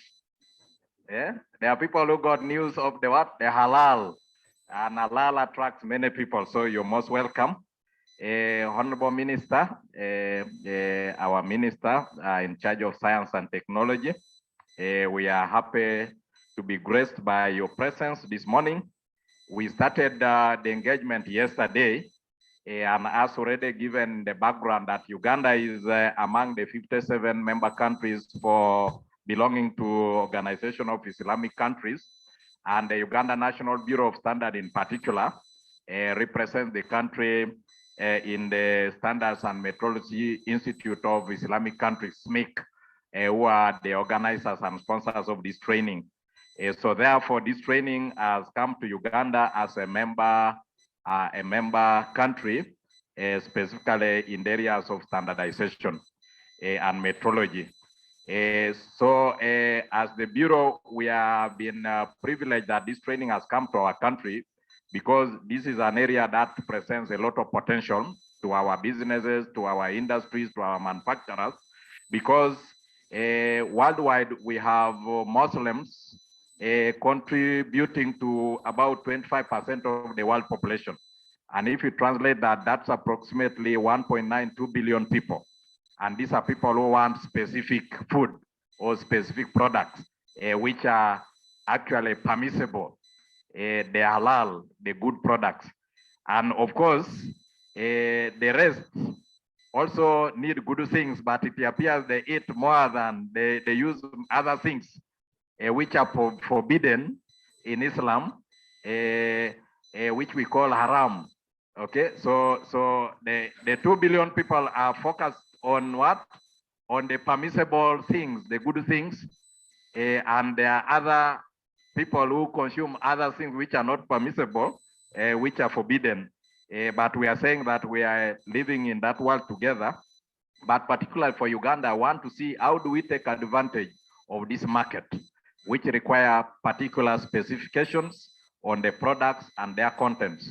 Yeah? There are people who got news of the what? The halal, and halal attracts many people, so you're most welcome. Honorable Minister, our Minister in charge of Science and Technology, we are happy to be graced by your presence this morning. We started the engagement yesterday, and as already given the background that Uganda is among the 57 member countries for belonging to Organization of Islamic Countries, and the Uganda National Bureau of Standards in particular represents the country in the Standards and Metrology Institute of Islamic Countries, SMIC, who are the organizers and sponsors of this training. So therefore, this training has come to Uganda as a member country, specifically in the areas of standardization and metrology. So as the Bureau, we have been privileged that this training has come to our country because this is an area that presents a lot of potential to our businesses, to our industries, to our manufacturers, because worldwide we have Muslims contributing to about 25% of the world population. And if you translate that, that's approximately 1.92 billion people. And these are people who want specific food or specific products, which are actually permissible. The halal, the good products. And of course, the rest also need good things, but it appears they eat more than they use other things, which are forbidden in Islam, which we call haram. Okay, so the 2 billion people are focused on what? On the permissible things, the good things, and there are other people who consume other things which are not permissible, which are forbidden. But we are saying that we are living in that world together. But particularly for Uganda, I want to see how do we take advantage of this market, which require particular specifications on the products and their contents.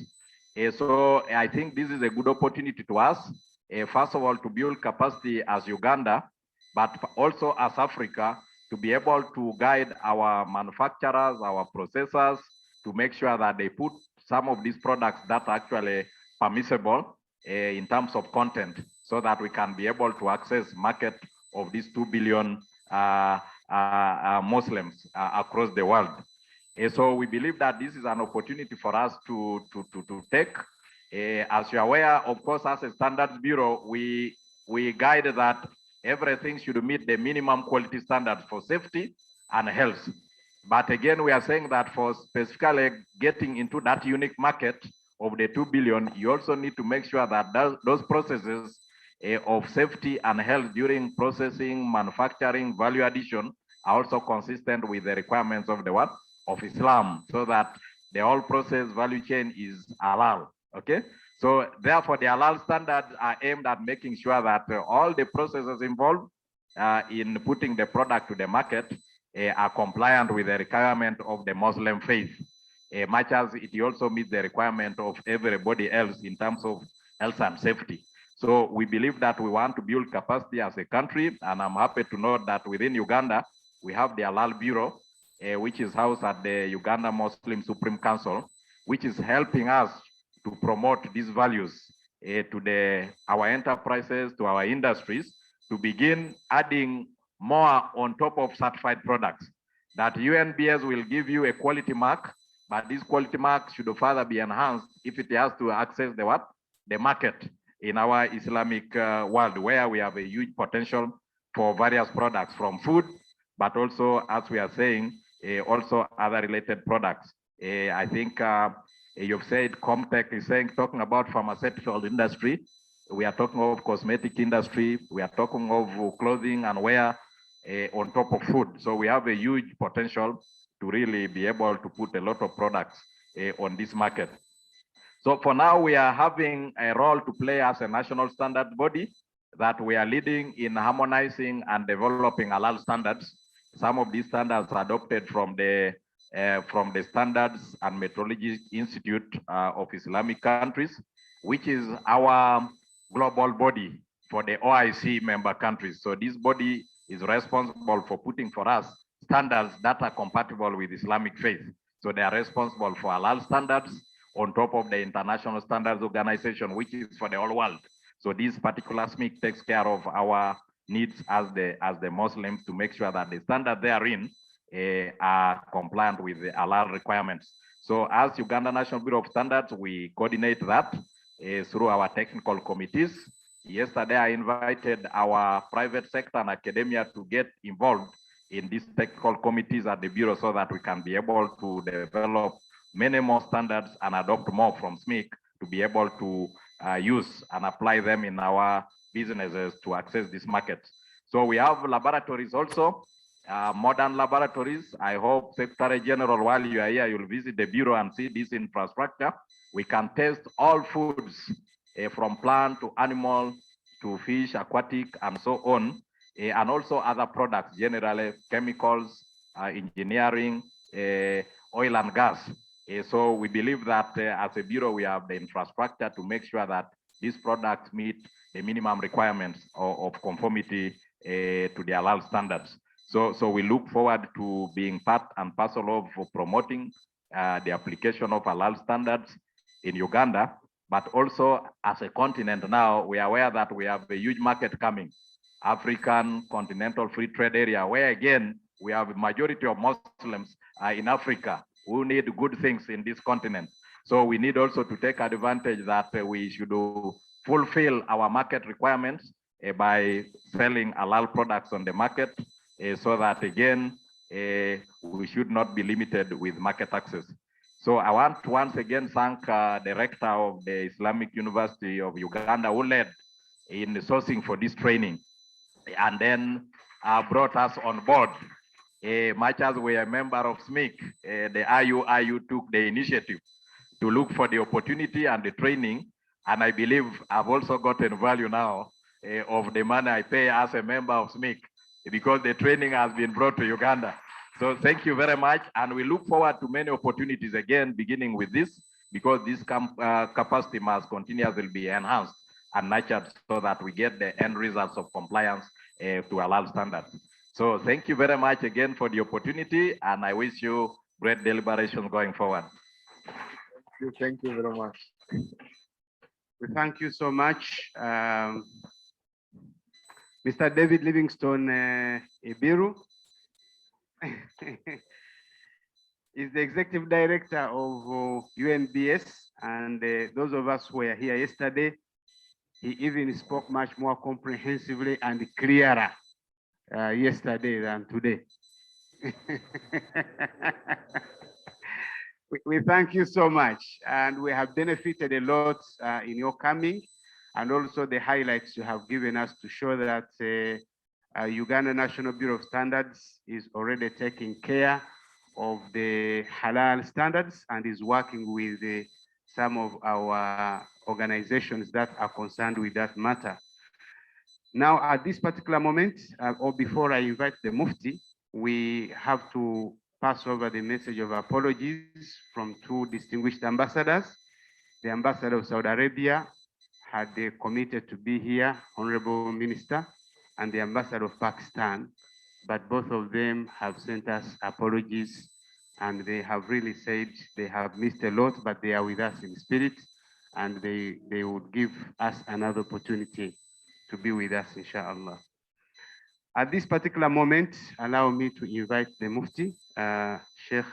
So I think this is a good opportunity to us, first of all, to build capacity as Uganda, but also as Africa, to be able to guide our manufacturers, our processors, to make sure that they put some of these products that are actually permissible in terms of content, so that we can be able to access market of these 2 billion Muslims across the world. So we believe that this is an opportunity for us to take. As you're aware, of course, as a standards bureau, we guide that everything should meet the minimum quality standards for safety and health. But again, we are saying that for specifically getting into that unique market of the 2 billion, you also need to make sure that those processes of safety and health during processing, manufacturing, value addition are also consistent with the requirements of the what? of Islam, so that the whole process value chain is halal. Okay, so therefore the halal standards are aimed at making sure that all the processes involved in putting the product to the market are compliant with the requirement of the Muslim faith, much as it also meets the requirement of everybody else in terms of health and safety. So we believe that we want to build capacity as a country, and I'm happy to note that within Uganda, we have the Halal Bureau, which is housed at the Uganda Muslim Supreme Council, which is helping us to promote these values to our enterprises, to our industries, to begin adding more on top of certified products. That UNBS will give you a quality mark, but this quality mark should further be enhanced if it has to access the what? The market in our Islamic world, where we have a huge potential for various products from food, but also, as we are saying, also other related products. I think you've said Comtech is talking about pharmaceutical industry. We are talking of cosmetic industry. We are talking of clothing and wear on top of food. So we have a huge potential to really be able to put a lot of products on this market. So for now, we are having a role to play as a national standard body that we are leading in harmonizing and developing halal standards. Some of these standards are adopted from the Standards and Metrology Institute of Islamic countries, which is our global body for the OIC member countries. So this body is responsible for putting for us standards that are compatible with Islamic faith. So they are responsible for halal standards on top of the International Standards Organization, which is for the whole world. So this particular SMIC takes care of our needs as the Muslims to make sure that the standard they are in are compliant with the halal requirements. So as Uganda National Bureau of Standards, we coordinate that through our technical committees. Yesterday, I invited our private sector and academia to get involved in these technical committees at the Bureau so that we can be able to develop many more standards and adopt more from SMIC to be able to use and apply them in our businesses to access these markets. So we have laboratories also, modern laboratories. I hope Secretary General, while you are here, you'll visit the Bureau and see this infrastructure. We can test all foods from plant to animal to fish, aquatic, and so on, and also other products, generally chemicals, engineering, oil and gas. So we believe that as a Bureau, we have the infrastructure to make sure that these products meet the minimum requirements of conformity to the halal standards. So we look forward to being part and parcel of promoting the application of halal standards in Uganda, but also as a continent now, we are aware that we have a huge market coming, African Continental Free Trade Area, where again, we have a majority of Muslims in Africa who need good things in this continent. So we need also to take advantage that we should fulfill our market requirements by selling halal products on the market so that again, we should not be limited with market access. So I want to once again thank the rector of the Islamic University of Uganda who led in the sourcing for this training and then brought us on board. Much as we are a member of SMIC, the IU took the initiative to look for the opportunity and the training. And I believe I've also gotten value now of the money I pay as a member of SMIC because the training has been brought to Uganda. So thank you very much. And we look forward to many opportunities again, beginning with this, because this capacity must continuously be enhanced and nurtured so that we get the end results of compliance to halal standards. So thank you very much again for the opportunity, and I wish you great deliberation going forward. Thank you very much. We thank you so much. Mr. David Livingstone Ibiru is the executive director of UNBS, and those of us who were here yesterday, he even spoke much more comprehensively and clearer yesterday than today. We thank you so much, and we have benefited a lot in your coming, and also the highlights you have given us to show that Uganda National Bureau of Standards is already taking care of the Halal standards and is working with some of our organizations that are concerned with that matter. Now, at this particular moment, or before I invite the Mufti, we have to pass over the message of apologies from two distinguished ambassadors. The ambassador of Saudi Arabia had committed to be here, Honorable Minister, and the ambassador of Pakistan, but both of them have sent us apologies, and they have really said they have missed a lot, but they are with us in spirit, and they would give us another opportunity to be with us, inshallah. At this particular moment, allow me to invite the Mufti, Sheikh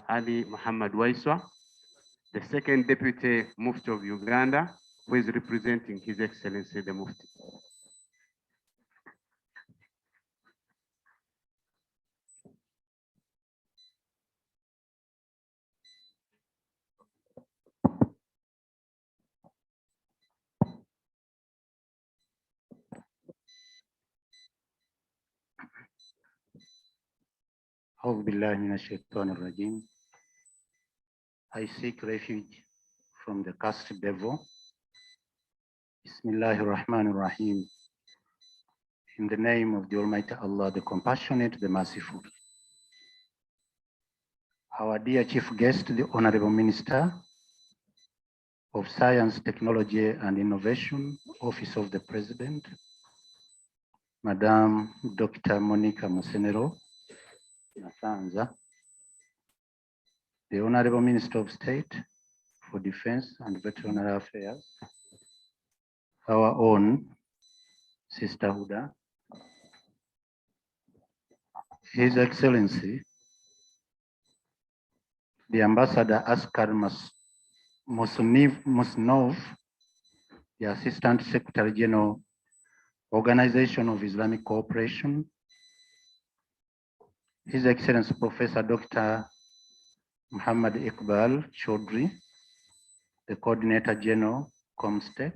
Ali Muhammad Waiswa, the second Deputy Mufti of Uganda, who is representing His Excellency the Mufti. أعوذ بالله من الشيطان الرجيم. I seek refuge from the cursed devil. Bismillahir Rahmanir Rahim. In the name of the Almighty Allah, the compassionate, the merciful. Our dear chief guest, the Honorable Minister of Science, Technology and Innovation, Office of the President, Madam Dr. Monica Musenero Nasanza, the Honorable Minister of State for Defense and Veterinary Affairs, our own Sister Huda, His Excellency, the Ambassador Askar Musnov, the Assistant Secretary General, Organization of Islamic Cooperation, His Excellency Professor Dr. Muhammad Iqbal Chaudhry, the Coordinator General, Comstech,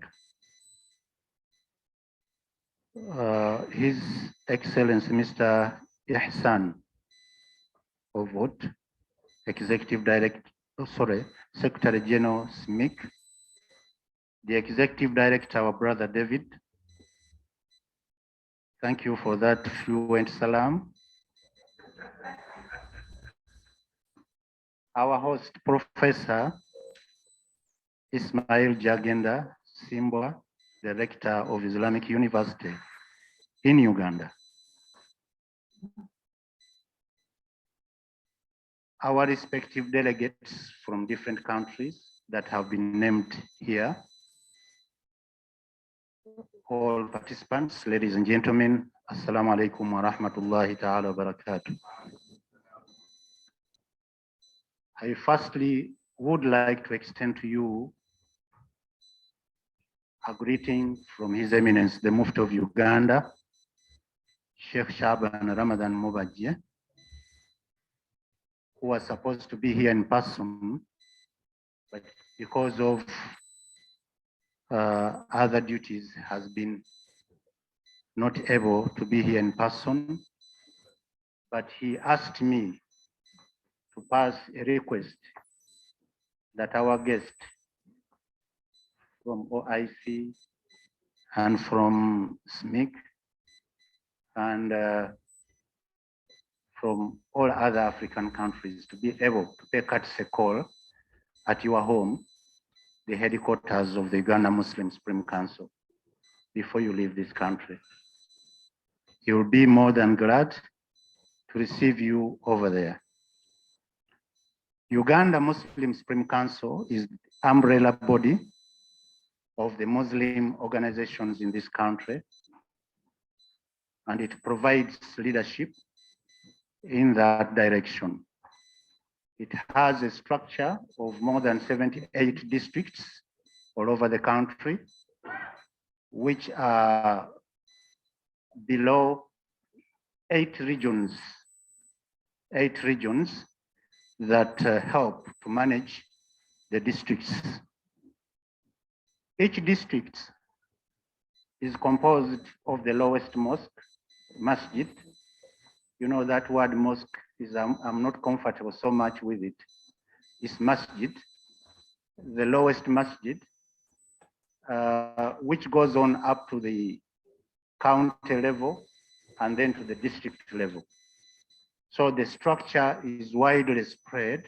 His Excellency Mr. Ihsan Ovot, Executive Director, Secretary General SMIC, the Executive Director, our brother David. Thank you for that fluent salam. Our host, Professor Ismail Jagenda Simba, Director of Islamic University in Uganda. Our respective delegates from different countries that have been named here. All participants, ladies and gentlemen, Assalamu alaikum wa rahmatullahi ta'ala wa barakatuh. I firstly would like to extend to you a greeting from His Eminence, the Mufti of Uganda, Sheikh Shaban Ramadan Mubajje, who was supposed to be here in person, but because of other duties has been not able to be here in person, but he asked me to pass a request that our guest from OIC and from SMIC and from all other African countries to be able to pay courtesy call at your home, the headquarters of the Uganda Muslim Supreme Council, before you leave this country. He will be more than glad to receive you over there. Uganda Muslim Supreme Council is the umbrella body of the Muslim organizations in this country, and it provides leadership in that direction. It has a structure of more than 78 districts all over the country, which are below 8 regions that help to manage the districts. Each district is composed of the lowest mosque, masjid, You know, that word mosque is, I'm not comfortable so much with it. It's masjid, the lowest masjid, which goes on up to the county level and then to the district level. So the structure is widely spread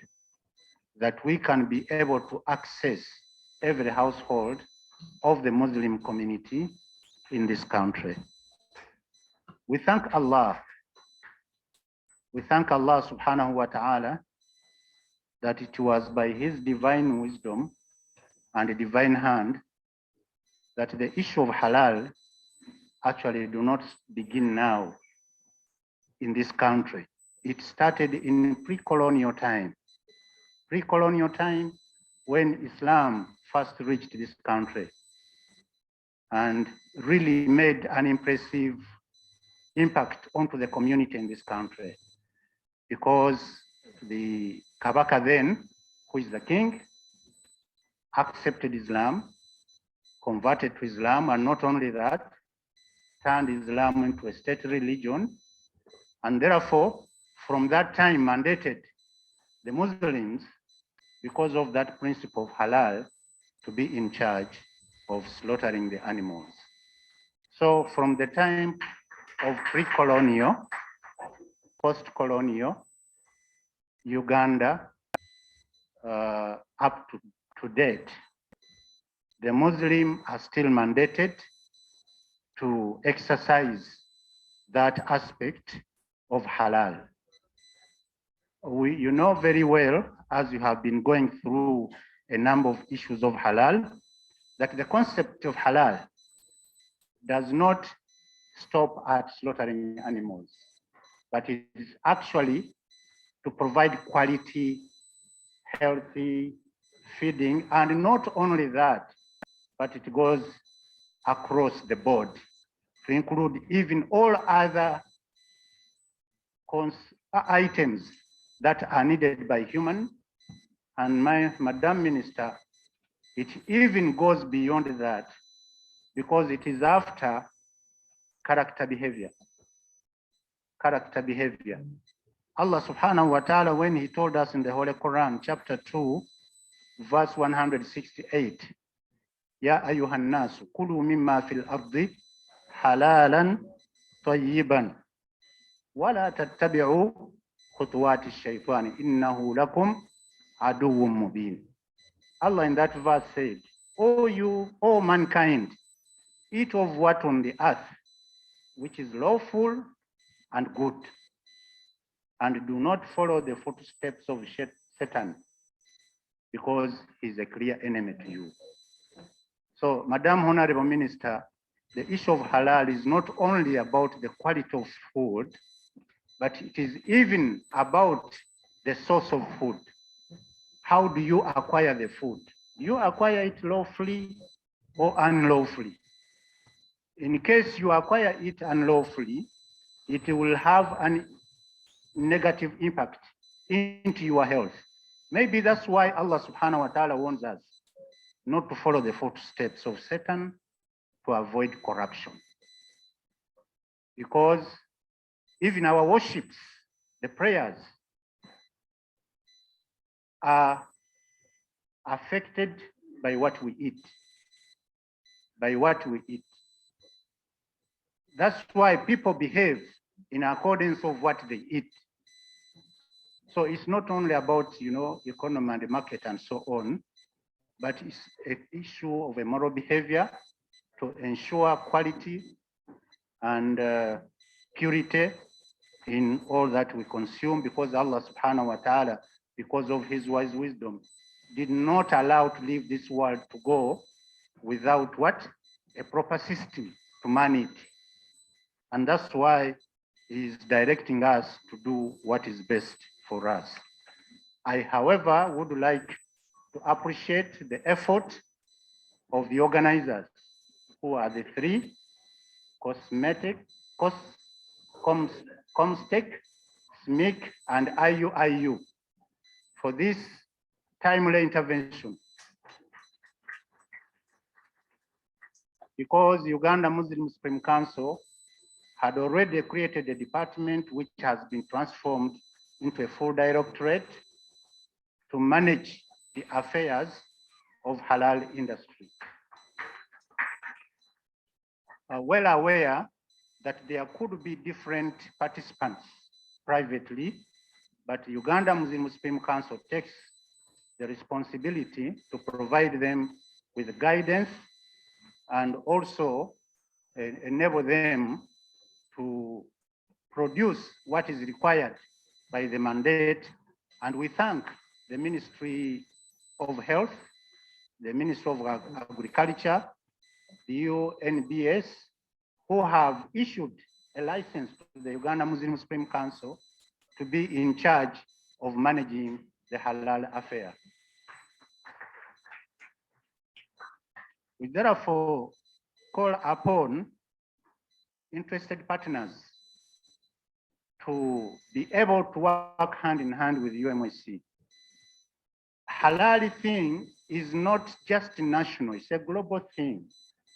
that we can be able to access every household of the Muslim community in this country. We thank Allah. We thank Allah subhanahu wa ta'ala that it was by his divine wisdom and divine hand that the issue of halal actually do not begin now in this country. It started in pre-colonial time. Pre-colonial time when Islam first reached this country and really made an impressive impact onto the community in this country, because the Kabaka then, who is the king, accepted Islam, converted to Islam, and not only that, turned Islam into a state religion, and therefore, from that time mandated the Muslims, because of that principle of halal, to be in charge of slaughtering the animals. So from the time of pre-colonial, post-colonial, Uganda, up to date, the Muslim are still mandated to exercise that aspect of halal. You know very well, as you have been going through a number of issues of halal, that the concept of halal does not stop at slaughtering animals, but it is actually to provide quality, healthy feeding, and not only that, but it goes across the board to include even all other items that are needed by human. And Madam Minister, it even goes beyond that, because it is after character behavior. Character behavior. Allah subhanahu wa ta'ala, when he told us in the Holy Quran, chapter 2, verse 168, Ya ayyuhan nasu, kulu mimma fil ardi halalan tayyiban, wala tattabi'u khutuwati shaytan, innahu lakum aduwwum mubin. Allah in that verse said, O mankind, eat of what on the earth, which is lawful and good, and do not follow the footsteps of Satan, because he's a clear enemy to you. So, Madam Honorable Minister, the issue of halal is not only about the quality of food, but it is even about the source of food. How do you acquire the food? You acquire it lawfully or unlawfully. In case you acquire it unlawfully, it will have a negative impact into your health. Maybe that's why Allah subhanahu wa ta'ala warns us not to follow the footsteps of Satan, to avoid corruption. Because even our worships, the prayers, are affected by what we eat. By what we eat. That's why people behave in accordance of what they eat. So it's not only about, economy and the market and so on, but it's an issue of a moral behavior to ensure quality and purity in all that we consume, because Allah subhanahu wa ta'ala, because of his wise wisdom, did not allow to leave this world to go without what? A proper system to manage. And that's why he's directing us to do what is best for us. I, however, would like to appreciate the effort of the organizers, who are the three, comstech, SMIC, and IUIU, for this timely intervention. Because Uganda Muslim Supreme Council had already created a department which has been transformed into a full directorate to manage the affairs of halal industry. Well aware that there could be different participants privately, but Uganda Muslim Supreme Council takes the responsibility to provide them with guidance and also enable them to produce what is required by the mandate. And we thank the Ministry of Health, the Ministry of Agriculture, the UNBS, who have issued a license to the Uganda Muslim Supreme Council to be in charge of managing the halal affair. We therefore call upon interested partners to be able to work hand in hand with UMSC. Halal thing is not just national, it's a global thing,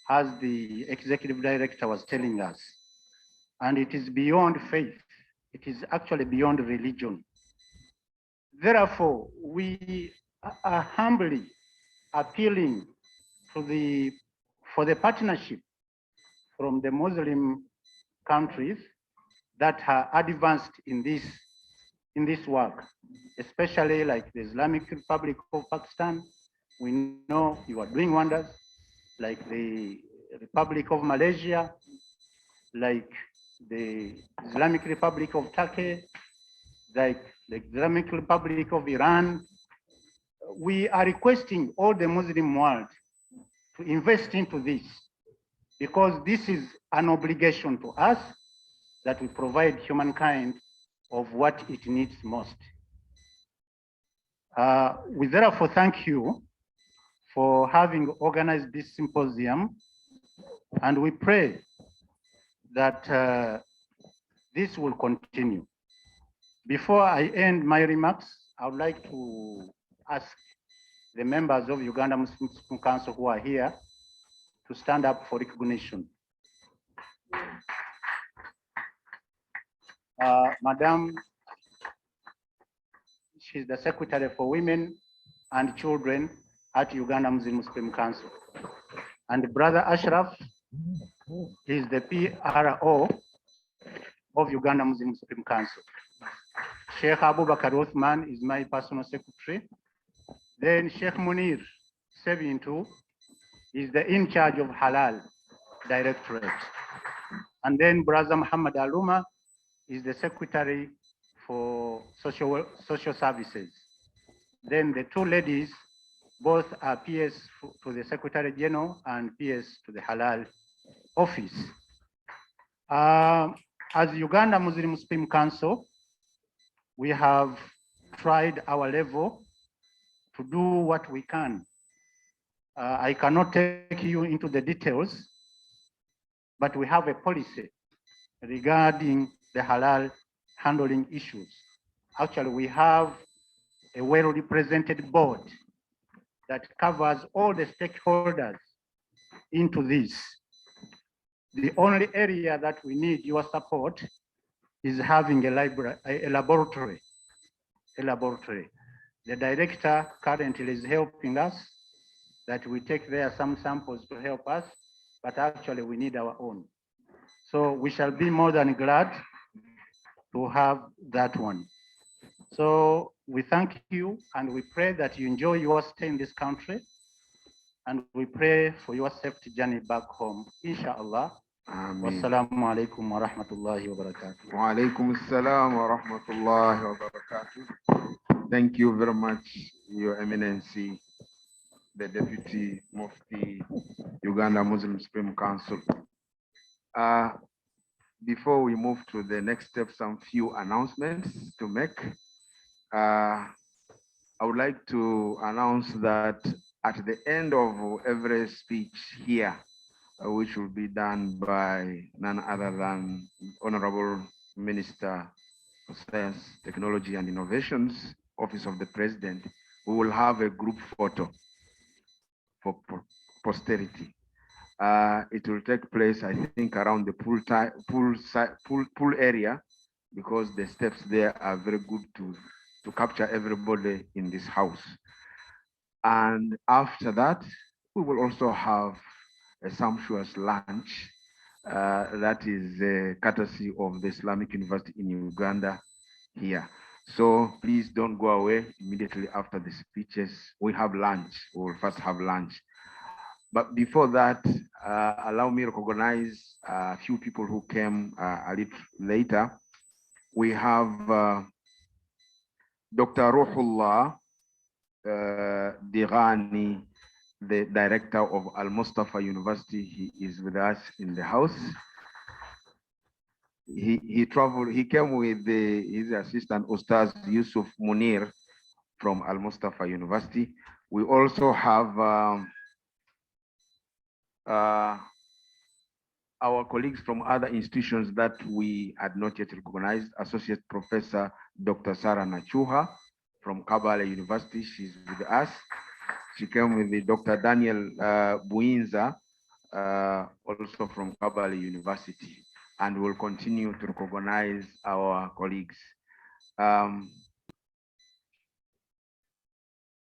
as the executive director was telling us. And it is beyond faith. It is actually beyond religion. Therefore, we are humbly appealing to for the partnership from the Muslim countries that are advanced in this work, especially like the Islamic Republic of Pakistan. We know you are doing wonders, like the Republic of Malaysia, like the Islamic Republic of Turkey, like the Islamic Republic of Iran. We are requesting all the Muslim world to invest into this, because this is an obligation to us that we provide humankind of what it needs most. We therefore thank you for having organized this symposium, and we pray that this will continue. Before I end my remarks, I would like to ask the members of Uganda Muslim Council who are here to stand up for recognition. Madam, she's the Secretary for Women and Children at Uganda Muslim Council. And Brother Ashraf is the PRO of Uganda Muslim Council. Sheikh Abubakar Uthman is my personal secretary. Then Sheikh Munir Sebintu is the in charge of Halal Directorate. And then Brother Muhammad Aluma is the secretary for social services. Then the two ladies, both are PS to the Secretary General and PS to the Halal office. As Uganda Muslim Supreme Council, we have tried our level to do what we can. I cannot take you into the details, but we have a policy regarding the halal handling issues. Actually, we have a well-represented board that covers all the stakeholders into this. The only area that we need your support is having a laboratory. The director currently is helping us, that we take there some samples to help us, but actually we need our own. So we shall be more than glad to have that one. So we thank you and we pray that you enjoy your stay in this country, and we pray for your safety journey back home, inshallah. Wassalamu alaikum wa rahmatullahi wa barakatuh. Wa alaikum assalam wa rahmatullahi wa barakatuh. Thank you very much, Your Eminency, the Deputy Mufti, Uganda Muslim Supreme Council. Before we move to the next step, some few announcements to make. I would like to announce that at the end of every speech here, which will be done by none other than Honorable Minister of Science, Technology and Innovations, Office of the President, we will have a group photo for posterity. It will take place, I think, around the pool area, because the steps there are very good to capture everybody in this house. And after that, we will also have a sumptuous lunch that is courtesy of the Islamic University in Uganda here. So please don't go away immediately after the speeches. We have lunch. We will first have lunch. But before that, allow me to recognize a few people who came a little later. We have Dr. Ruhullah Dirani, the director of Al Mustafa University. He is with us in the house. He traveled, he came with his assistant Ustaz Yusuf Munir from Al Mustafa University. We also have our colleagues from other institutions that we had not yet recognized. Associate Professor Dr. Sarah Nachuha from Kabale University, she's with us. She came with the Dr. Daniel Buinza, also from Kabale University, and we'll continue to recognize our colleagues.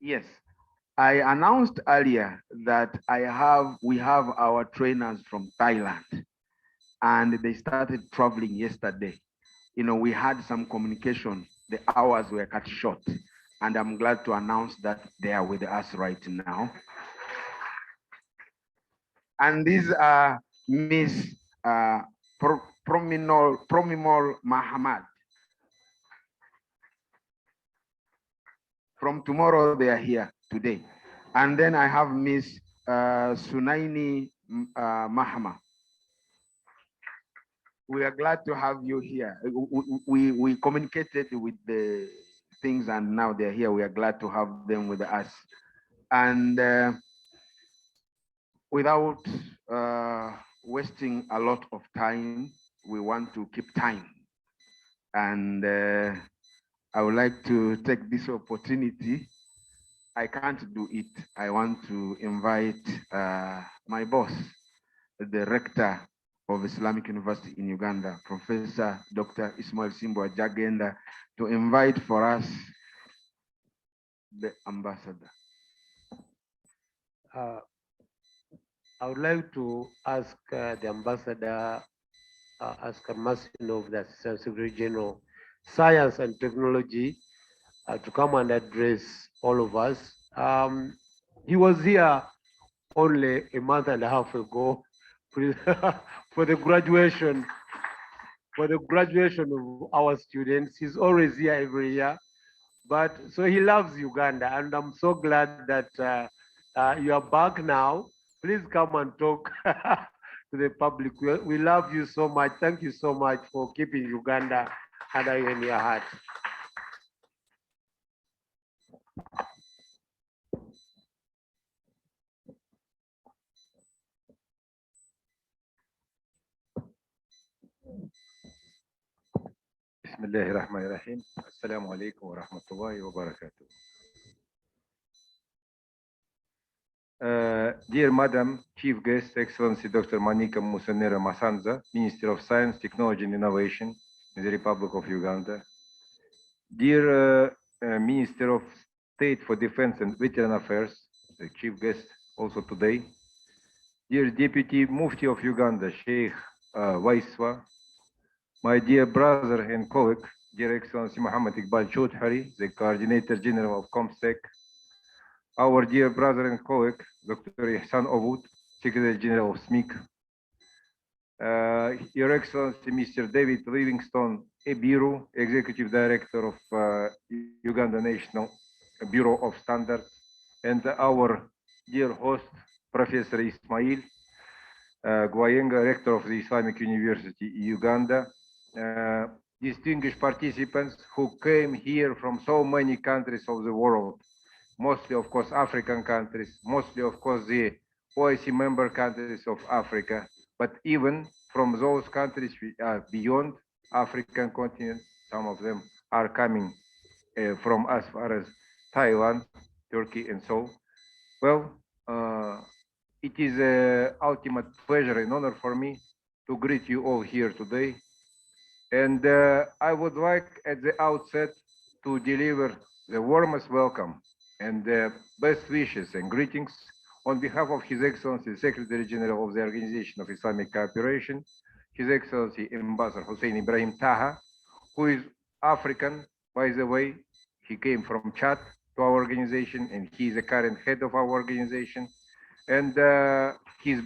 Yes, I announced earlier that we have our trainers from Thailand, and they started traveling yesterday. You know, we had some communication, the hours were cut short, and I'm glad to announce that they are with us right now. And these are Miss Promimol Mahamad. From tomorrow, they are here today. And then I have Miss Sunaini Mahama. We are glad to have you here. We communicated with the things and now they're here. We are glad to have them with us. And without wasting a lot of time, we want to keep time. And I would like to take this opportunity. I can't do it. I want to invite my boss, the rector of Islamic University in Uganda, Professor Dr. Ismail Simbo Jagenda, to invite for us the ambassador. I would like to ask the ambassador, Askar Masinov, the Assistant Secretary General, Science and Technology, to come and address all of us. He was here only a month and a half ago for the graduation of our students. He's always here every year, but so he loves Uganda, and I'm so glad that you are back now. Please come and talk to the public. We love you so much. Thank you so much for keeping Uganda under your heart. بسم الله الرحمن الرحيم. السلام عليكم ورحمة الله وبركاته. Dear Madam Chief Guest, Excellency Dr. Manika Musanera Masanza, Minister of Science, Technology and Innovation in the Republic of Uganda. Dear Minister of State for Defense and Veteran Affairs, the Chief Guest also today. Dear Deputy Mufti of Uganda, Sheikh Waiswa. My dear brother and colleague, dear Excellency Muhammad Iqbal Choudhury, the Coordinator General of Comstech. Our dear brother and colleague, Dr. Ihsan Ovud, Secretary General of SMIC. Your Excellency, Mr. David Livingstone Ebiru, Executive Director of Uganda National Bureau of Standards, and our dear host, Professor Ismail Gwayenga, Rector of the Islamic University Uganda, distinguished participants who came here from so many countries of the world, mostly, of course, African countries, mostly, of course, the OIC member countries of Africa, but even from those countries beyond African continent, some of them are coming from as far as Thailand, Turkey, and so. Well, it is an ultimate pleasure and honor for me to greet you all here today. And I would like at the outset to deliver the warmest welcome and best wishes and greetings on behalf of His Excellency, Secretary General of the Organization of Islamic Cooperation, His Excellency Ambassador Hussein Ibrahim Taha, who is African, by the way. He came from Chad to our organization, and he is the current head of our organization. And he's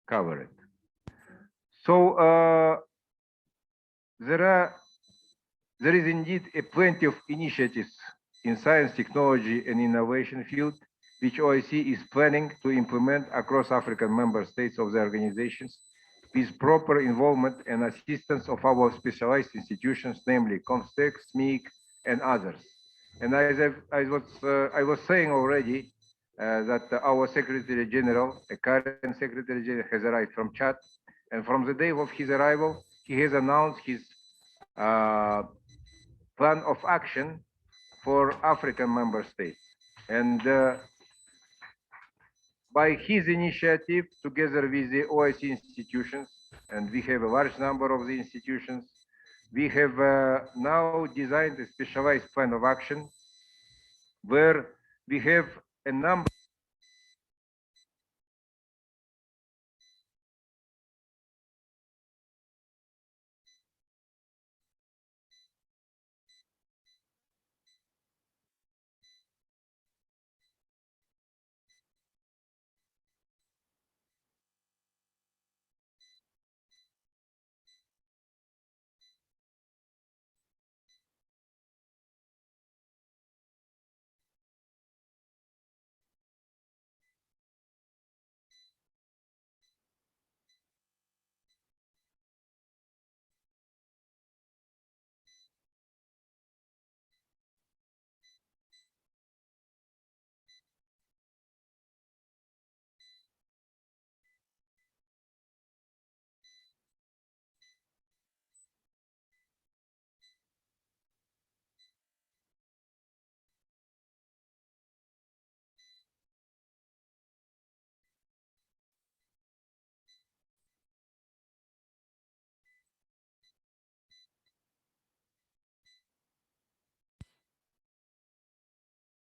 covered. So there is indeed a plenty of initiatives in science, technology, and innovation field, which OIC is planning to implement across African member states of the organizations with proper involvement and assistance of our specialized institutions, namely comstech, SMIC, and others. And as I was saying already, that our Secretary General, the current Secretary General, has arrived from Chad, and from the day of his arrival, he has announced his plan of action for African member states. And by his initiative, together with the OIC institutions, and we have a large number of the institutions, we have now designed a specialized plan of action where we have a number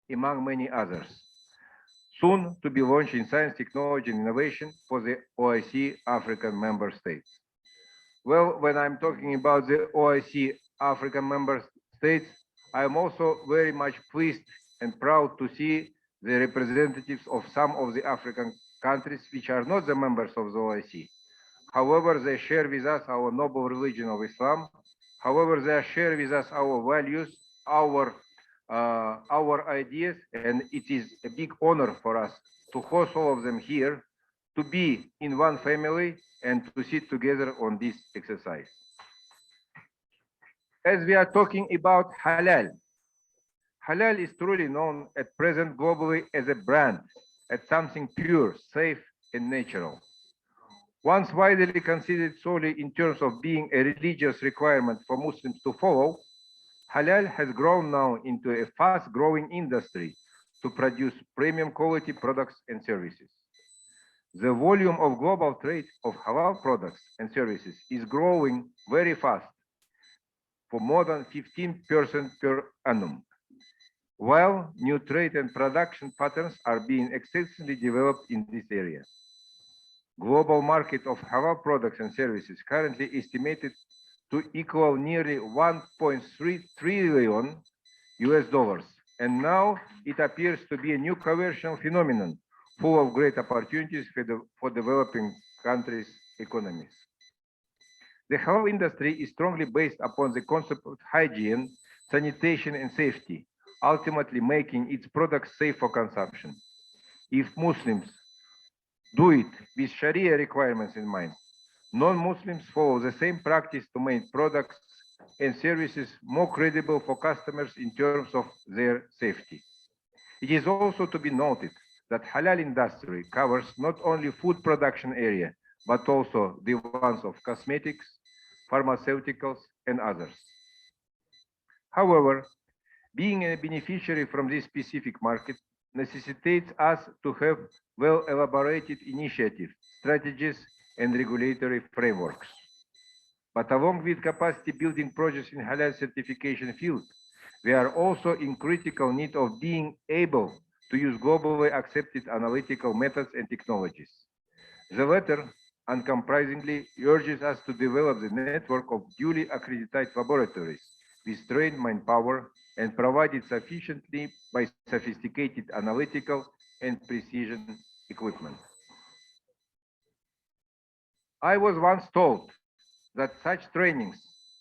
among many others, soon to be launched in science, technology, and innovation for the OIC African member states. Well, when I'm talking about the OIC African member states, I'm also very much pleased and proud to see the representatives of some of the African countries which are not the members of the OIC. However, they share with us our noble religion of Islam. However, they share with us our values, our ideas, and it is a big honor for us to host all of them here, to be in one family, and to sit together on this exercise. As we are talking about halal, halal is truly known at present globally as a brand, as something pure, safe, and natural. Once widely considered solely in terms of being a religious requirement for Muslims to follow, halal has grown now into a fast-growing industry to produce premium quality products and services. The volume of global trade of halal products and services is growing very fast, for more than 15% per annum, while new trade and production patterns are being extensively developed in this area. Global market of halal products and services currently estimated to equal nearly 1.3 trillion US dollars, and now it appears to be a new commercial phenomenon full of great opportunities for developing countries' economies. The halal industry is strongly based upon the concept of hygiene, sanitation, and safety, ultimately making its products safe for consumption. If Muslims do it with Sharia requirements in mind, non-Muslims follow the same practice to make products and services more credible for customers in terms of their safety. It is also to be noted that halal industry covers not only food production area, but also the ones of cosmetics, pharmaceuticals, and others. However, being a beneficiary from this specific market necessitates us to have well-elaborated initiatives, strategies, and regulatory frameworks. But along with capacity building projects in halal certification field, we are also in critical need of being able to use globally accepted analytical methods and technologies. The latter uncompromisingly urges us to develop the network of duly accredited laboratories with trained manpower and provided sufficiently by sophisticated analytical and precision equipment. I was once told that such trainings,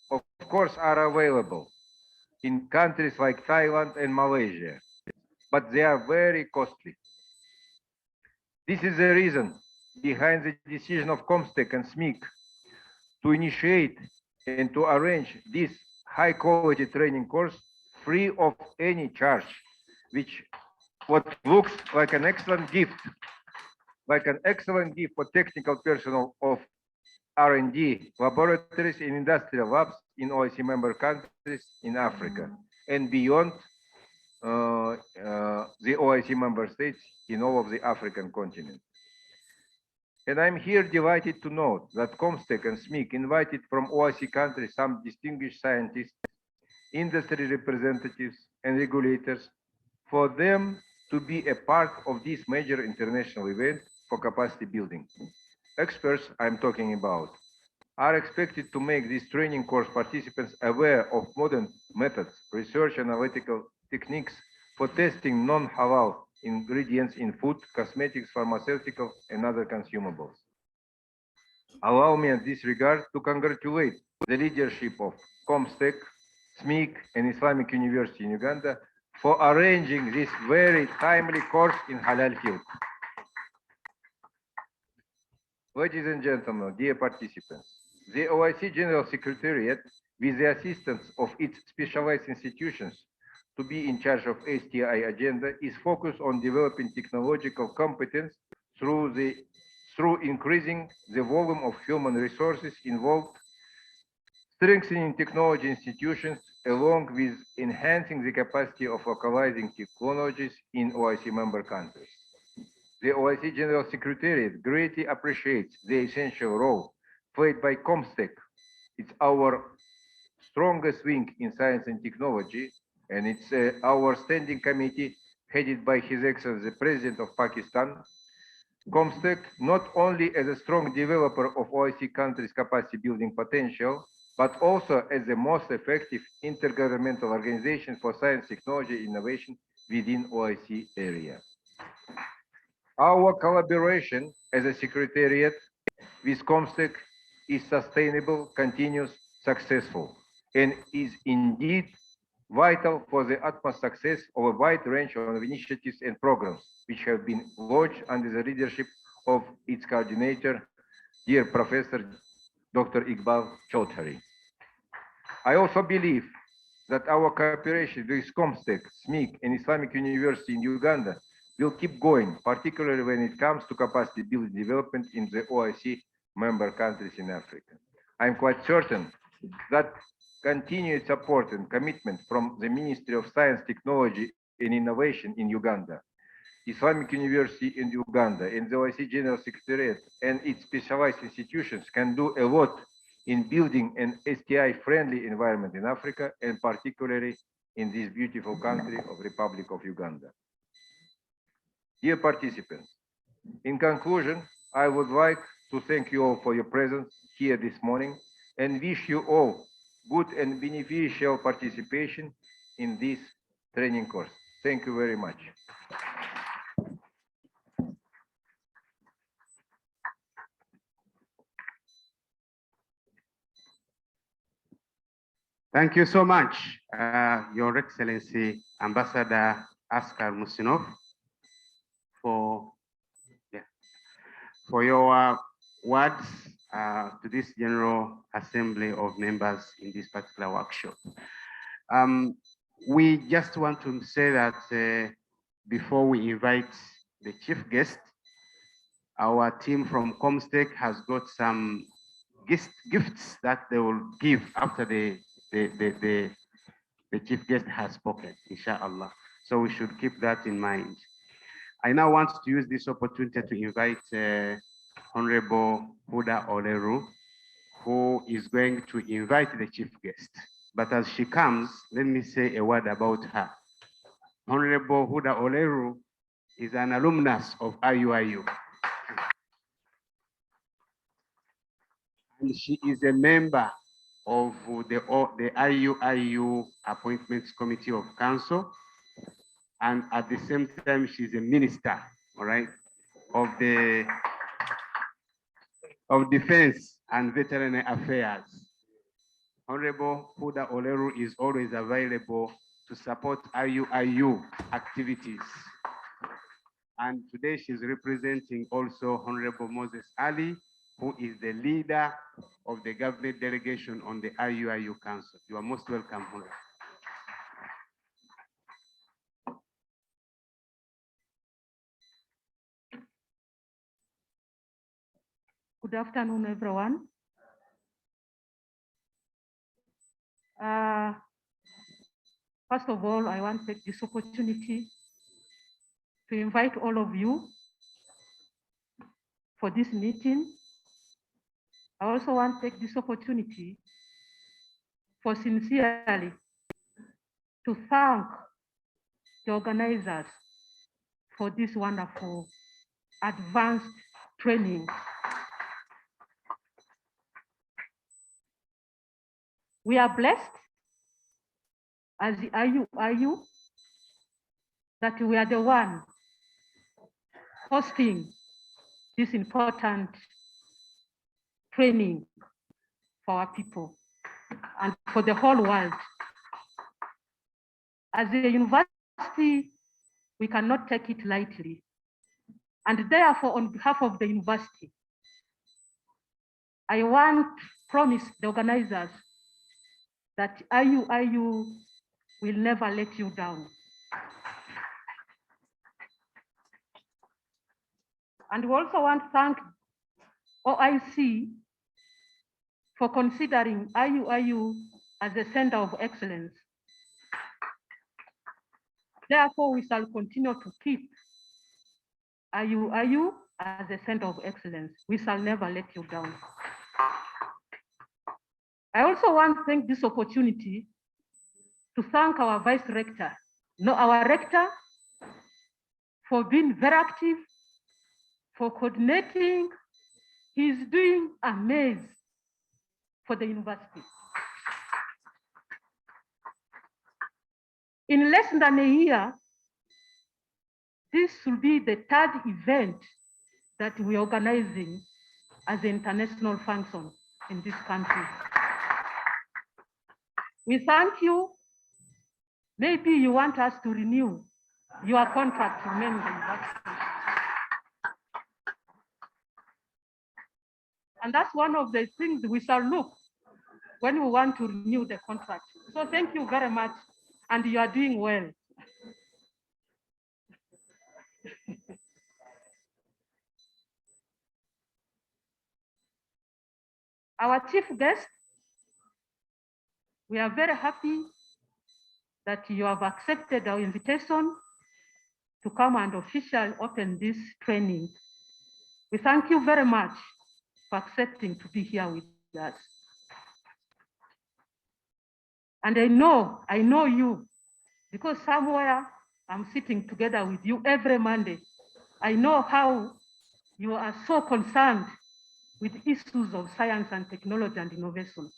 of course, are available in countries like Thailand and Malaysia, but they are very costly. This is the reason behind the decision of Comstech and SMIC to initiate and to arrange this high-quality training course free of any charge, which what looks like an excellent gift for technical personnel of R&D laboratories and industrial labs in OIC member countries in Africa and beyond the OIC member states in all of the African continent. And I'm here delighted to note that Comstech and SMIC invited from OIC countries some distinguished scientists, industry representatives, and regulators for them to be a part of this major international event for capacity building. Experts I'm talking about are expected to make these training course participants aware of modern methods, research, analytical techniques for testing non-halal ingredients in food, cosmetics, pharmaceuticals, and other consumables. Allow me in this regard to congratulate the leadership of Comstech, SMIC, and Islamic University in Uganda for arranging this very timely course in halal field. Ladies and gentlemen, dear participants, the OIC General Secretariat, with the assistance of its specialized institutions to be in charge of STI agenda, is focused on developing technological competence through increasing the volume of human resources involved, strengthening technology institutions, along with enhancing the capacity of localizing technologies in OIC member countries. The OIC General Secretariat greatly appreciates the essential role played by Comstech. It's our strongest wing in science and technology, and it's our standing committee headed by His Excellency the President of Pakistan. Comstech, not only as a strong developer of OIC countries' capacity building potential, but also as the most effective intergovernmental organization for science, technology, innovation within OIC area. Our collaboration as a secretariat with Comstech is sustainable, continuous, successful, and is indeed vital for the utmost success of a wide range of initiatives and programs which have been launched under the leadership of its coordinator, dear Professor Dr. Iqbal Chaudhary. I also believe that our cooperation with Comstech, SMIC, and Islamic University in Uganda will keep going, particularly when it comes to capacity building development in the OIC member countries in Africa. I'm quite certain that continued support and commitment from the Ministry of Science, Technology, and Innovation in Uganda Islamic University in Uganda and the OIC General Secretariat and its specialized institutions can do a lot in building an STI-friendly environment in Africa, and particularly in this beautiful country of Republic of Uganda. Dear participants, in conclusion, I would like to thank you all for your presence here this morning and wish you all good and beneficial participation in this training course. Thank you very much. Thank you so much, Your Excellency, Ambassador Askar Musinov, for your words to this General Assembly of members in this particular workshop. We just want to say that before we invite the chief guest, our team from Comstech has got some gifts that they will give after the chief guest has spoken, inshallah. So we should keep that in mind. I now want to use this opportunity to invite Honorable Huda Oleru, who is going to invite the chief guest. But as she comes, let me say a word about her. Honorable Huda Oleru is an alumnus of IUIU. And she is a member of the IUIU Appointments Committee of Council. And at the same time, she's a minister, all right, of Defense and Veterinary Affairs. Honorable Huda Oleru is always available to support IUIU activities. And today she's representing also Honorable Moses Ali, who is the leader of the government delegation on the IUIU Council. You are most welcome, Honorable. Good afternoon, everyone. First of all, I want to take this opportunity to invite all of you for this meeting. I also want to take this opportunity for sincerely to thank the organizers for this wonderful advanced training. We are blessed as the IUIU that we are the one hosting this important training for our people and for the whole world. As a university, we cannot take it lightly. And therefore, on behalf of the university, I want to promise the organizers that IUIU will never let you down. And we also want to thank OIC for considering IUIU as a center of excellence. Therefore, we shall continue to keep IUIU as a center of excellence. We shall never let you down. I also want to take this opportunity to thank our Vice Rector, our Rector, for being very active, for coordinating. He's doing amazing for the university. In less than a year, this will be the third event that we're organizing as an international function in this country. We thank you. Maybe you want us to renew your contract to remain in the university. And that's one of the things we shall look when we want to renew the contract. So thank you very much, and you are doing well. Our chief guest, we are very happy that you have accepted our invitation to come and officially open this training. We thank you very much for accepting to be here with us. And I know you, because somewhere I'm sitting together with you every Monday. I know how you are so concerned with issues of science and technology and innovation.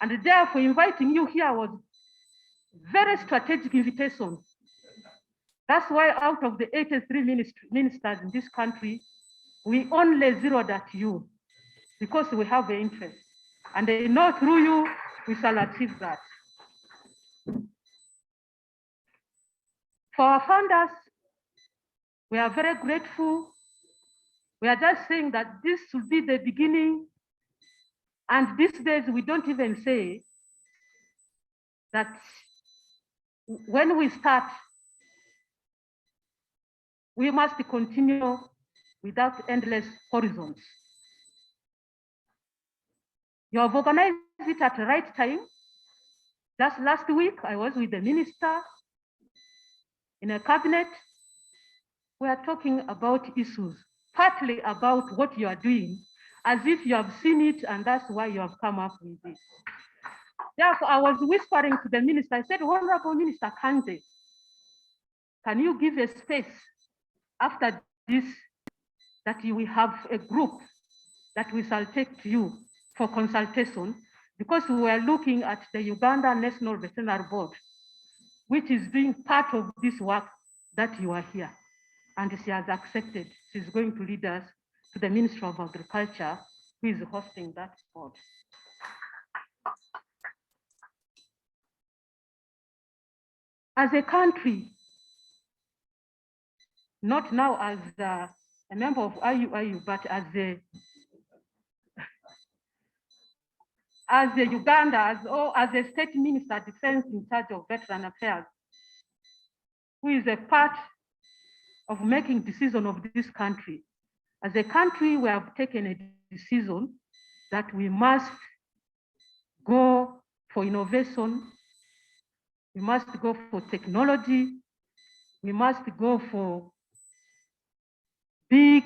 And therefore inviting you here was very strategic invitation. That's why out of the 83 ministers in this country, we only zeroed at you because we have the interest. And I know through you, we shall achieve that. For our founders, we are very grateful. We are just saying that this should be the beginning. And these days, we don't even say that when we start, we must continue without endless horizons. You have organized it at the right time. Just last week, I was with the minister in a cabinet. We are talking about issues, partly about what you are doing, as if you have seen it and that's why you have come up with it. Therefore, I was whispering to the minister, I said, Honorable Minister Kante, can you give a space after this that you will have a group that we shall take to you for consultation, because we were looking at the Uganda National Veterinary Board, which is doing part of this work that you are here. And she has accepted. She's going to lead us to the Ministry of Agriculture, who is hosting that board. As a country, not now as a member of IUIU, but as a Uganda, as a state minister defense in charge of veteran affairs, who is a part of making decision of this country. As a country, we have taken a decision that we must go for innovation, we must go for technology, we must go for big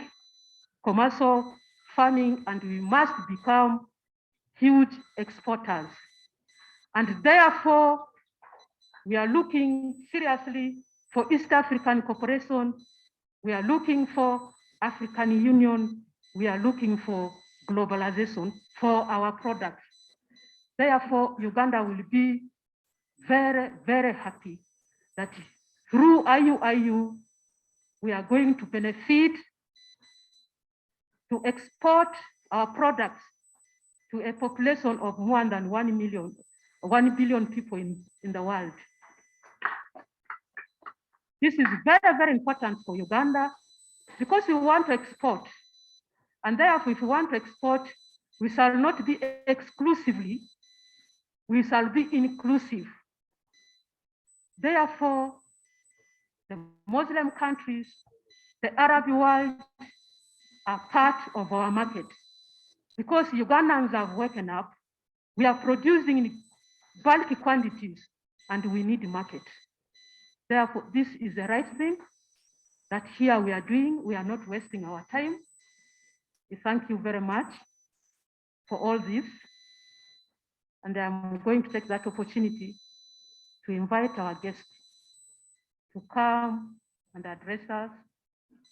commercial farming, and we must become huge exporters. And therefore, we are looking seriously for East African cooperation. We are looking for African Union. We are looking for globalization for our products. Therefore, Uganda will be very, very happy that through IUIU, we are going to benefit to export our products to a population of more than 1 billion people in the world. This is very, very important for Uganda because we want to export. And therefore, if we want to export, we shall not be exclusively, we shall be inclusive. Therefore, the Muslim countries, the Arab world are part of our market. Because Ugandans have woken up, we are producing in bulky quantities and we need a market. Therefore, this is the right thing that here we are doing. We are not wasting our time. We thank you very much for all this. And I'm going to take that opportunity to invite our guests to come and address us.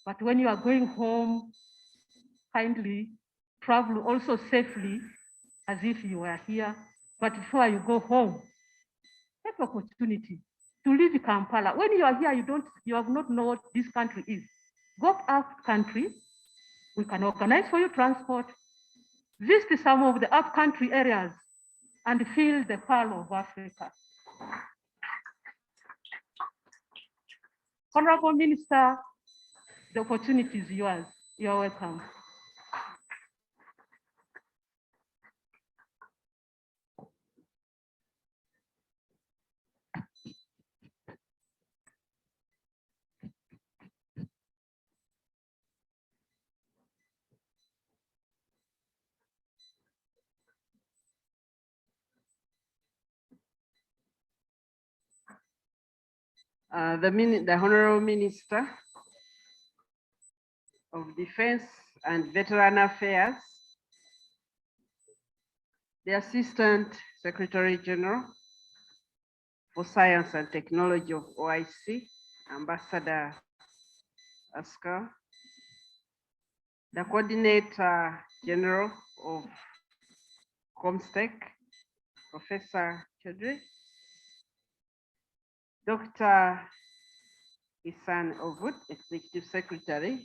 But when you are going home, kindly travel also safely as if you were here. But before you go home, take opportunity to leave Kampala. When you are here, you have not know what this country is. Go up country, we can organize for you transport, visit some of the up country areas and feel the pearl of Africa. Honorable Minister, the opportunity is yours. You're welcome. the Honorable Minister of Defense and Veteran Affairs, the Assistant Secretary General for Science and Technology of OIC, Ambassador Askar, the Coordinator General of Comstech, Professor Chedri, Dr. Isan Ovud, Executive Secretary,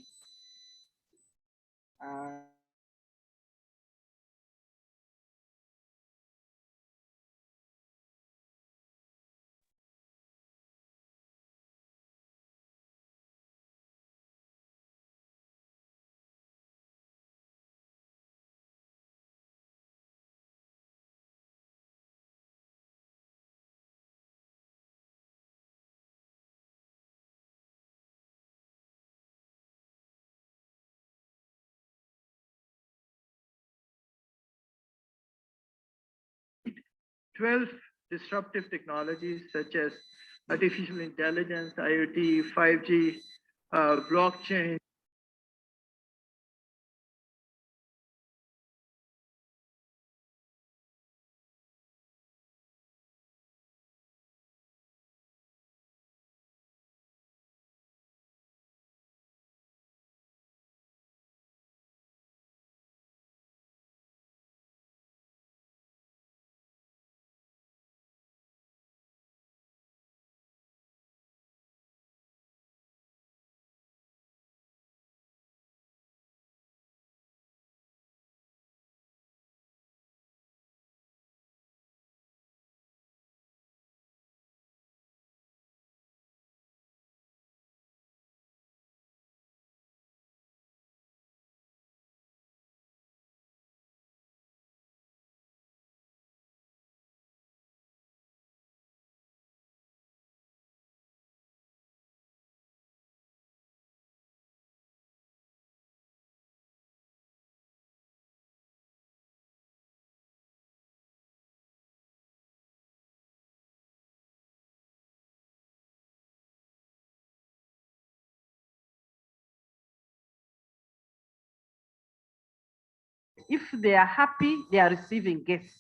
"12 disruptive technologies such as artificial intelligence, IoT, 5G, blockchain, if they are happy, they are receiving guests.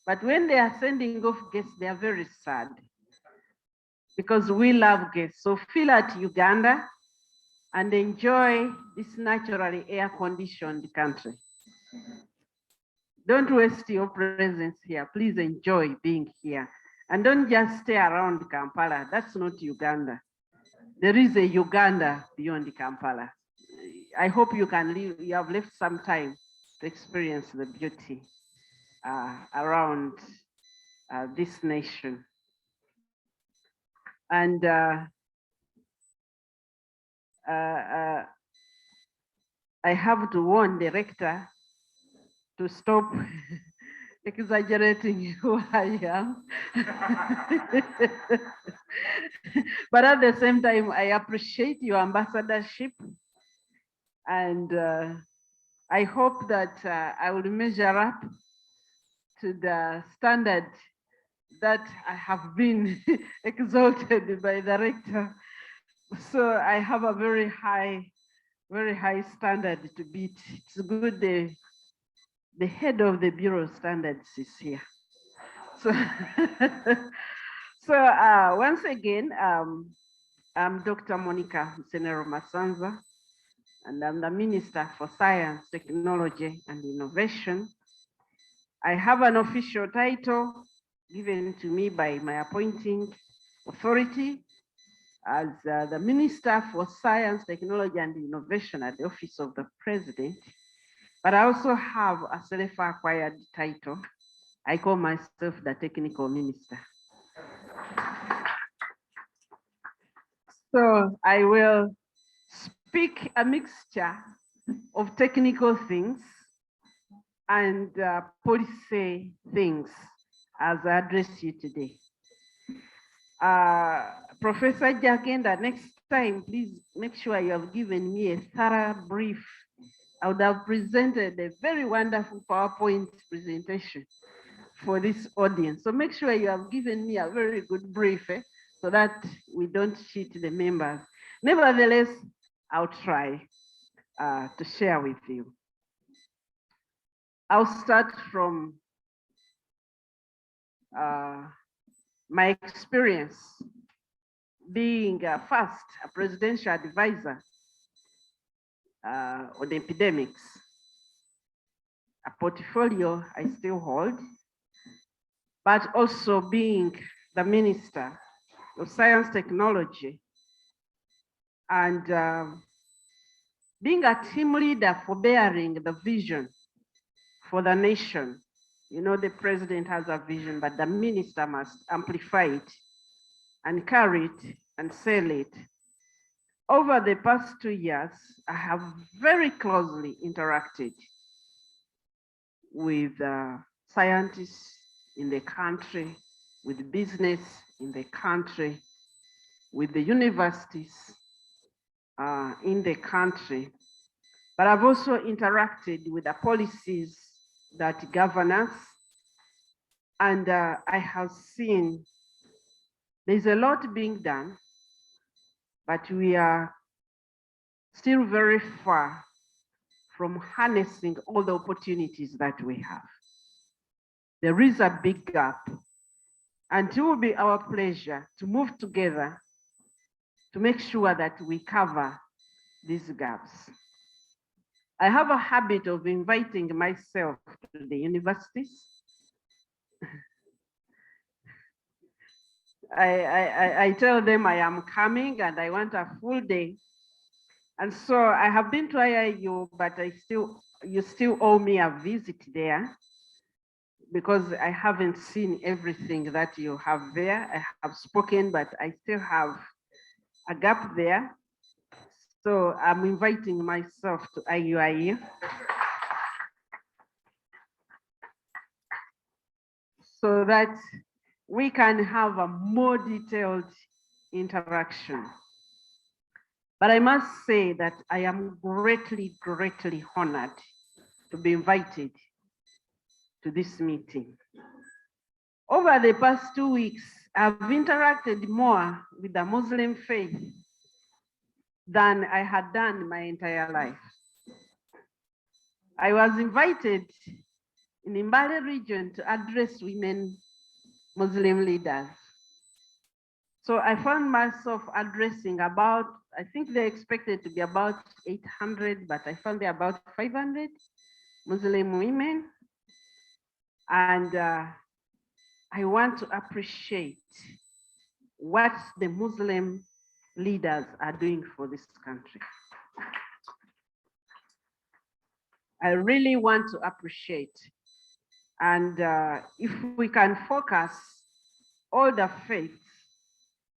But when they are sending off guests, they are very sad because we love guests. So feel at Uganda and enjoy this naturally air-conditioned country. Don't waste your presence here. Please enjoy being here. And don't just stay around Kampala. That's not Uganda. There is a Uganda beyond Kampala. I hope you can leave, you have left some time to experience the beauty around this nation. And I have to warn the rector to stop exaggerating who I am. But at the same time, I appreciate your ambassadorship. And I hope that I will measure up to the standard that I have been exalted by the rector. So I have a very high standard to beat. It's good the head of the Bureau of Standards is here. So, once again, I'm Dr. Monica Senero Masanza, and I'm the Minister for Science, Technology, and Innovation. I have an official title given to me by my appointing authority as the Minister for Science, Technology, and Innovation at the Office of the President. But I also have a self-acquired title. I call myself the Technical Minister. So I will speak a mixture of technical things and policy things as I address you today. Professor Jakenda, next time, please make sure you have given me a thorough brief. I would have presented a very wonderful PowerPoint presentation for this audience. So make sure you have given me a very good brief so that we don't cheat the members. Nevertheless, I'll try to share with you. I'll start from my experience being first a presidential advisor on epidemics, a portfolio I still hold, but also being the Minister of Science, Technology, and being a team leader for bearing the vision for the nation. You know, the president has a vision, but the minister must amplify it and carry it and sell it. Over the past 2 years, I have very closely interacted with scientists in the country, with business in the country, with the universities in the country. But I've also interacted with the policies that govern us. And I have seen there's a lot being done, but we are still very far from harnessing all the opportunities that we have. There is a big gap, and it will be our pleasure to move together to make sure that we cover these gaps. I have a habit of inviting myself to the universities. I tell them I am coming and I want a full day. And so I have been to IIU, but you still owe me a visit there because I haven't seen everything that you have there. I have spoken, but I still have a gap there. So I'm inviting myself to IUIU so that we can have a more detailed interaction. But I must say that I am greatly, greatly honored to be invited to this meeting. Over the past 2 weeks, I've interacted more with the Muslim faith than I had done my entire life. I was invited in the Mbale region to address women Muslim leaders. So I found myself addressing about, I think they expected to be about 800, but I found there about 500 Muslim women. And I want to appreciate what the Muslim leaders are doing for this country. I really want to appreciate. And if we can focus all the faiths,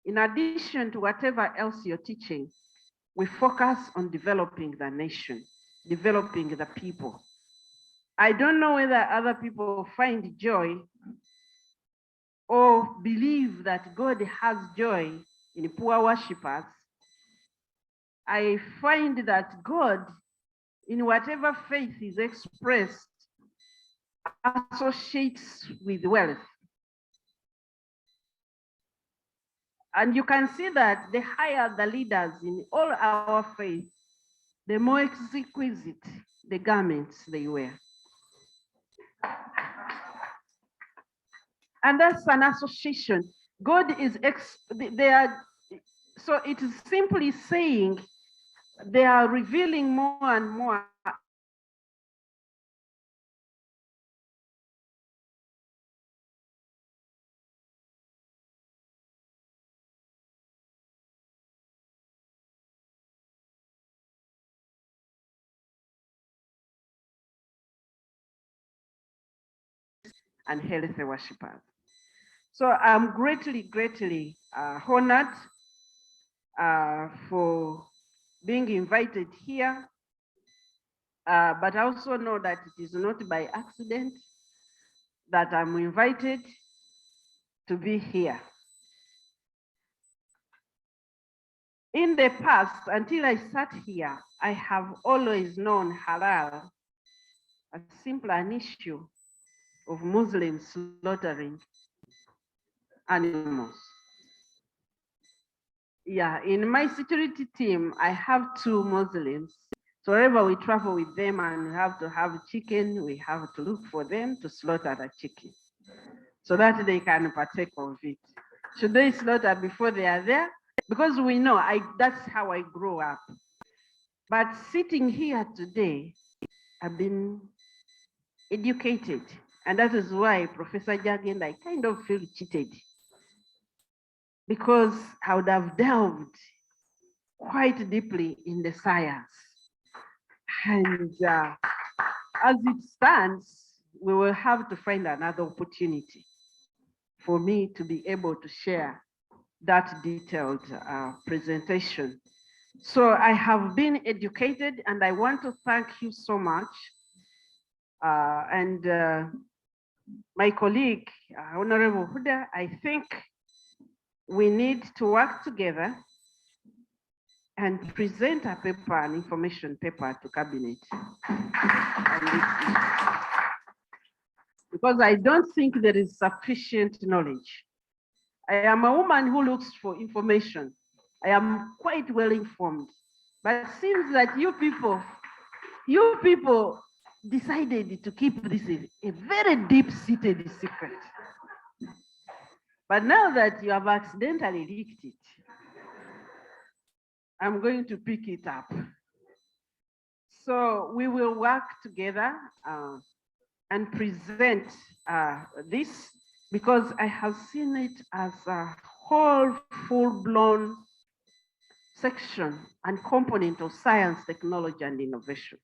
in addition to whatever else you're teaching, we focus on developing the nation, developing the people. I don't know whether other people find joy or believe that God has joy in poor worshippers. I find that God, in whatever faith is expressed, associates with wealth. And you can see that the higher the leaders in all our faiths, the more exquisite the garments they wear. And that's an association. God is, so it is simply saying they are revealing more and more and healthy worshippers. So I'm greatly, greatly honored for being invited here. But I also know that it is not by accident that I'm invited to be here. In the past, until I sat here, I have always known halal as simply an issue of Muslims slaughtering animals. Yeah, in my security team, I have two Muslims. So wherever we travel with them and we have to have chicken, we have to look for them to slaughter the chicken so that they can partake of it. Should they slaughter before they are there? Because we know that's how I grew up. But sitting here today, I've been educated. And that is why, Professor Jagend, I kind of feel cheated. Because I would have delved quite deeply in the science. And as it stands, we will have to find another opportunity for me to be able to share that detailed presentation. So I have been educated and I want to thank you so much. My colleague, Honorable Huda, I think we need to work together and present a paper, an information paper to cabinet. Because I don't think there is sufficient knowledge. I am a woman who looks for information. I am quite well informed, but it seems that you people decided to keep this a very deep-seated secret. But now that you have accidentally leaked it, I'm going to pick it up. So we will work together and present this because I have seen it as a whole full-blown section and component of science, technology, and innovation.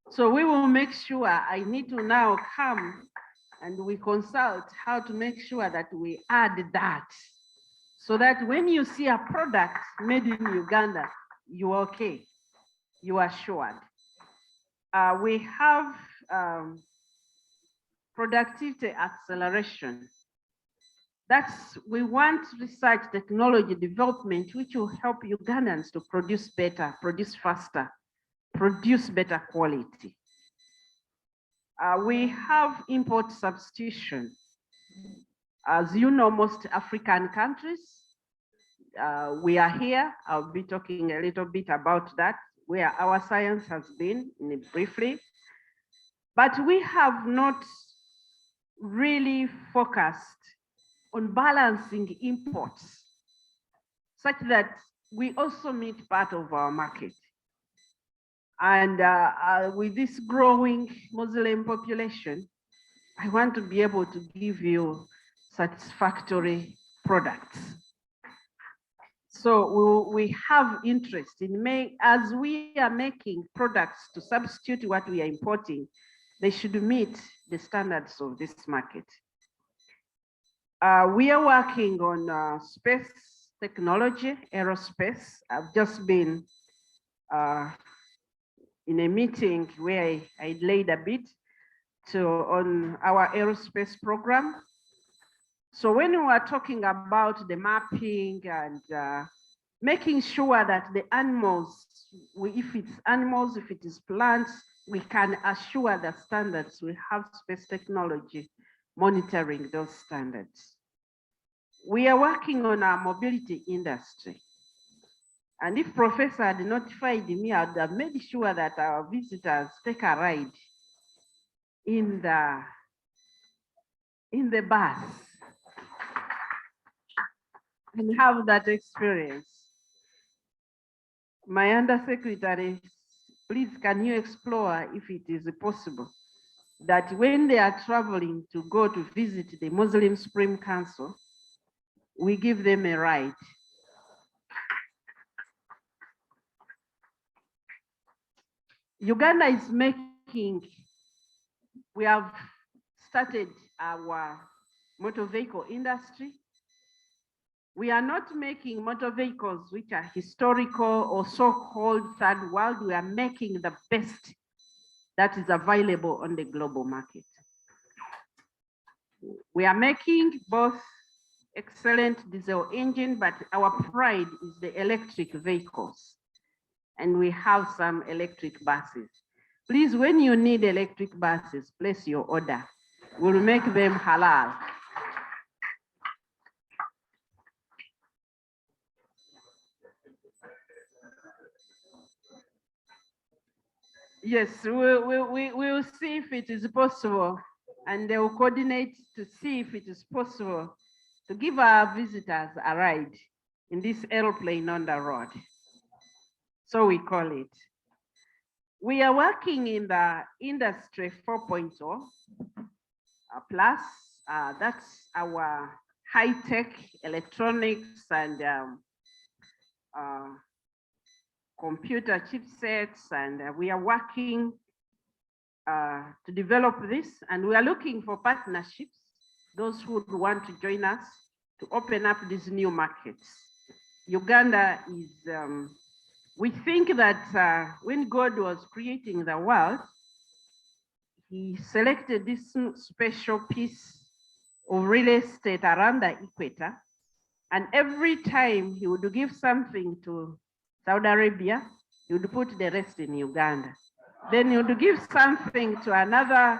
So we will make sure, I need to now come and we consult how to make sure that we add that, so that when you see a product made in Uganda, you're okay, you are assured. We have productivity acceleration. We want research technology development, which will help Ugandans to produce better, produce faster, produce better quality. We have import substitution. As you know, most African countries, we are here. I'll be talking a little bit about that, where our science has been briefly, but we have not really focused on balancing imports such that we also meet part of our market. And with this growing Muslim population, I want to be able to give you satisfactory products. So we have interest in as we are making products to substitute what we are importing, they should meet the standards of this market. We are working on space technology, aerospace. I've just been in a meeting where I laid a bit on our aerospace program. So when we are talking about the mapping and making sure that the animals, if it's animals, if it is plants, we can assure the standards. We have space technology monitoring those standards. We are working on our mobility industry. And if Professor had notified me, I would have made sure that our visitors take a ride in the bus and have that experience. My undersecretary, please, can you explore if it is possible that when they are traveling to go to visit the Muslim Supreme Council, we give them a ride. Uganda is we have started our motor vehicle industry. We are not making motor vehicles which are historical or so-called third world. We are making the best that is available on the global market. We are making both excellent diesel engine, but our pride is the electric vehicles. And we have some electric buses. Please, when you need electric buses, place your order. We'll make them halal. Yes, we'll see if it is possible, and they will coordinate to see if it is possible to give our visitors a ride in this airplane on the road. So we call it. We are working in the industry 4.0 plus. That's our high-tech electronics and computer chipsets, and we are working to develop this, and we are looking for partnerships, those who would want to join us to open up these new markets. Uganda is, we think that when God was creating the world, he selected this special piece of real estate around the equator, and every time he would give something to Saudi Arabia, he would put the rest in Uganda. Then he would give something to another,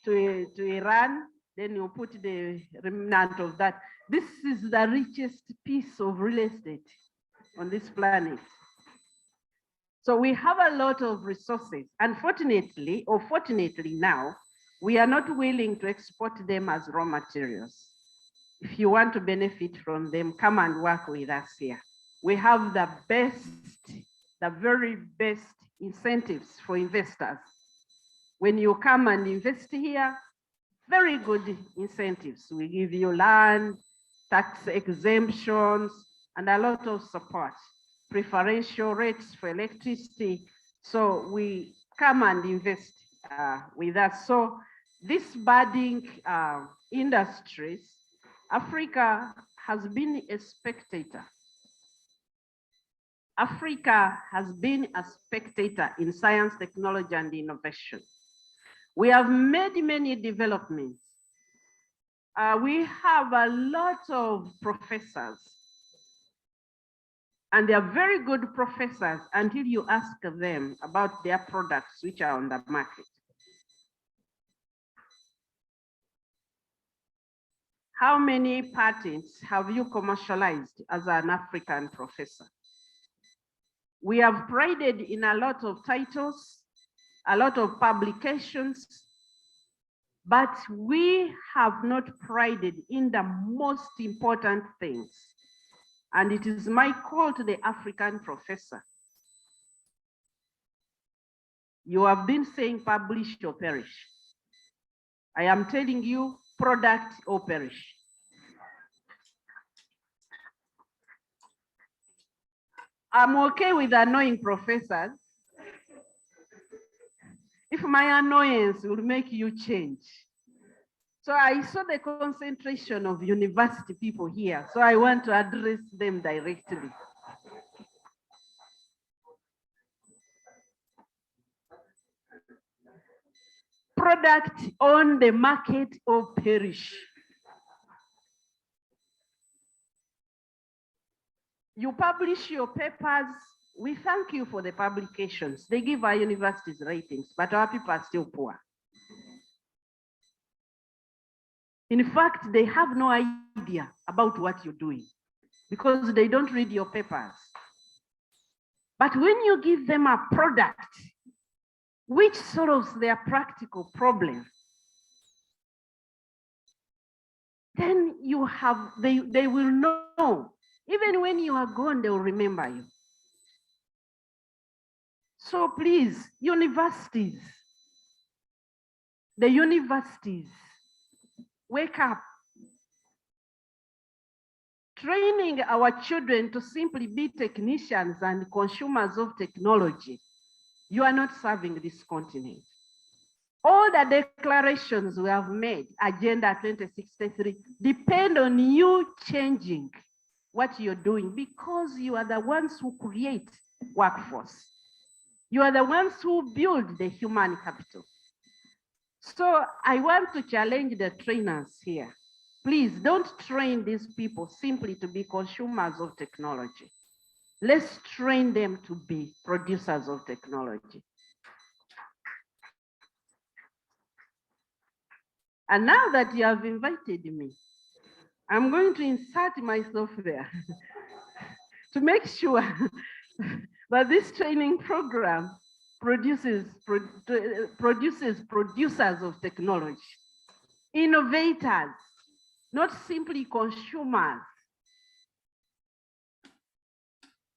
to Iran, then you put the remnant of that. This is the richest piece of real estate on this planet. So we have a lot of resources. Unfortunately, or fortunately now, we are not willing to export them as raw materials. If you want to benefit from them, come and work with us here. We have the best, the very best incentives for investors. When you come and invest here, very good incentives. We give you land, tax exemptions, and a lot of support, preferential rates for electricity. So we come and invest with us. So these budding industries, Africa has been a spectator. Africa has been a spectator in science, technology, and innovation. We have made many developments. We have a lot of professors, and they are very good professors until you ask them about their products which are on the market. How many patents have you commercialized as an African professor? We have prided in a lot of titles, a lot of publications, but we have not prided in the most important things. And it is my call to the African professor. You have been saying publish or perish. I am telling you, product or perish. I'm okay with annoying professors if my annoyance will make you change. So I saw the concentration of university people here, so I want to address them directly. Product on the market or perish. You publish your papers, we thank you for the publications. They give our universities ratings, but our people are still poor. In fact, they have no idea about what you're doing because they don't read your papers. But when you give them a product which solves their practical problem, then you have, they will know. Even when you are gone, they will remember you. So please, universities, the universities, wake up. Training our children to simply be technicians and consumers of technology, you are not serving this continent. All the declarations we have made, Agenda 2063, depend on you changing what you're doing because you are the ones who create workforce. You are the ones who build the human capital. So I want to challenge the trainers here. Please don't train these people simply to be consumers of technology. Let's train them to be producers of technology. And now that you have invited me, I'm going to insert myself there to make sure that this training program produces producers of technology, innovators, not simply consumers.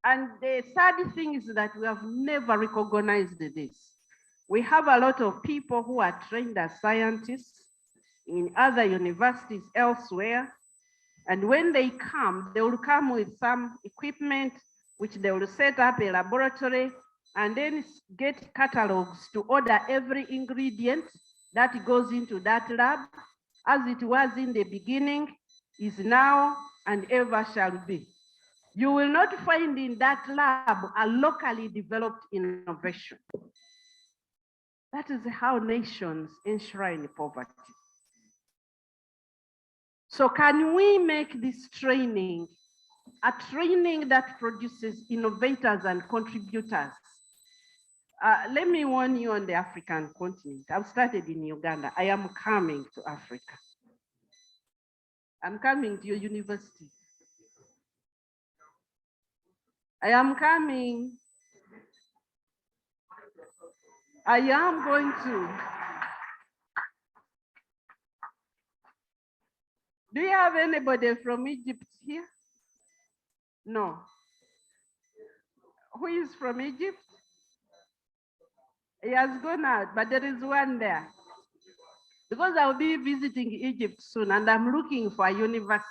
And the sad thing is that we have never recognized this. We have a lot of people who are trained as scientists in other universities elsewhere. And when they come, they will come with some equipment, which they will set up a laboratory and then get catalogs to order every ingredient that goes into that lab, as it was in the beginning, is now, and ever shall be. You will not find in that lab a locally developed innovation. That is how nations enshrine poverty. So can we make this training a training that produces innovators and contributors? Let me warn you on the African continent. I've started in Uganda. I am coming to Africa. I'm coming to your university. I am coming. I am going to. Do you have anybody from Egypt here? No. Who is from Egypt? He has gone out, but there is one there. Because I'll be visiting Egypt soon and I'm looking for a university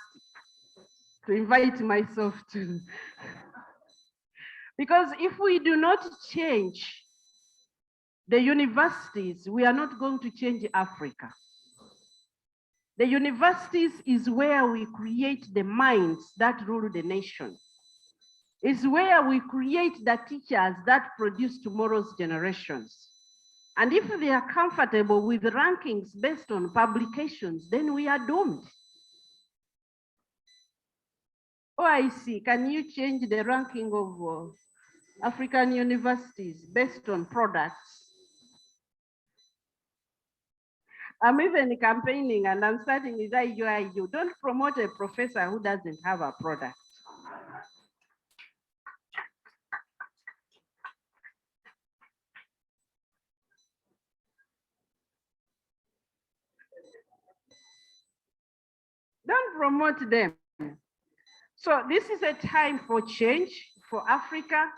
to invite myself to. Because if we do not change The universities, we are not going to change Africa. The universities is where we create the minds that rule the nation. It's where we create the teachers that produce tomorrow's generations. And if they are comfortable with rankings based on publications, then we are doomed. OIC, can you change the ranking of African universities based on products? I'm even campaigning and I'm starting with IUIU. Don't promote a professor who doesn't have a product. Don't promote them. So this is a time for change for Africa.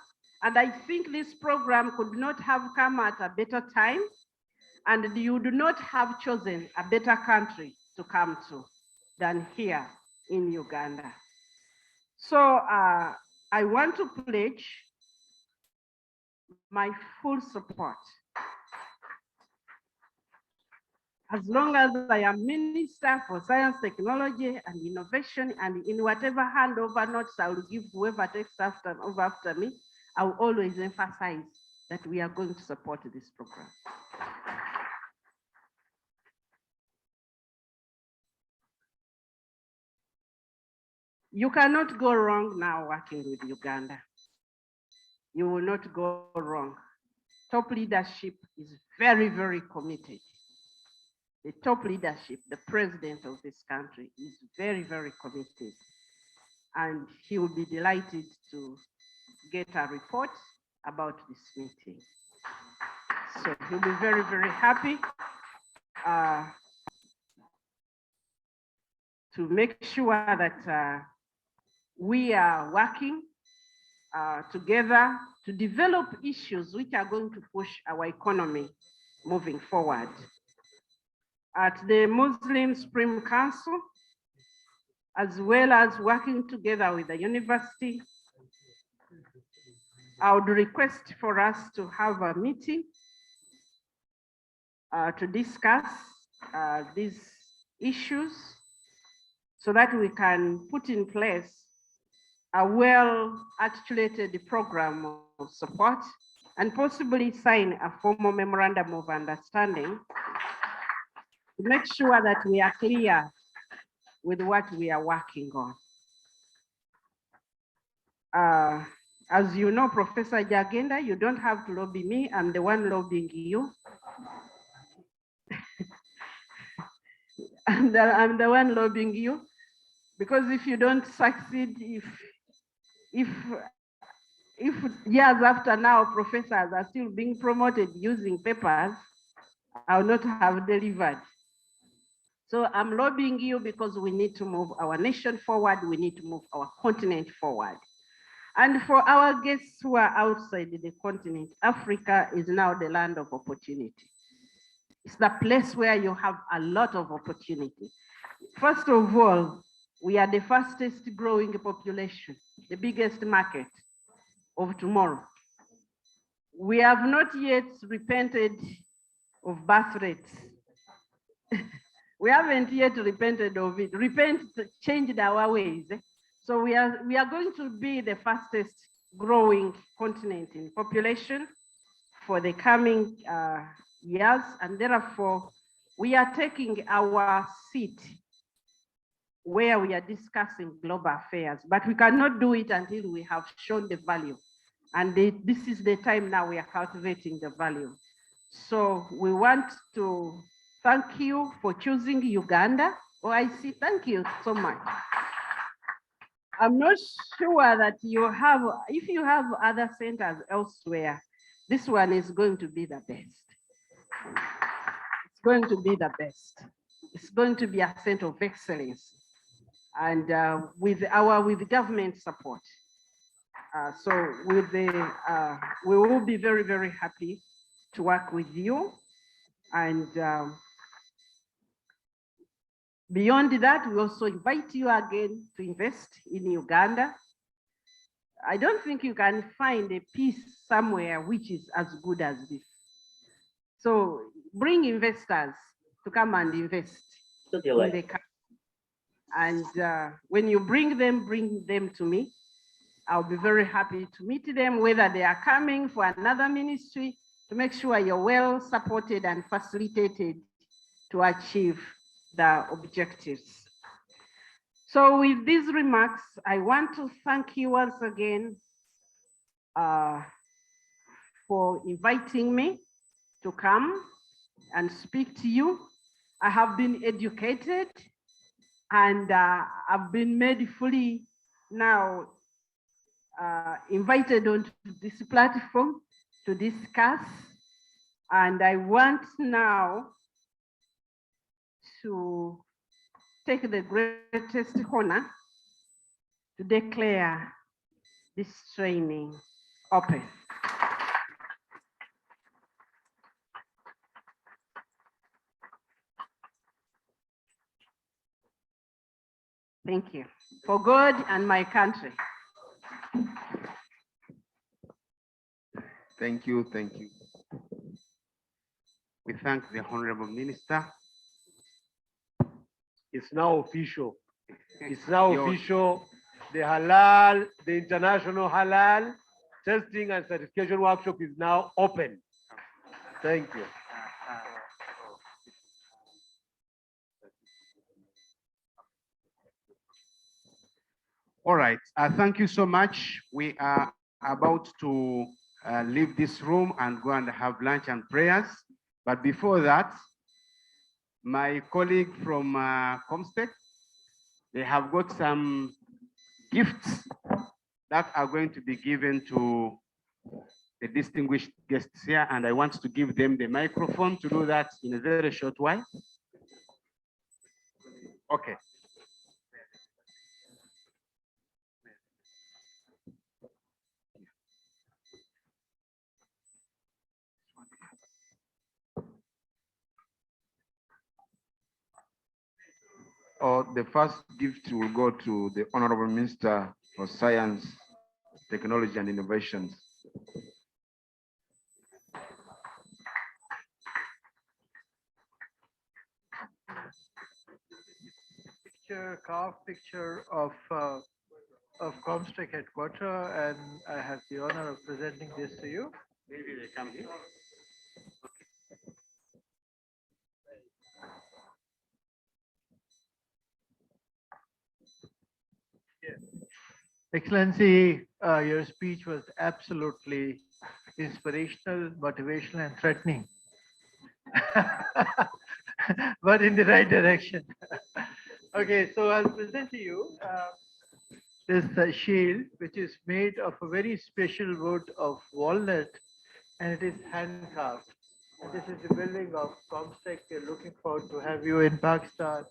And I think this program could not have come at a better time. And you do not have chosen a better country to come to than here in Uganda. So I want to pledge my full support. As long as I am Minister for Science, Technology, and Innovation, and in whatever handover notes I will give whoever takes over after me, I will always emphasize that we are going to support this program. You cannot go wrong now working with Uganda. You will not go wrong. Top leadership is very, very committed. The top leadership, the president of this country, is very, very committed. And he will be delighted to get a report about this meeting. So he'll be very, very happy to make sure that we are working together to develop issues which are going to push our economy moving forward. At the Muslim Supreme Council, as well as working together with the university, I would request for us to have a meeting to discuss these issues so that we can put in place a well-articulated program of support and possibly sign a formal memorandum of understanding to make sure that we are clear with what we are working on. As you know, Professor Jagenda, you don't have to lobby me. I'm the one lobbying you. I'm the one lobbying you, because if you don't succeed, if years after now, professors are still being promoted using papers, I will not have delivered. So I'm lobbying you because we need to move our nation forward. We need to move our continent forward. And for our guests who are outside the continent, Africa is now the land of opportunity. It's the place where you have a lot of opportunity. First of all, we are the fastest growing population, the biggest market of tomorrow. We have not yet repented of birth rates. We haven't yet repented of it. Repent, changed our ways. So we are going to be the fastest growing continent in population for the coming years. And therefore, we are taking our seat where we are discussing global affairs, but we cannot do it until we have shown the value. And this is the time now we are cultivating the value. So we want to thank you for choosing Uganda. OIC, thank you so much. I'm not sure that you have, if you have other centers elsewhere, this one is going to be the best. It's going to be the best. It's going to be a center of excellence, and with government support. So with we will be very, very happy to work with you. And beyond that, we also invite you again to invest in Uganda. I don't think you can find a piece somewhere which is as good as this. So bring investors to come and invest in the country. And when you bring them to me. I'll be very happy to meet them, whether they are coming for another ministry, to make sure you're well supported and facilitated to achieve the objectives. So with these remarks, I want to thank you once again for inviting me to come and speak to you. I have been educated and I've been made fully now invited onto this platform to discuss. And I want now to take the greatest honor to declare this training open. Thank you. For God and my country. Thank you, thank you. We thank the Honorable Minister. It's now official. It's now official. The Halal, the International Halal Testing and Certification Workshop is now open. Thank you. All right, thank you so much. We are about to leave this room and go and have lunch and prayers. But before that, my colleague from Comstech, they have got some gifts that are going to be given to the distinguished guests here, and I want to give them the microphone to do that in a very short while. Okay. The first gift will go to the Honorable Minister for Science, Technology and Innovations. Carved picture of Comstech headquarters, and I have the honor of presenting this to you. Maybe they come here. Excellency, your speech was absolutely inspirational, motivational, and threatening, but in the right direction. Okay, so I'll present to you this shield, which is made of a very special wood of walnut, and it is hand carved. And this is the building of Comstech. We're looking forward to have you in Pakistan,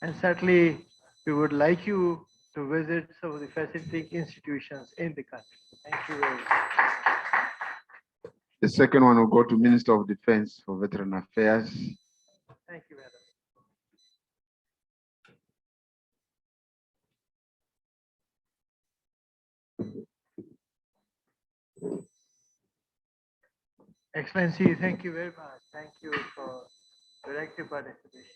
and certainly we would like you to visit some of the fascinating institutions in the country. Thank you very much. The second one will go to Minister of Defense for Veteran Affairs. Thank you, madam. Excellency, thank you very much. Thank you for your active participation.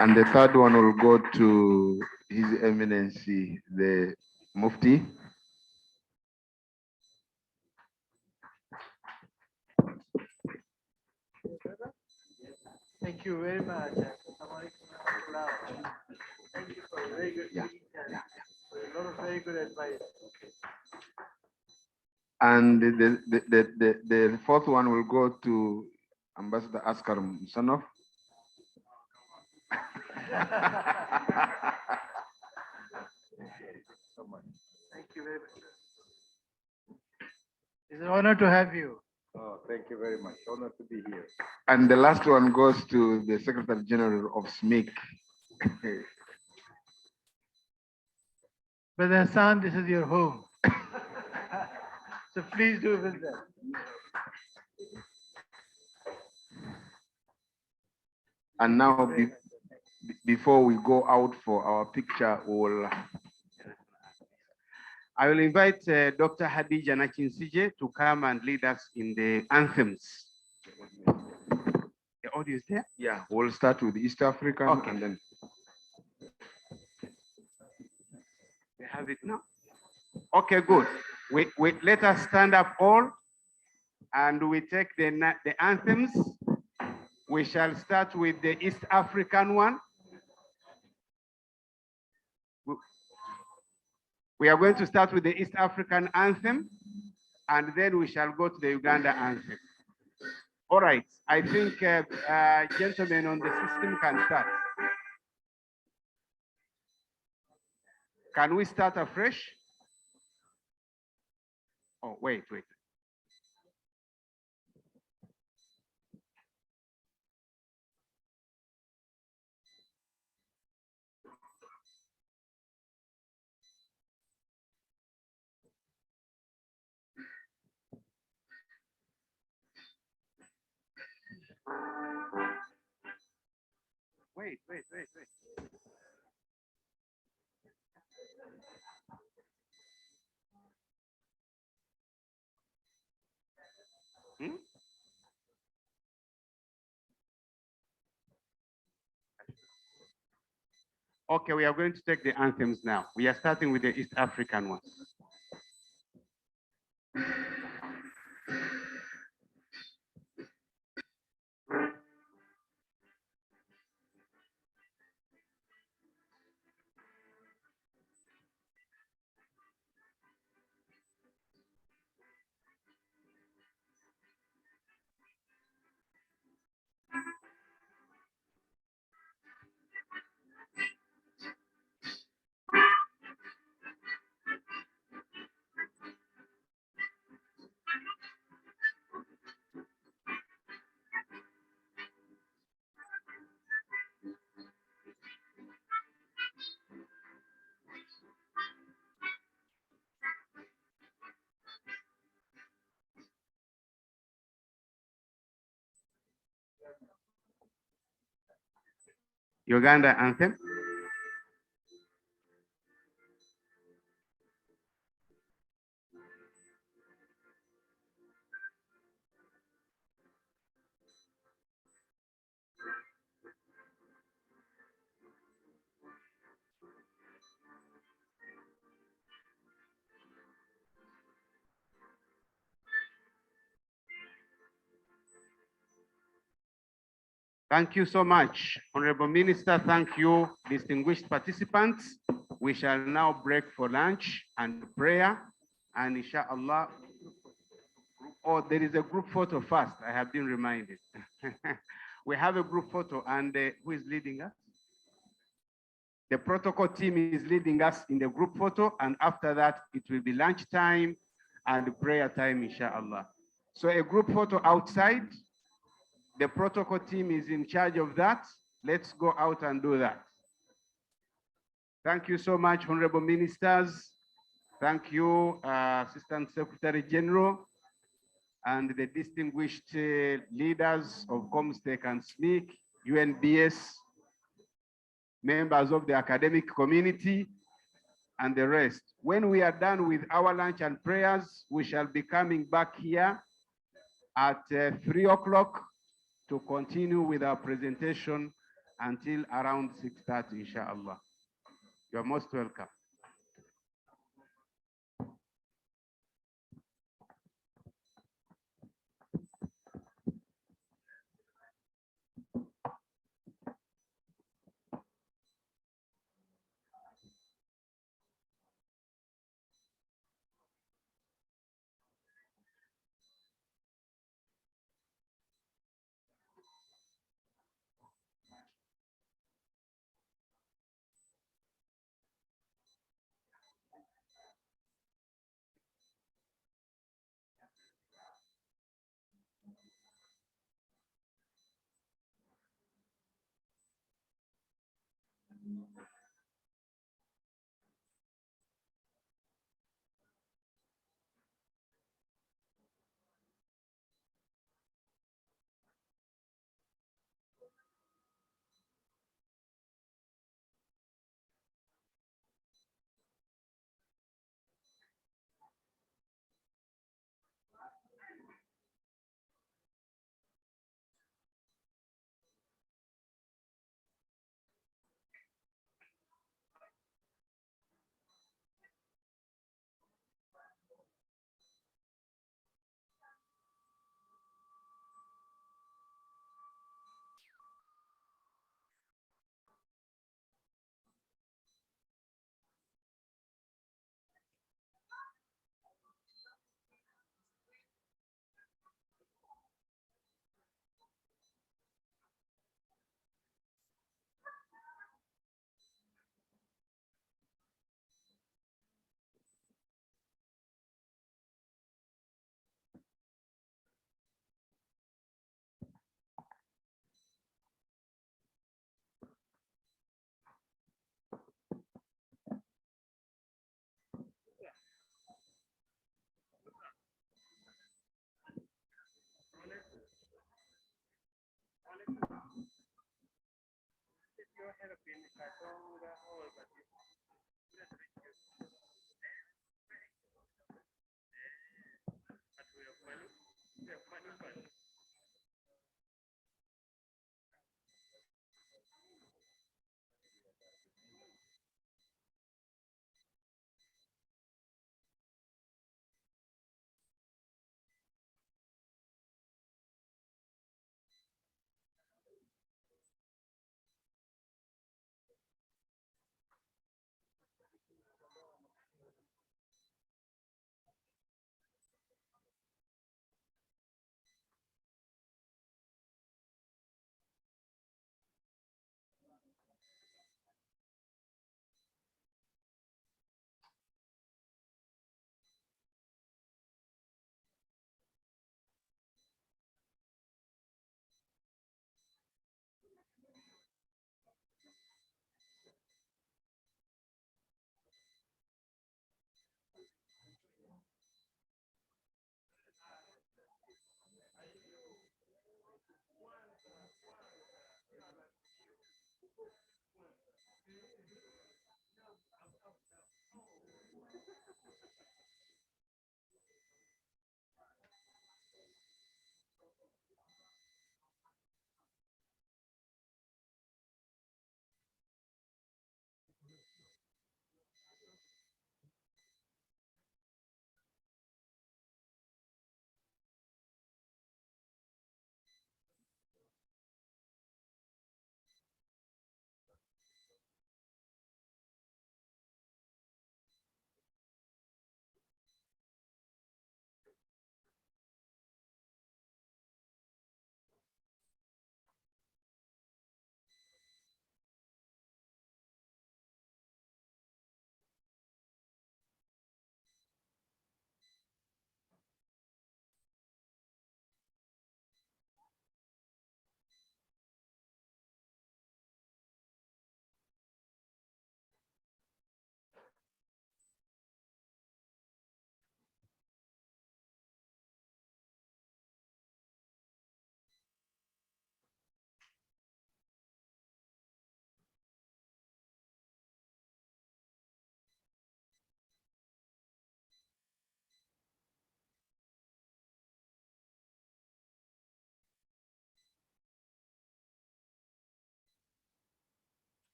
And the third one will go to His Eminency, the Mufti. Thank you very much. Thank you for very good speech and for a lot of very good advice. And the fourth one will go to Ambassador Askar Musanov. Thank you very much. It's an honor to have you. Oh, thank you very much. Honor to be here. And the last one goes to the Secretary General of SMIC. Brother Hassan, this is your home. So please do visit. And now, before we go out for our picture, I will invite Dr. Hadija Nachinsije to come and lead us in the anthems The audio is there? Yeah, we'll start with East African Okay. and then. They have it now? Okay, good. Let us stand up all and we take the anthems. We shall start with the East African one. We are going to start with the East African anthem, and then we shall go to the Uganda anthem. All right, I think gentlemen on the system can start. Can we start afresh? Oh, wait. Wait. Hmm? Okay, we are going to take the anthems now. We are starting with the East African one. Uganda anthem. Thank you so much, Honorable Minister. Thank you, distinguished participants. We shall now break for lunch and prayer, and inshallah. Oh, there is a group photo first. I have been reminded. We have a group photo, and who is leading us? The protocol team is leading us in the group photo, and after that, it will be lunch time and prayer time, inshallah. So a group photo outside. The protocol team is in charge of that. Let's go out and do that. Thank you so much, Honorable Ministers. Thank you, Assistant Secretary General, and the distinguished leaders of Comstech and SMIC, UNBS, members of the academic community, and the rest. When we are done with our lunch and prayers, we shall be coming back here at 3 o'clock to continue with our presentation until around 6:30, inshallah. You're most welcome.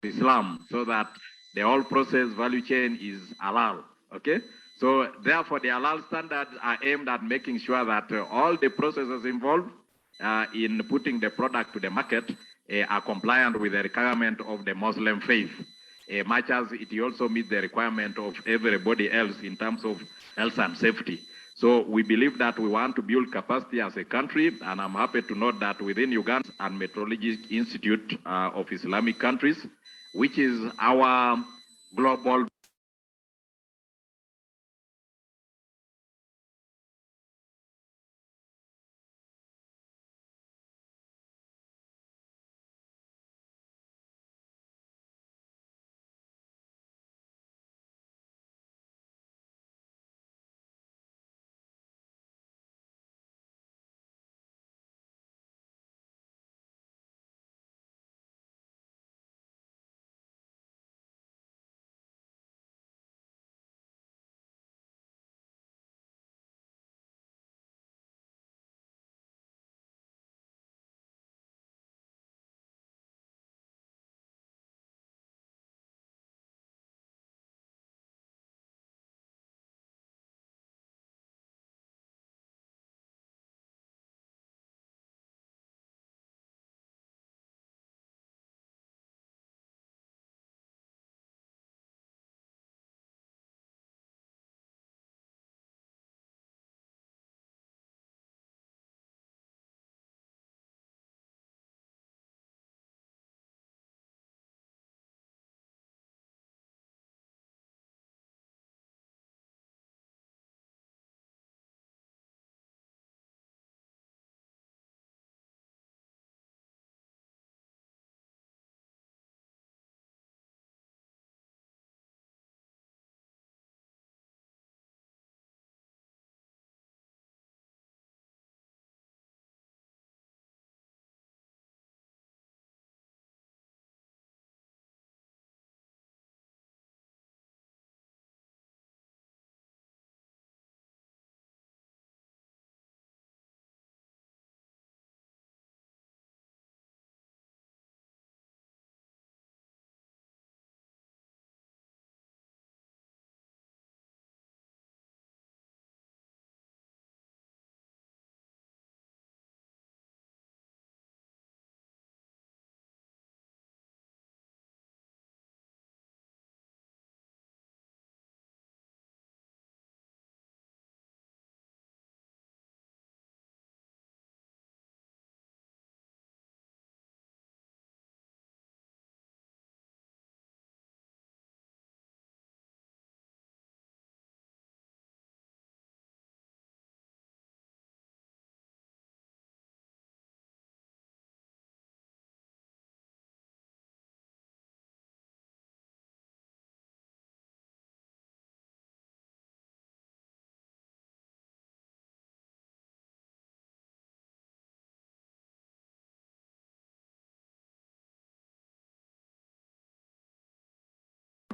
Islam, so that the whole process value chain is halal. Okay, so therefore the halal standards are aimed at making sure that all the processes involved in putting the product to the market are compliant with the requirement of the Muslim faith, much as it also meets the requirement of everybody else in terms of health and safety. So we believe that we want to build capacity as a country, and I'm happy to note that within Uganda and Meteorology Institute of Islamic countries, which is our global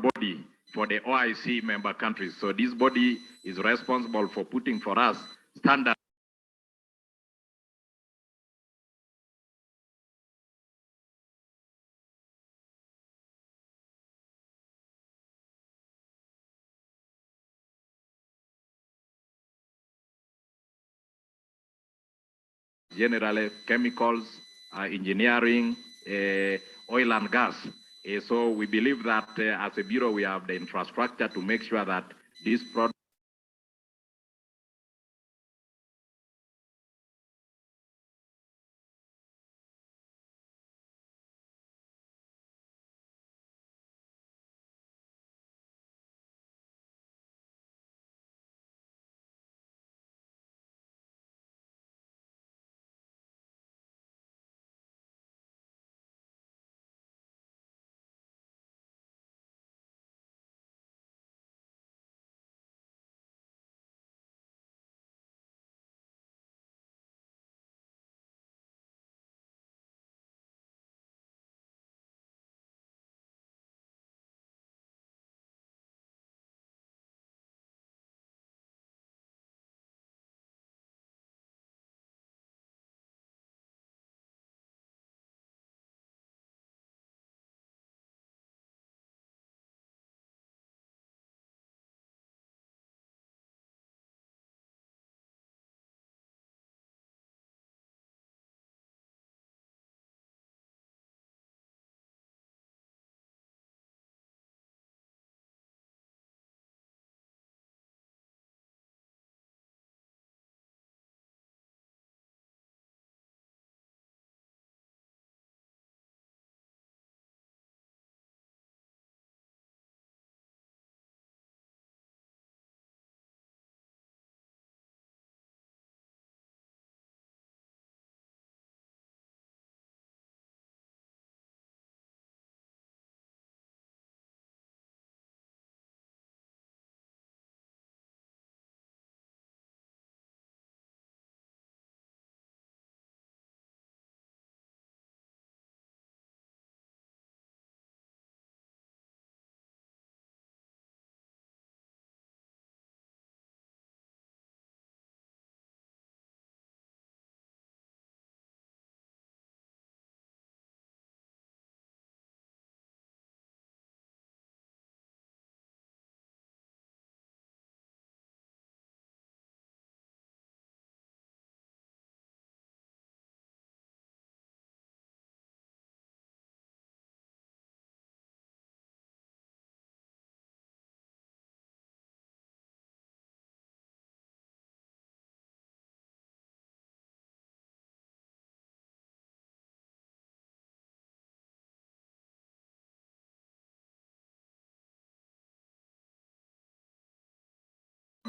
body for the OIC member countries. So this body is responsible for putting for us standards. Generally, chemicals, engineering, oil and gas. So we believe that as a bureau, we have the infrastructure to make sure that these products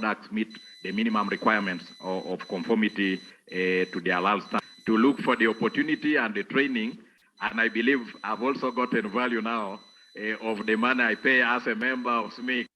products meet the minimum requirements of conformity to the halal standard. To look for the opportunity and the training, and I believe I've also gotten value now of the money I pay as a member of SMIC.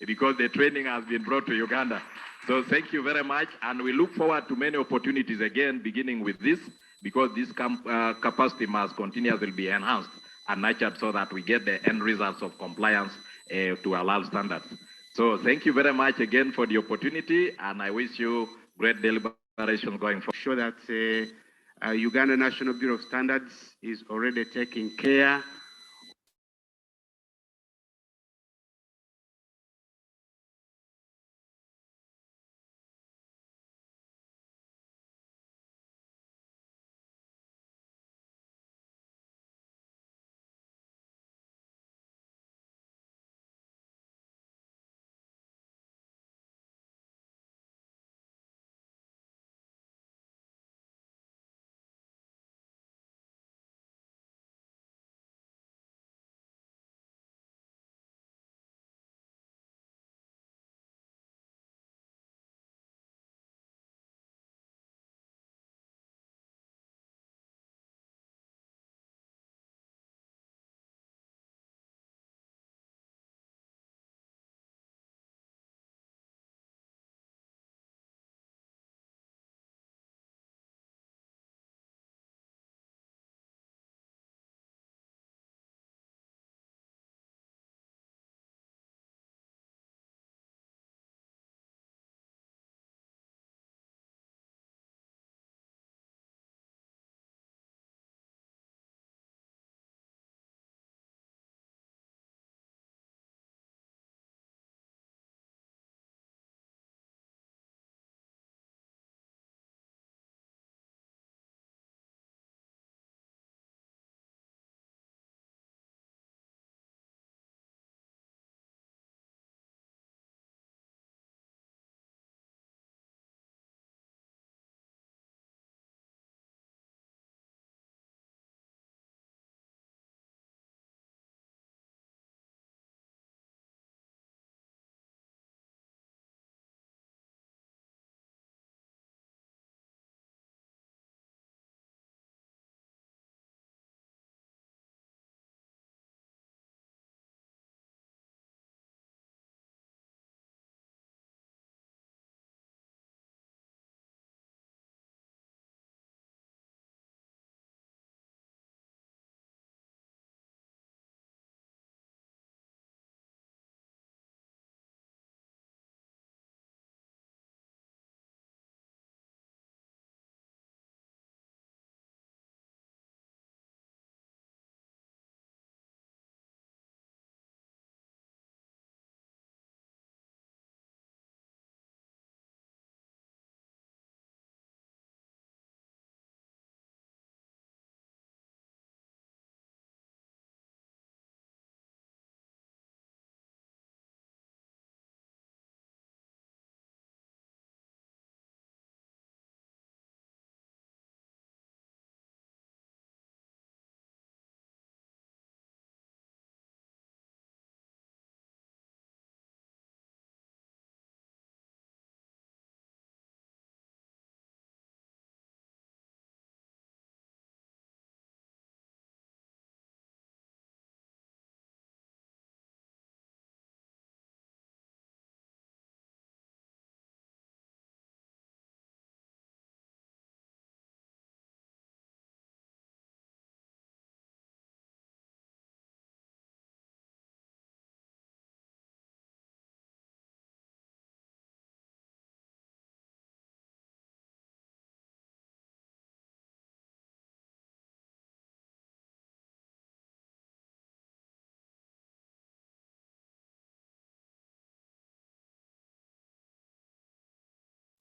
Because the training has been brought to Uganda. So thank you very much, and we look forward to many opportunities again, beginning with this, because this capacity must continuously be enhanced and nurtured so that we get the end results of compliance to halal standards. So thank you very much again for the opportunity, and I wish you great deliberation going forward. Sure that Uganda National Bureau of Standards is already taking care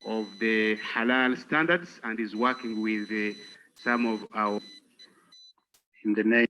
of the Halal standards and is working with some of our in the name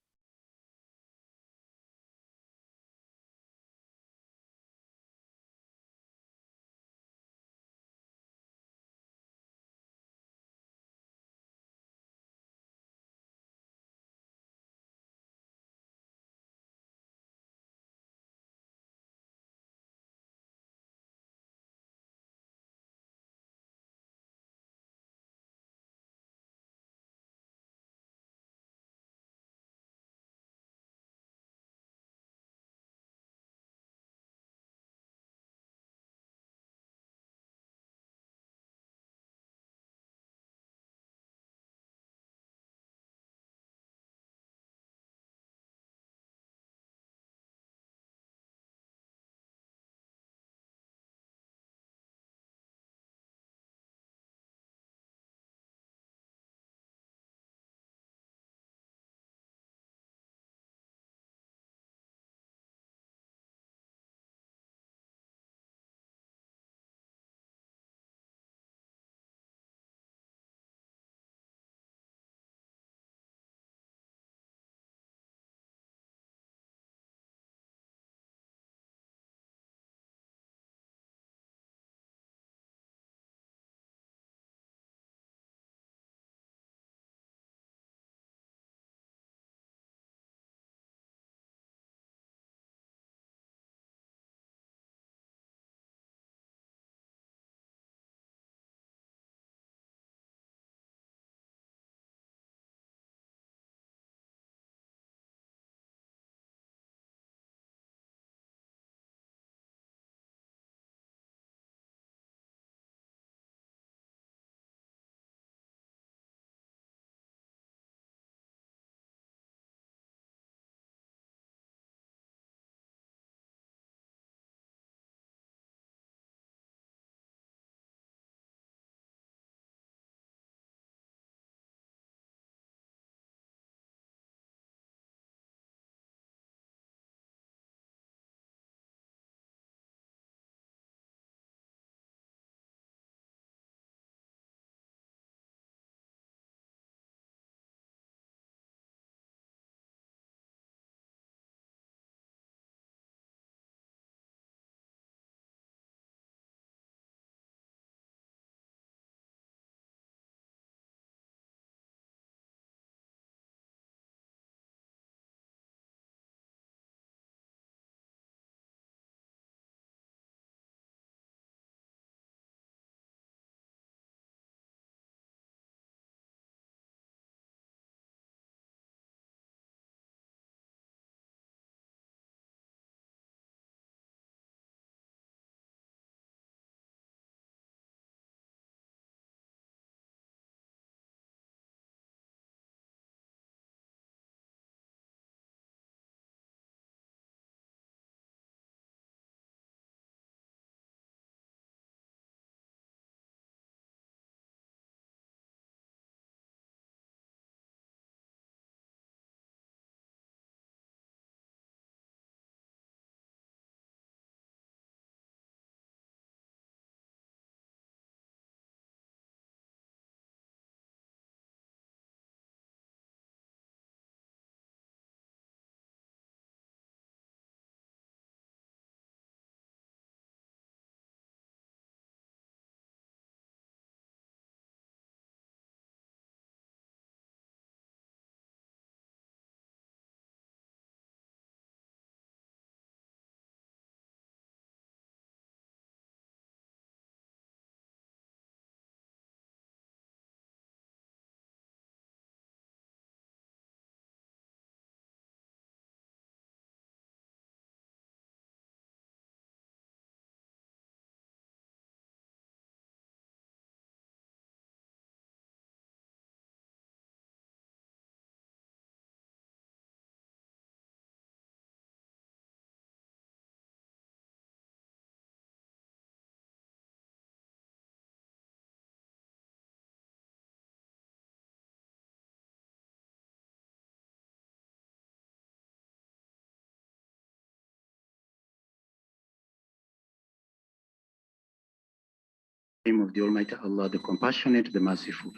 name of the Almighty Allah, the compassionate, the merciful.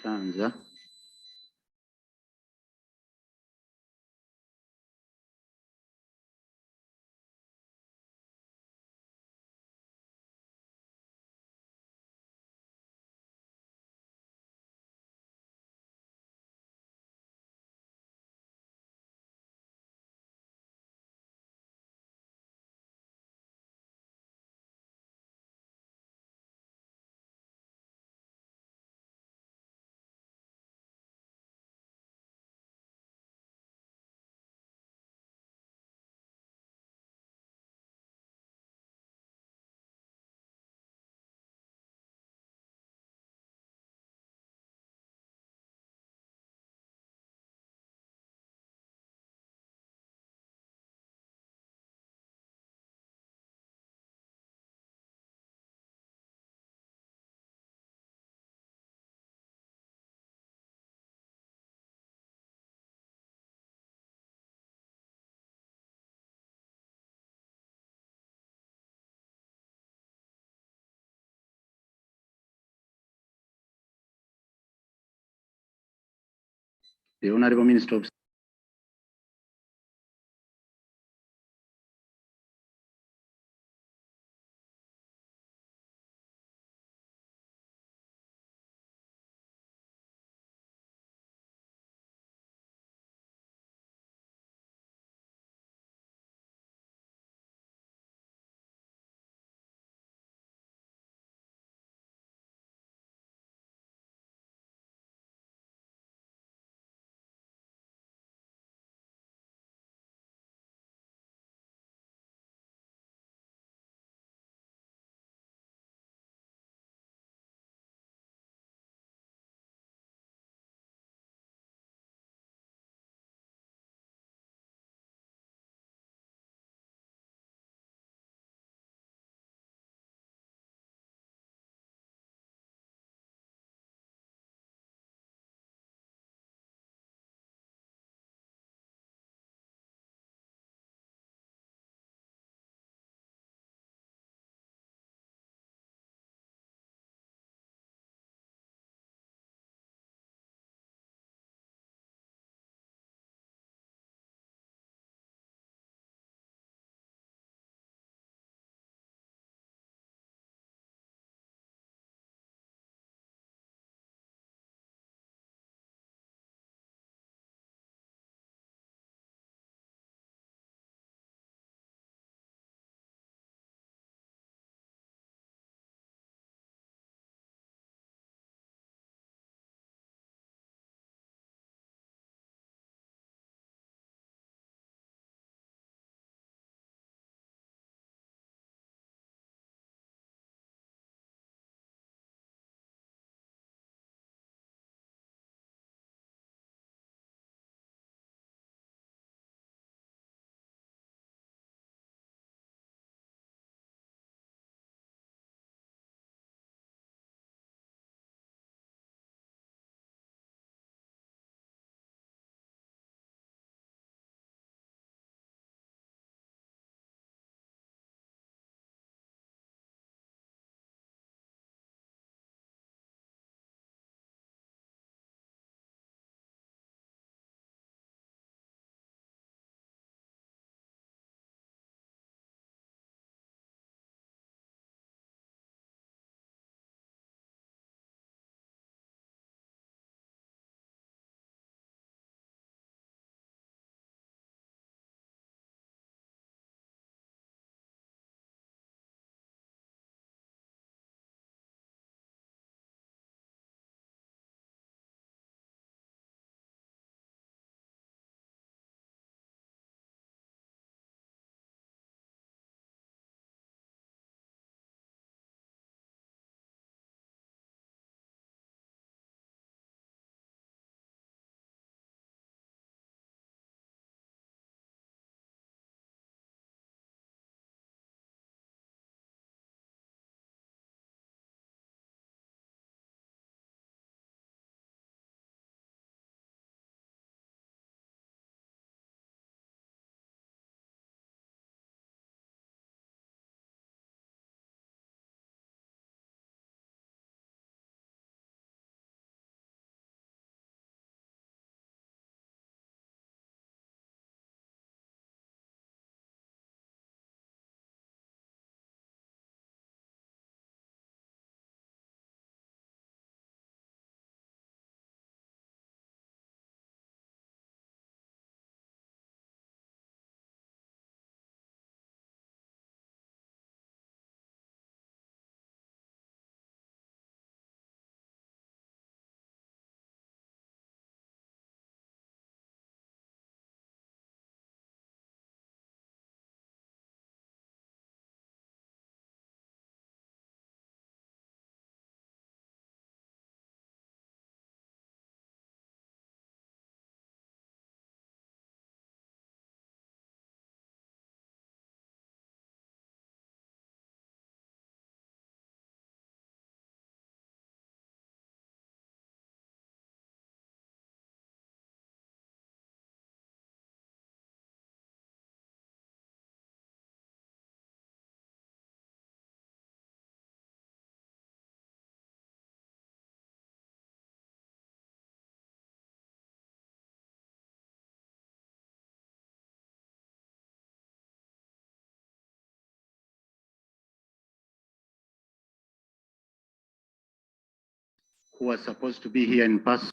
Shanza. The Honorable Minister of who was supposed to be here in person.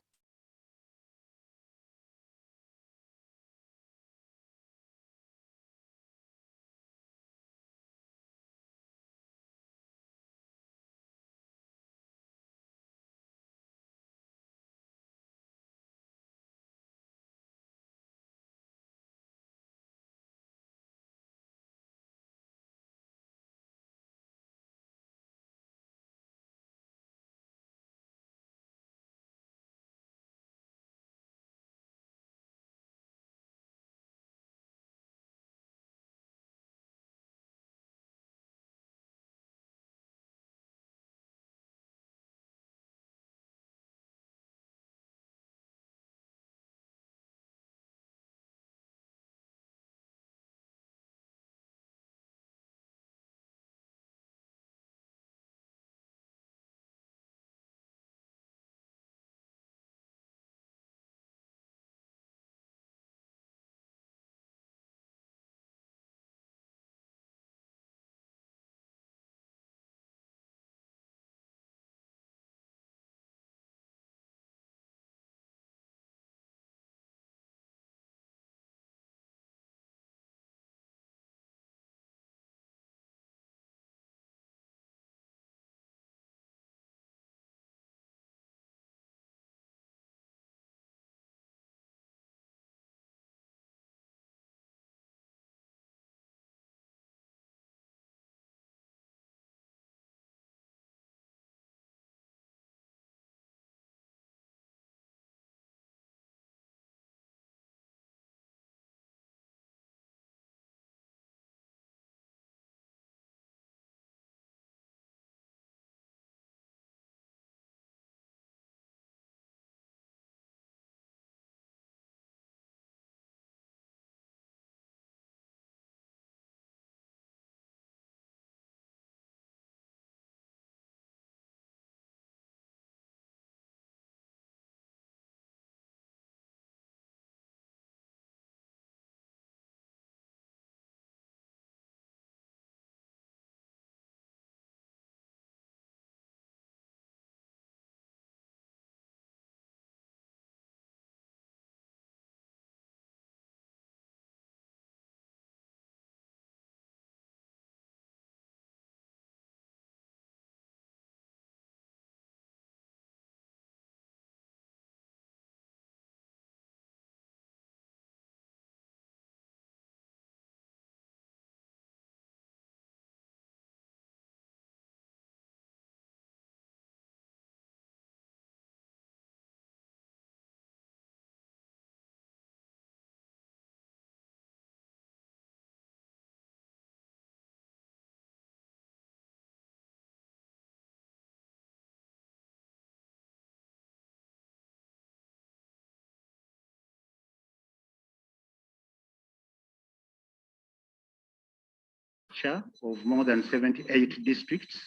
Of more than 78 districts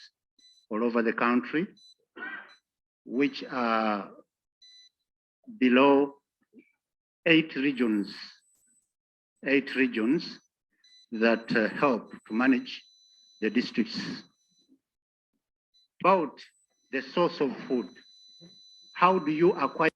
all over the country, which are below 8 regions that help to manage the districts. About the source of food, how do you acquire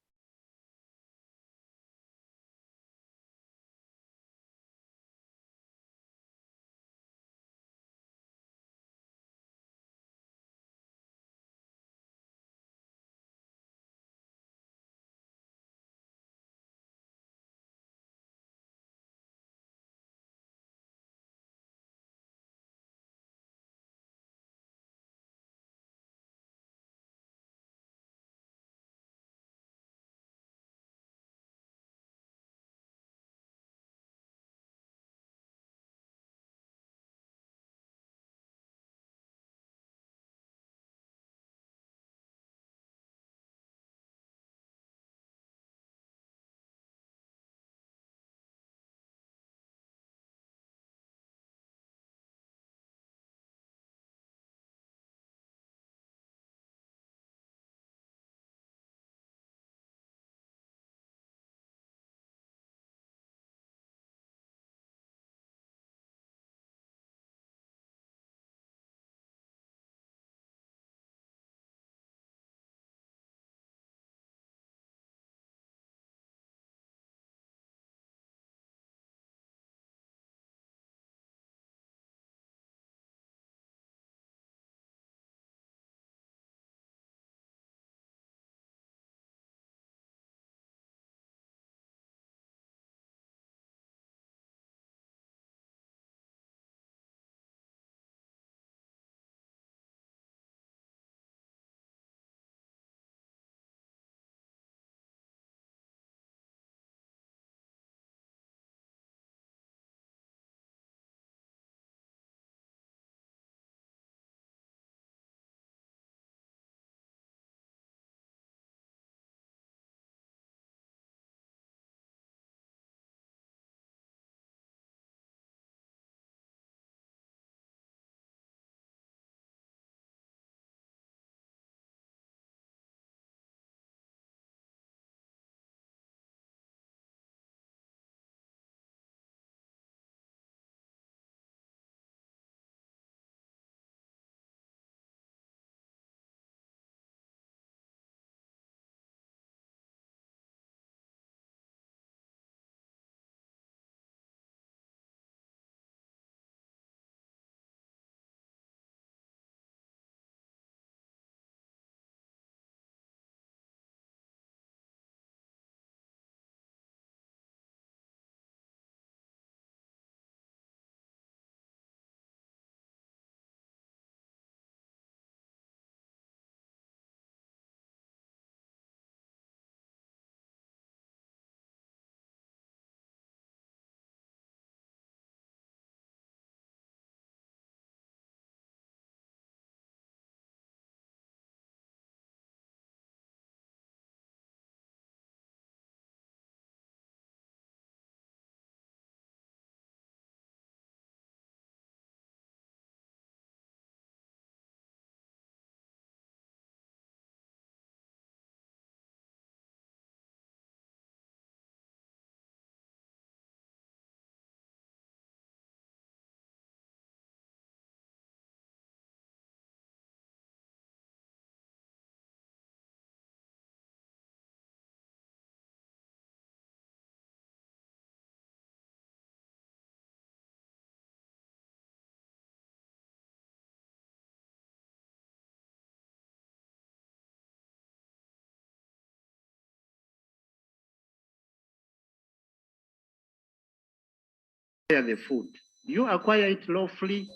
the food. You acquire it lawfully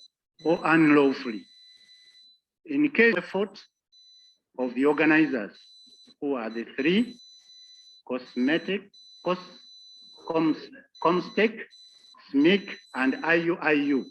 or unlawfully. In case of effort of the organizers, who are the three, cosmetic, comstech, SMIC, and IUIU.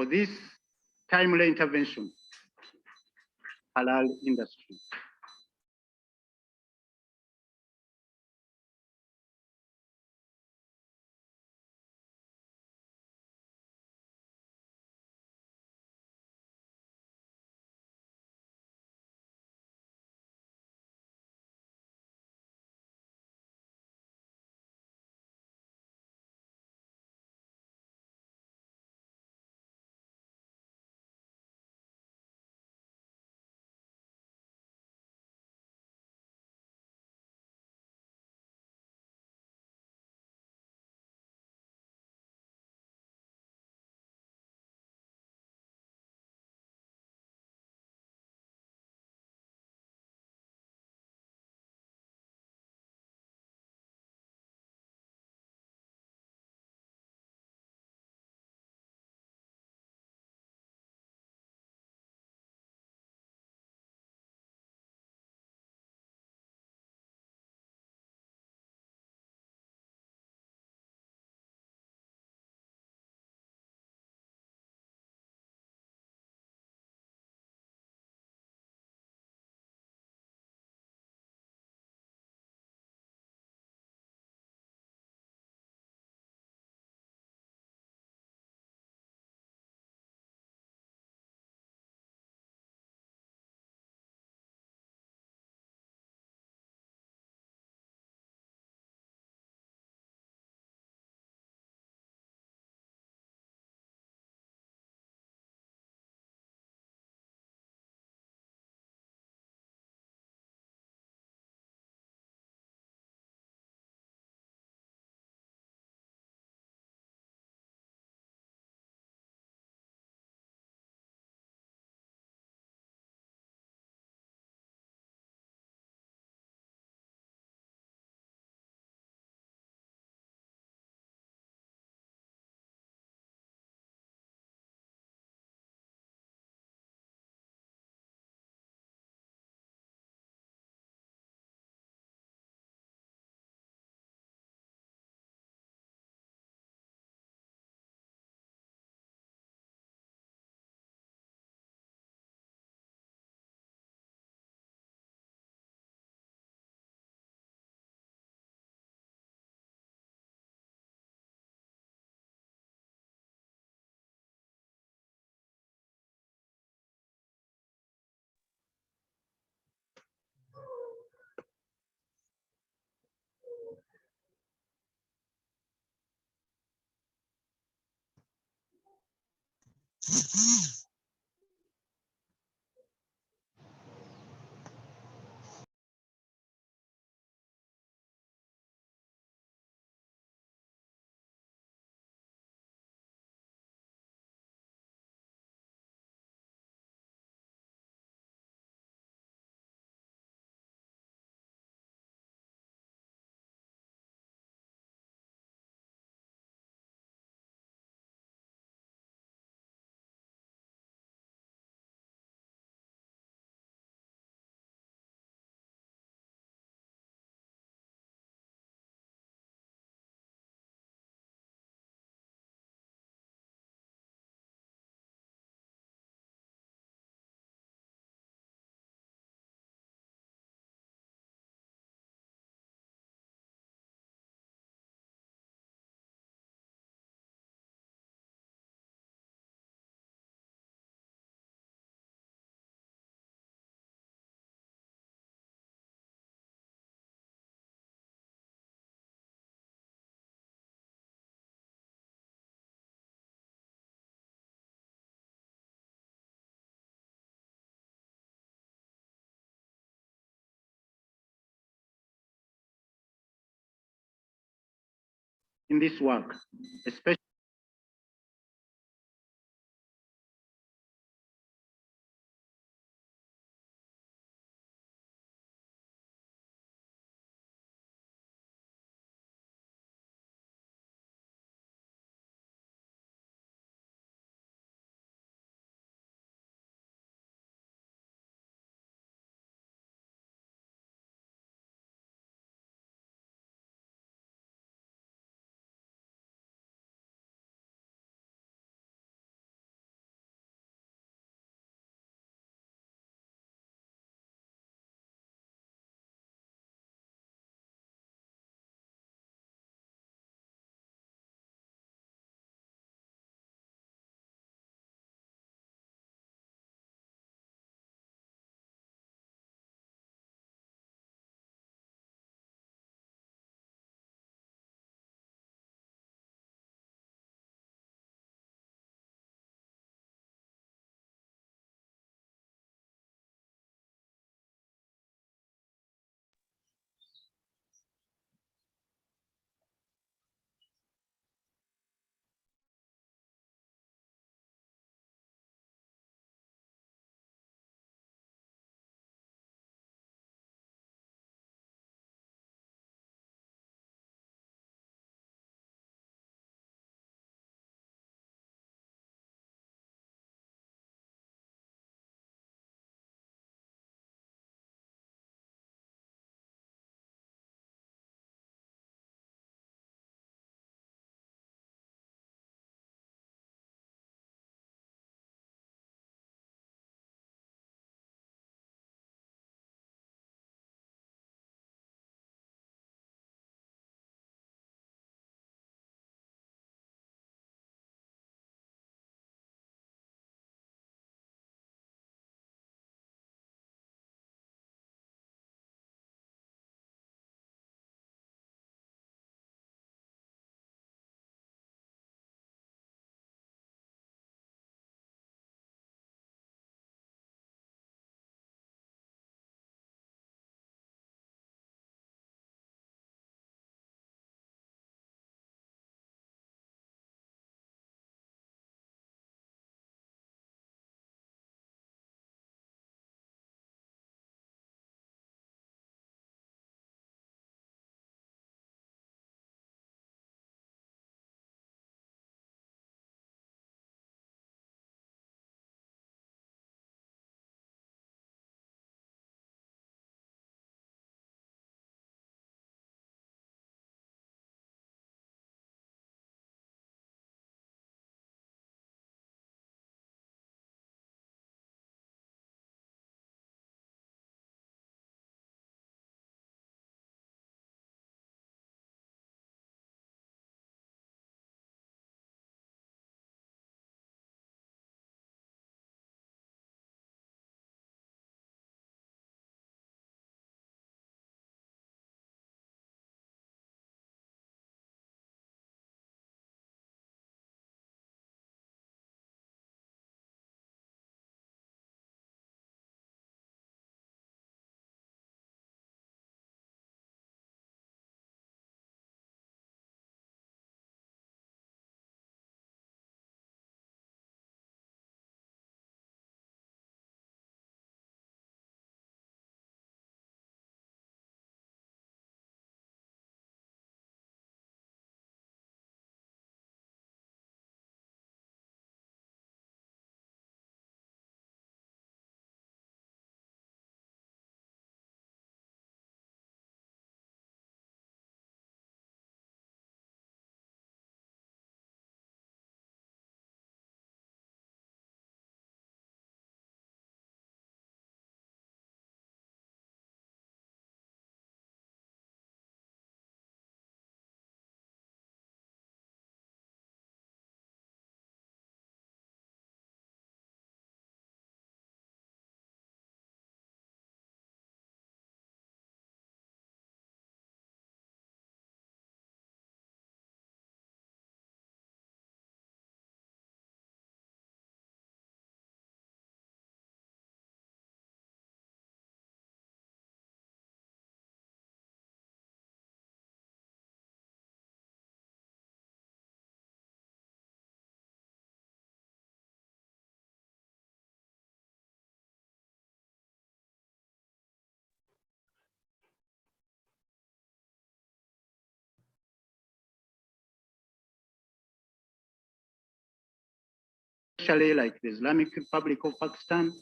for this timely intervention, halal industry. In this work, especially especially like the Islamic Republic of Pakistan.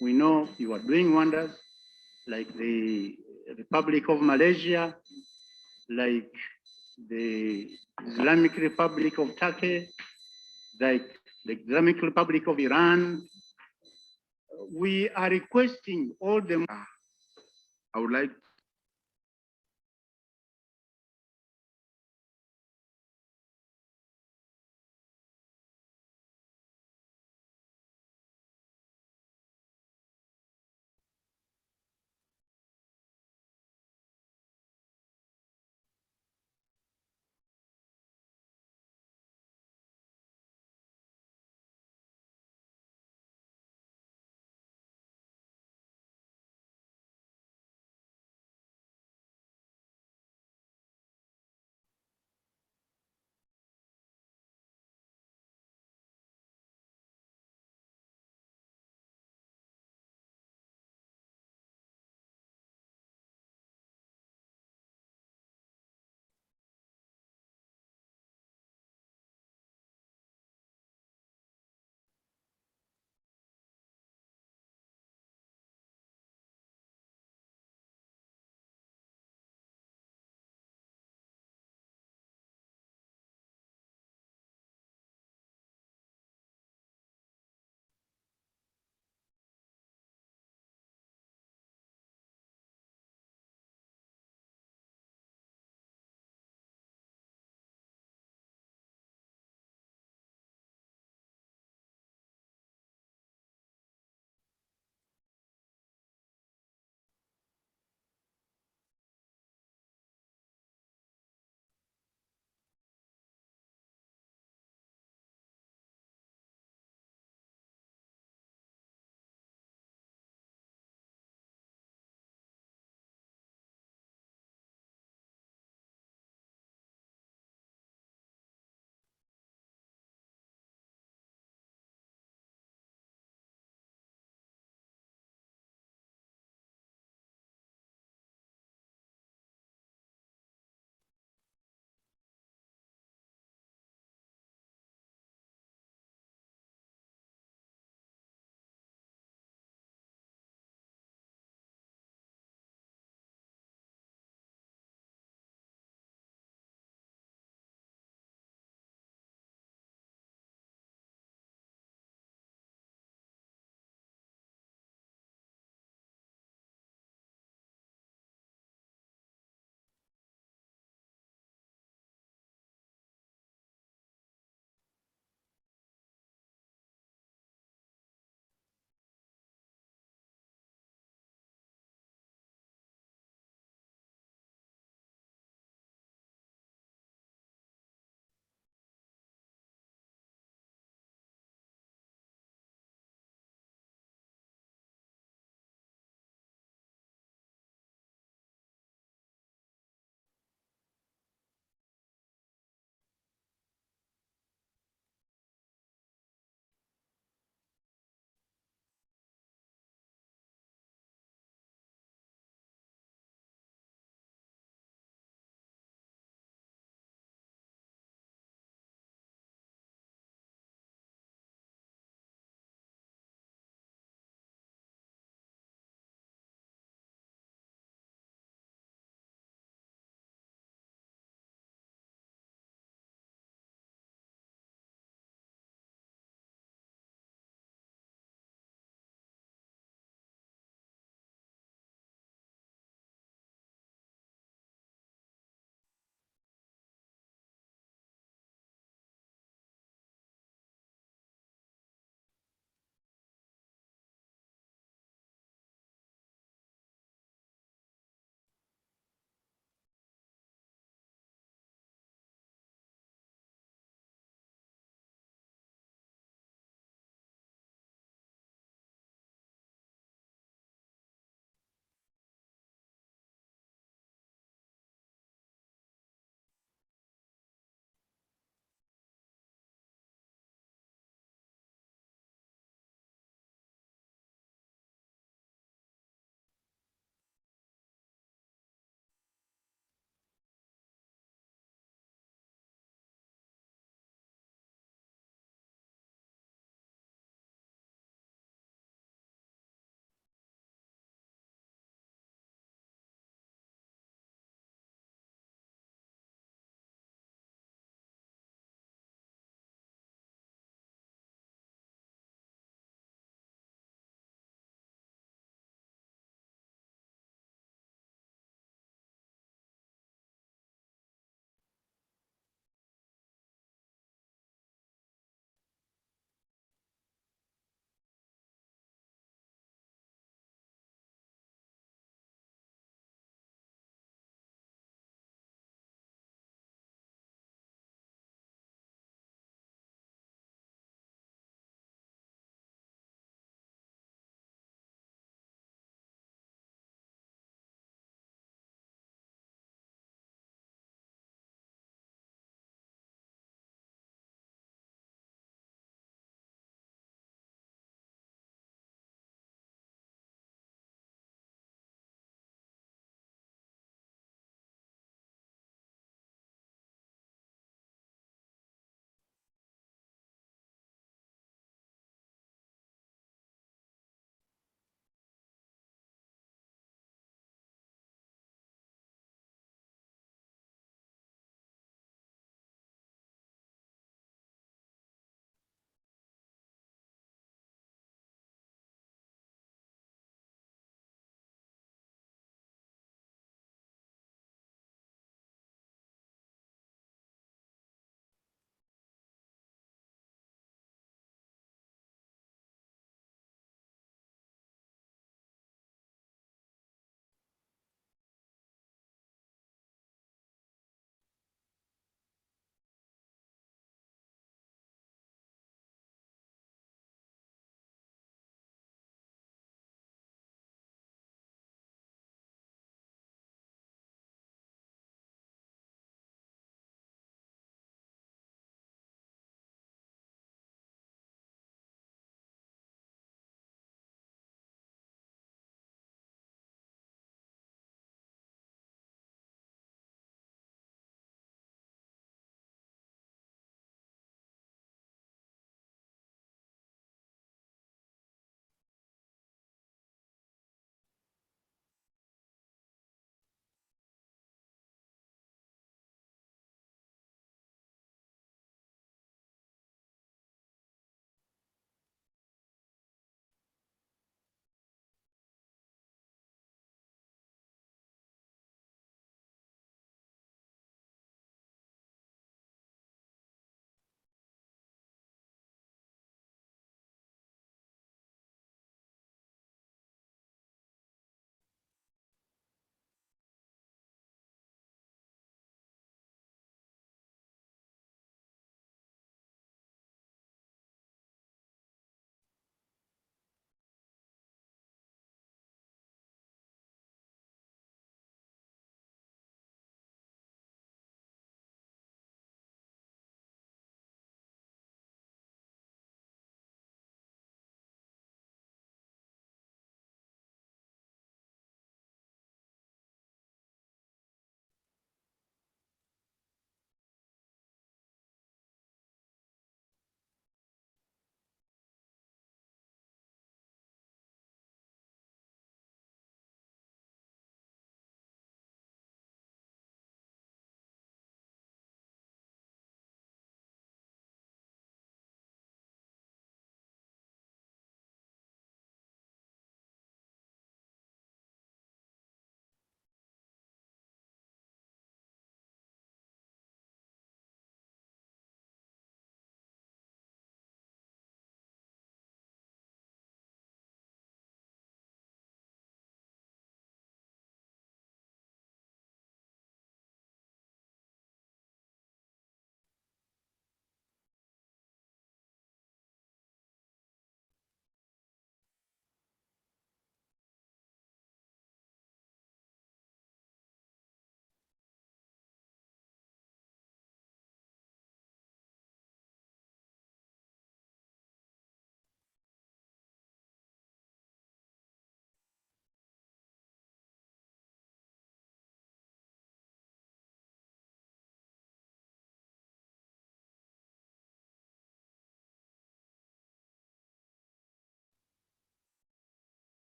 We know you are doing wonders, like the Republic of Malaysia, like the Islamic Republic of Turkey, like the Islamic Republic of Iran. We are requesting all the. I would like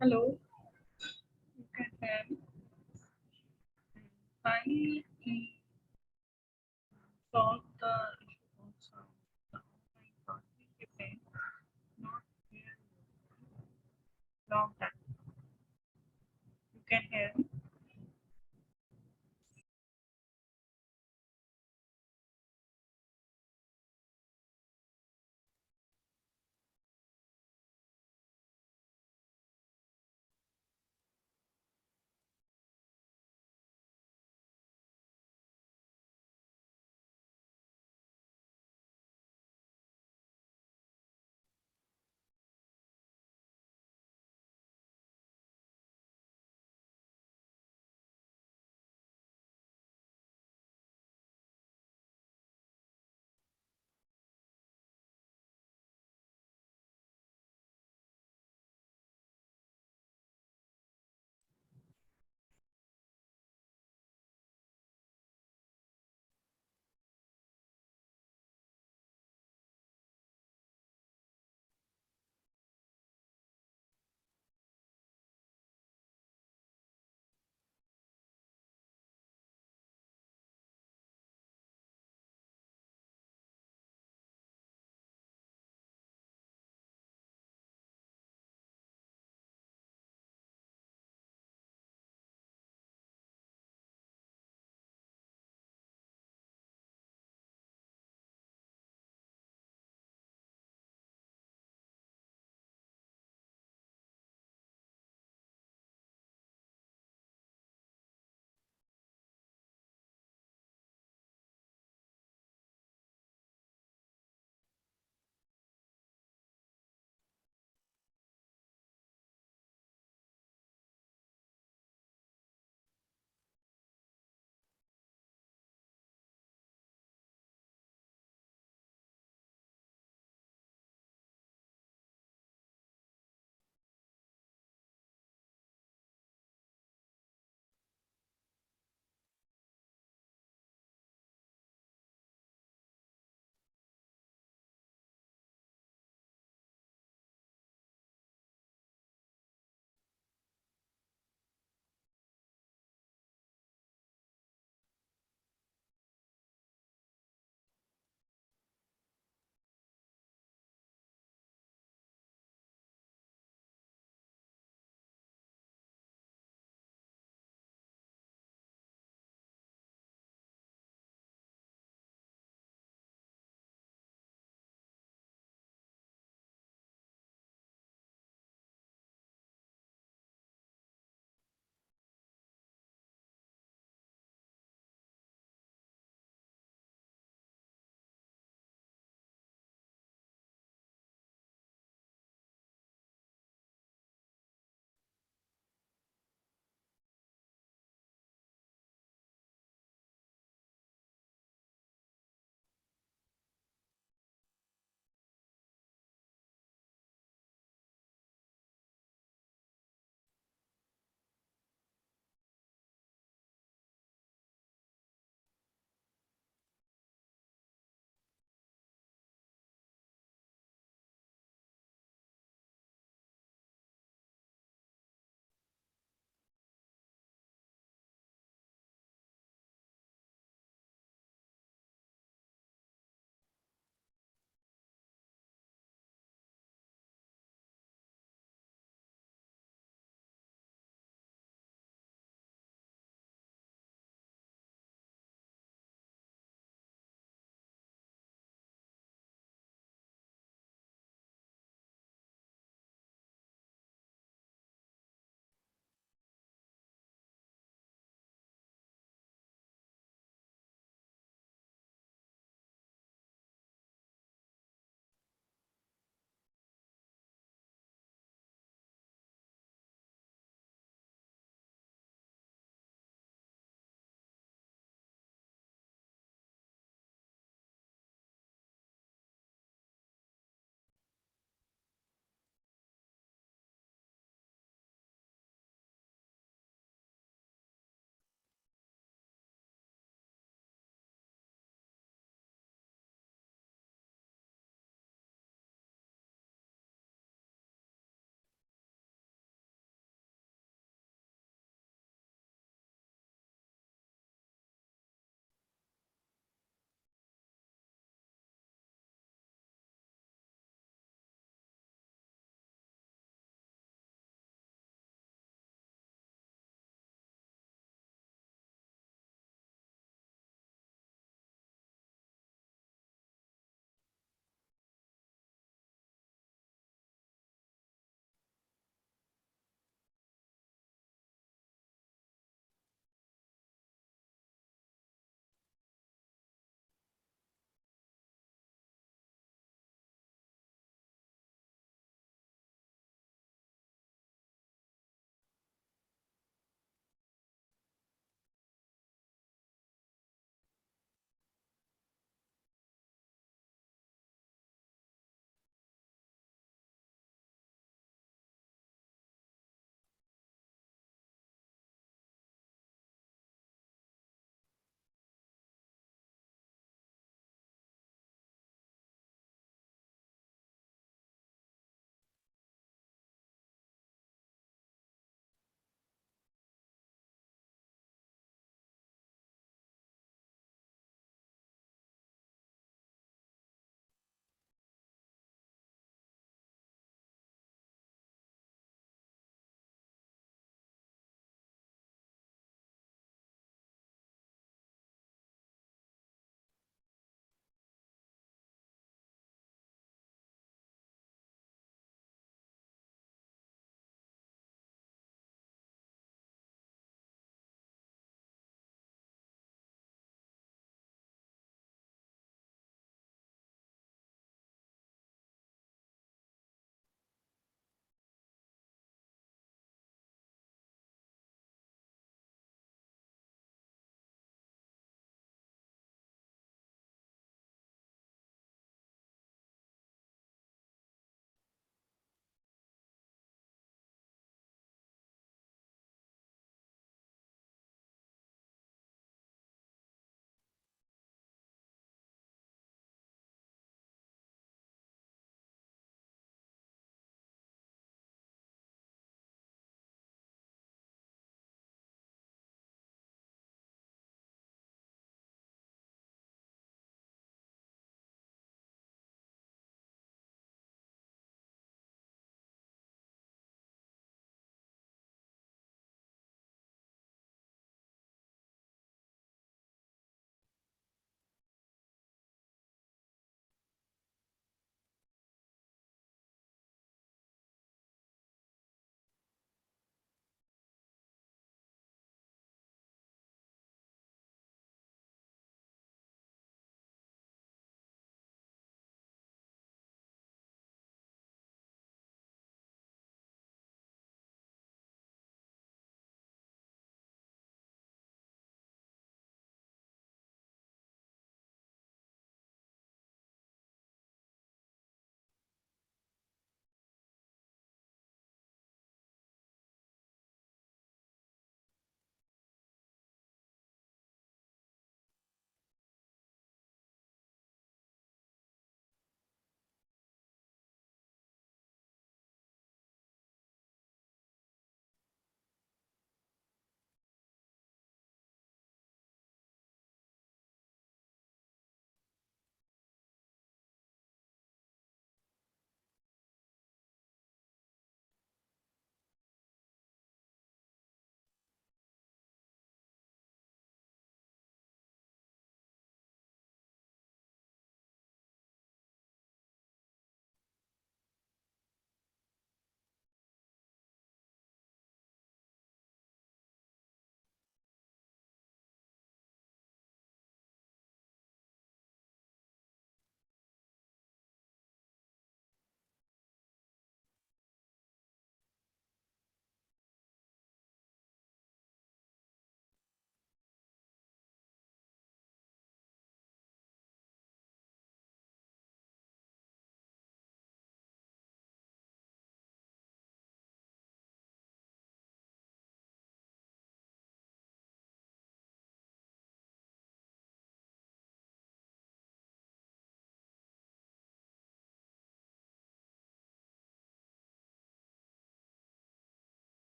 Hello, you can hear me. Finally, we solved the issue of the online participant not here long time. You can hear me.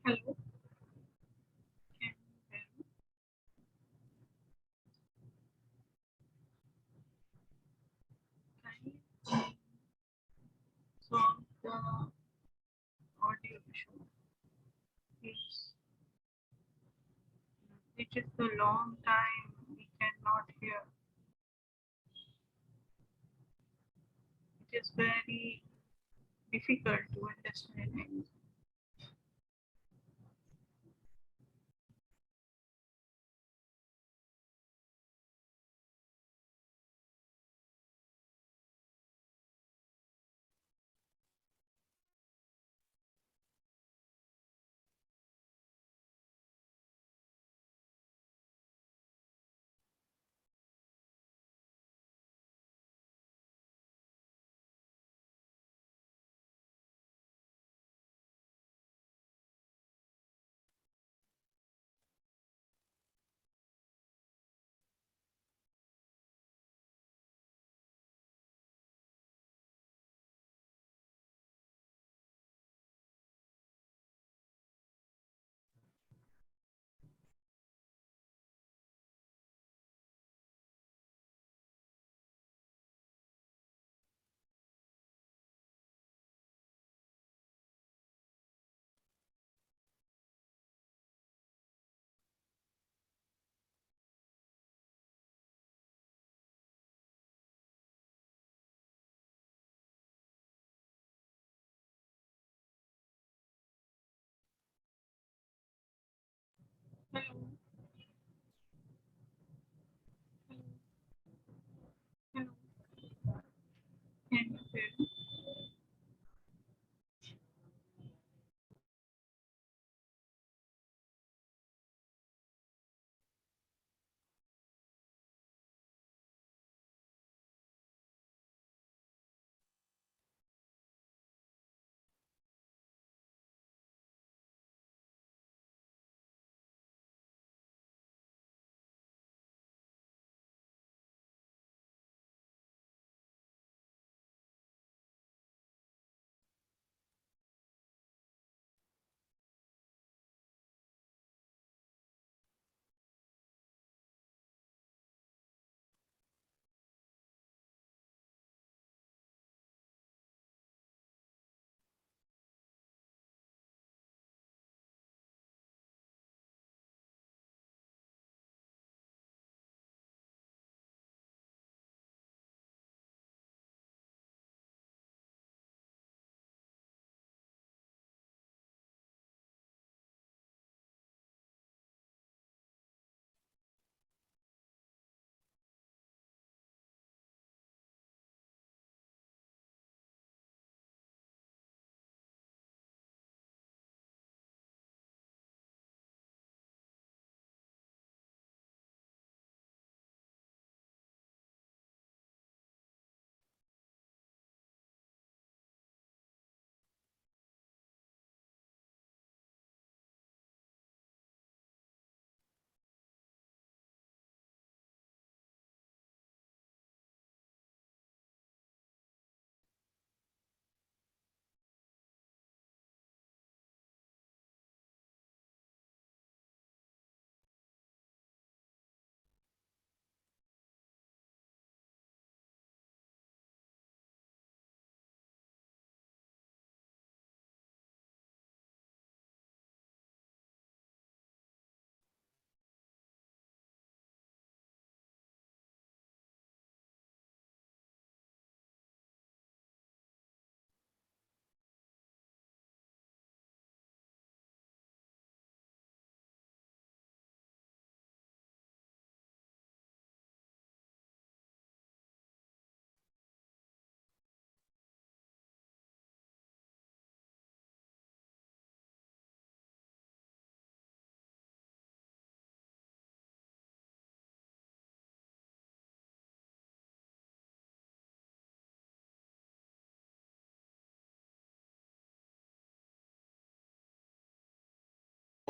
Hello. Can you solve the audio issue, please? It is a long time we cannot hear. It is very difficult to understand anything. Hello. Hello. Can you hear me?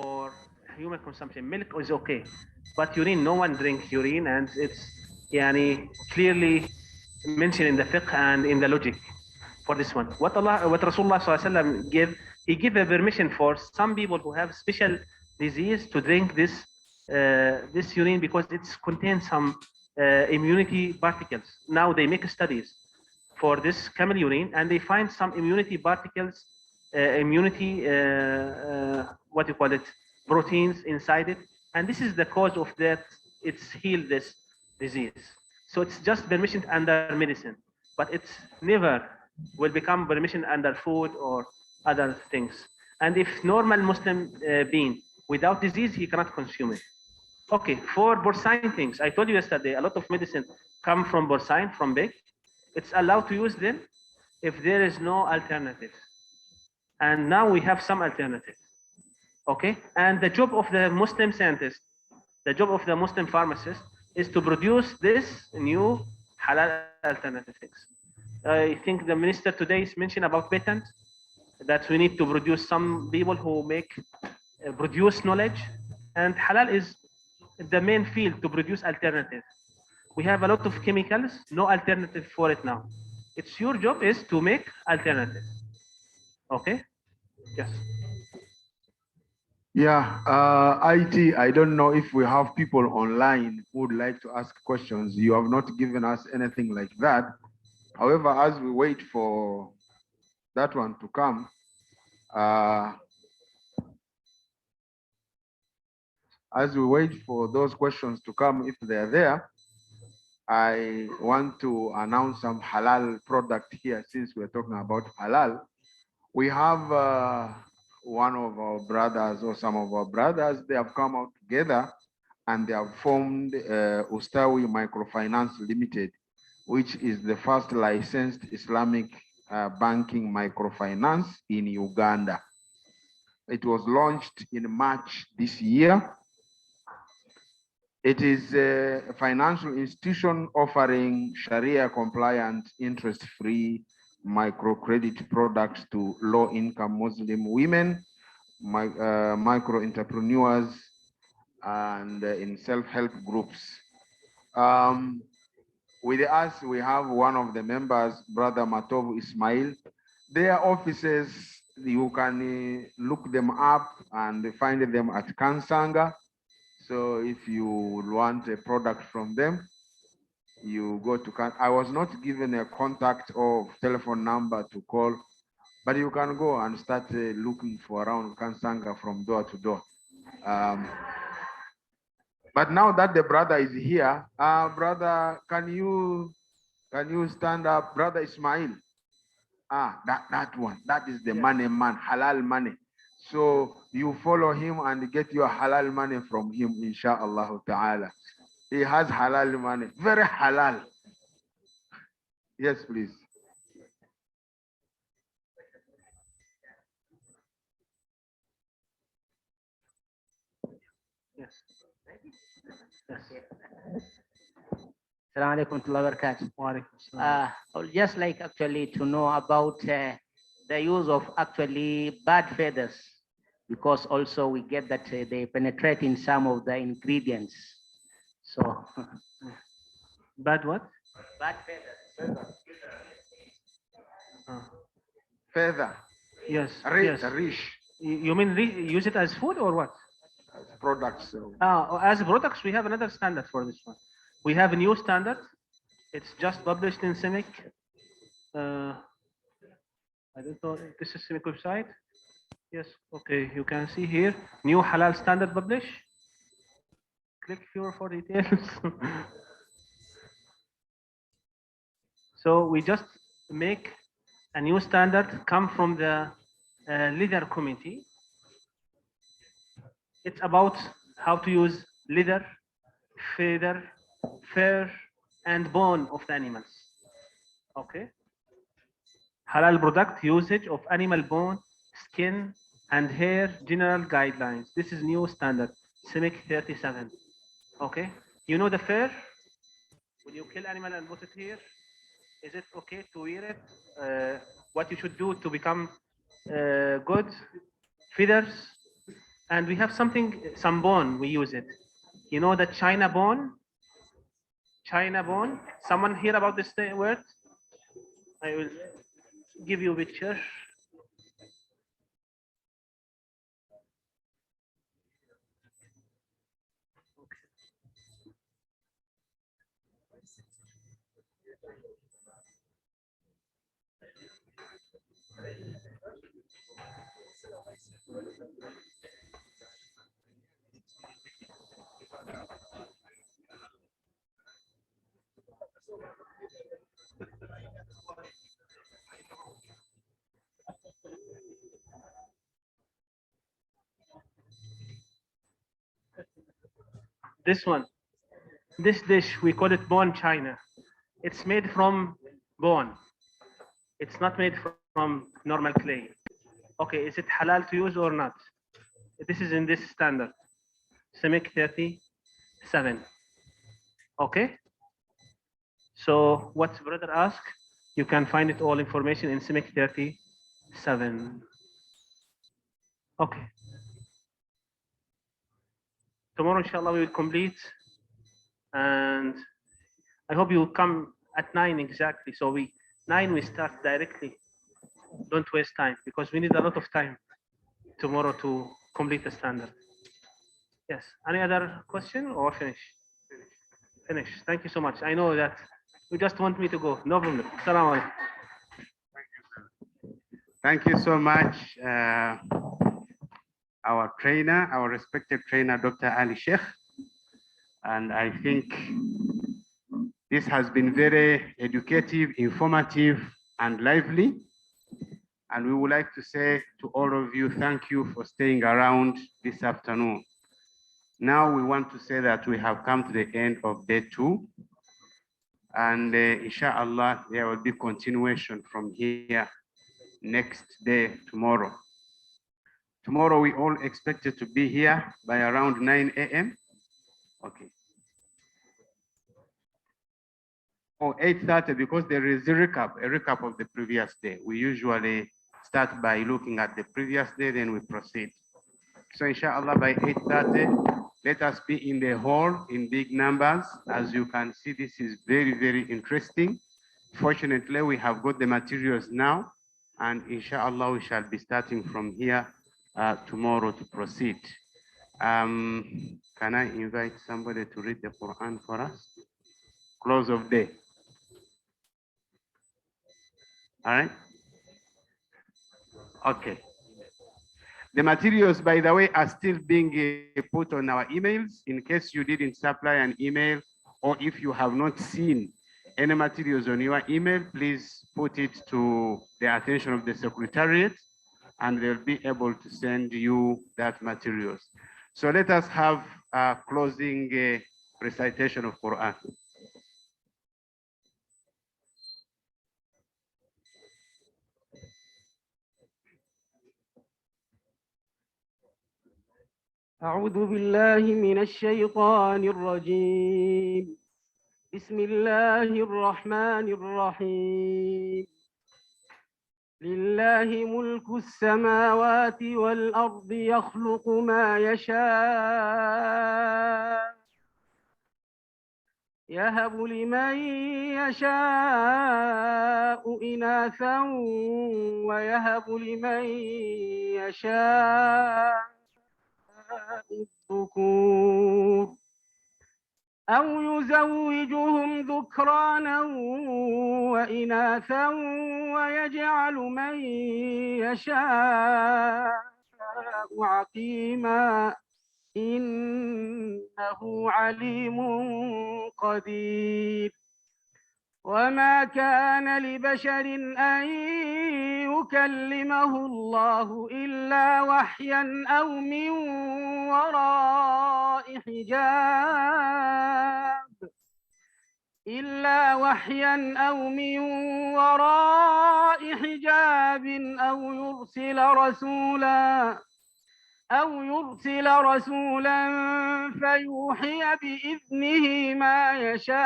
for human consumption. Milk is okay, but urine, no one drinks urine, and it's clearly mentioned in the fiqh and in the logic for this one. What Rasulullah SAW gave, he gave a permission for some people who have special disease to drink this urine because it contains some immunity particles. Now they make studies for this camel urine and they find some immunity particles, what you call it, proteins inside it, and this is the cause of that. It's healed this disease. So it's just permission under medicine, but it's never will become permission under food or other things. And if normal Muslim being without disease, he cannot consume it. Okay, for porcine things, I told you yesterday, a lot of medicine come from porcine, from pig. It's allowed to use them if there is no alternative. And now we have some alternative. Okay, and the job of the Muslim scientist, the job of the Muslim pharmacist is to produce this new halal alternative things. I think the minister today is mentioned about patent, that we need to produce some people who produce knowledge, and halal is the main field to produce alternative. We have a lot of chemicals, no alternative for it now. It's your job is to make alternative. Okay? Yes. Yeah, IT, I don't know if we have people online who would like to ask questions. You have not given us anything like that. However, as we wait for that one to come, as we wait for those questions to come, if they're there, I want to announce some halal product here since we're talking about halal. We have one of our brothers or some of our brothers, they have come out together and they have formed Ustawi Microfinance Limited, which is the first licensed Islamic banking microfinance in Uganda. It was launched in March this year. It is a financial institution offering Sharia compliant, interest-free microcredit products to low-income Muslim women, micro entrepreneurs, and in self-help groups. With us, we have one of the members, Brother Matovu Ismail. Their offices, you can look them up and find them at Kansanga. So if you want a product from them, you go to, I was not given a contact or telephone number to call, but you can go and start looking for around Kansanga from door to door. But now that the brother is here, brother, can you stand up? Brother Ismail. That one, that is the money man, halal money. So you follow him and get your halal money from him, inshallah ta'ala. He has halal money, very halal. Yes, please. Yes. Assalamu alaikum wa barakatuh. I would just like actually to know about the use of actually bird feathers, because also we get that they penetrate in some of the ingredients. So, bad what? Bird feathers. Feather. Yes. Rich. You mean use it as food or what? As products. As products, we have another standard for this one. We have a new standard. It's just published in CIMIC. I don't know. This is CIMIC website. Yes. Okay. You can see here new halal standard publish. Click here for details. So we just make a new standard come from the leather committee. It's about how to use leather, feather, fur, and bone of the animals. Okay. Halal product usage of animal bone, skin, and hair general guidelines. This is new standard, CIMIC 37. Okay. You know the fur? When you kill animal and put it here, is it okay to wear it? What you should do to become good? Feathers And we have some bone, we use it. You know the China bone? China bone? Someone hear about this word? I will give you a picture. This one, this dish, we call it bone china. It's made from bone. It's not made from normal clay. Okay, is it halal to use or not? This is in this standard, CIMIC 37. Okay. So what brother asked, you can find it all information in CIMIC 37. Okay. Tomorrow, inshallah, we will complete. And I hope you will come at 9 exactly. So 9 we start directly. Don't waste time because we need a lot of time tomorrow to complete the standard. Yes. Any other question or finish? Finish. Thank you so much. I know that you just want me to go. No problem. Assalamu alaikum. Thank you so much, our trainer, our respected trainer, Dr. Ali Sheikh. And I think this has been very educative, informative, and lively. And we would like to say to all of you, thank you for staying around this afternoon. Now we want to say that we have come to the end of day 2. And inshallah, there will be continuation from here next day, tomorrow. Tomorrow, we all expected to be here by around 9 a.m. Okay. Or 8:30 because there is a recap of the previous day. We usually start by looking at the previous day, then we proceed. So inshallah, by 8:30, let us be in the hall in big numbers. As you can see, this is very, very interesting. Fortunately, we have got the materials now, and inshallah, we shall be starting from here tomorrow to proceed. Can I invite somebody to read the Quran for us? Close of day. All right. Okay. The materials, by the way, are still being put on our emails. In case you didn't supply an email, or if you have not seen any materials on your email, please put it to the attention of the Secretariat, and they'll be able to send you that materials. So let us have a closing recitation of Quran. أعوذ بالله من الشيطان الرجيم. بسم الله الرحمن الرحيم. لله ملك السماوات والأرض يخلق ما يشاء يهب لمن يشاء إناثا ويهب لمن يشاء الذكور أو يزوجهم ذكرانا وإناثا ويجعل من يشاء عقيما إنه عليم قدير وما كان لبشر أن يكلمه الله إلا وحيا أو من وراء حجاب أو يرسل رسولا فيوحي بإذنه ما يشاء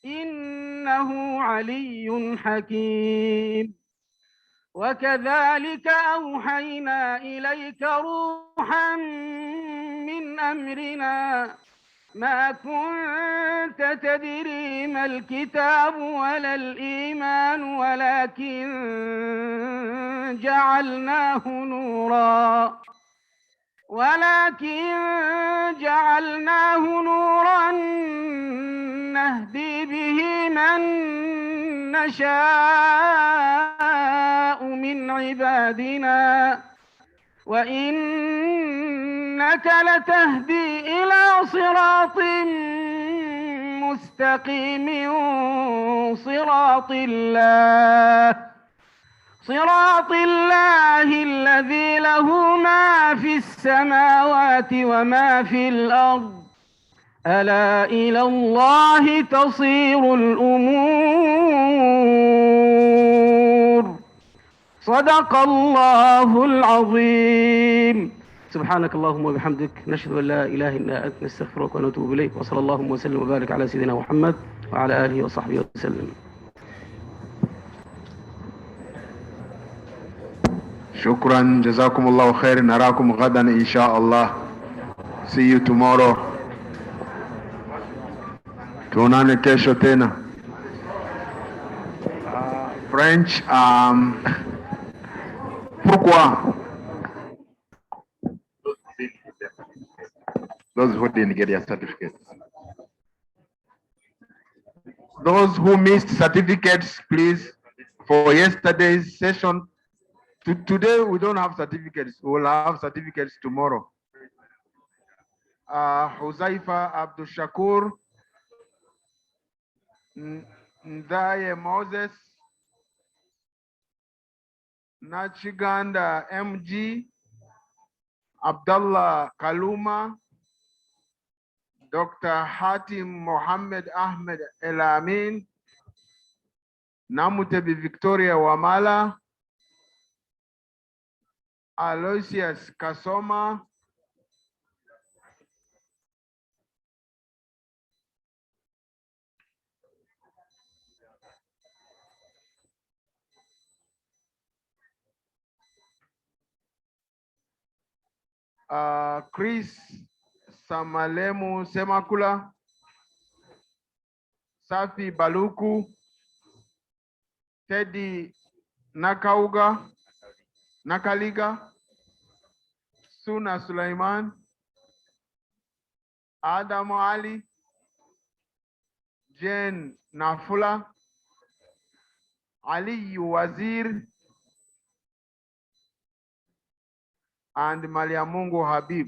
إنه علي حكيم وكذلك أوحينا إليك روحا من أمرنا ما كنت تدري ما الكتاب ولا الإيمان ولكن جعلناه نورا نهدي به من نشاء من عبادنا وإنك لتهدي إلى صراط مستقيم صراط الله الذي له ما في السماوات وما في الأرض ألا إلى الله تصير الأمور صدق الله العظيم سبحانك اللهم وبحمدك نشهد أن لا إله إلا أنت نستغفرك ونتوب إليك وصلى الله وسلم وبارك على سيدنا محمد وعلى آله وصحبه وسلم. Shukran, jazakumullahu khair, narakum ghadan inshallah. See you tomorrow. Tuonane kesho tena. French, pourquoi? Those who didn't get their certificates. Those who missed certificates, please, for yesterday's session. Today we don't have certificates. We'll have certificates tomorrow. Huzaifa Abdul Shakur, Ndaye Moses, Nachiganda MG, Abdullah Kaluma, Dr. Hatim Mohammed Ahmed El Amin, Namutebi Victoria Wamala, Aloysius Kasoma, Chris Samalemu Semakula, Safi Baluku, Teddy Nakaliga, Suna Sulaiman, Adam Ali, Jane Nafula, Ali Wazir, and Maliamungu Habib.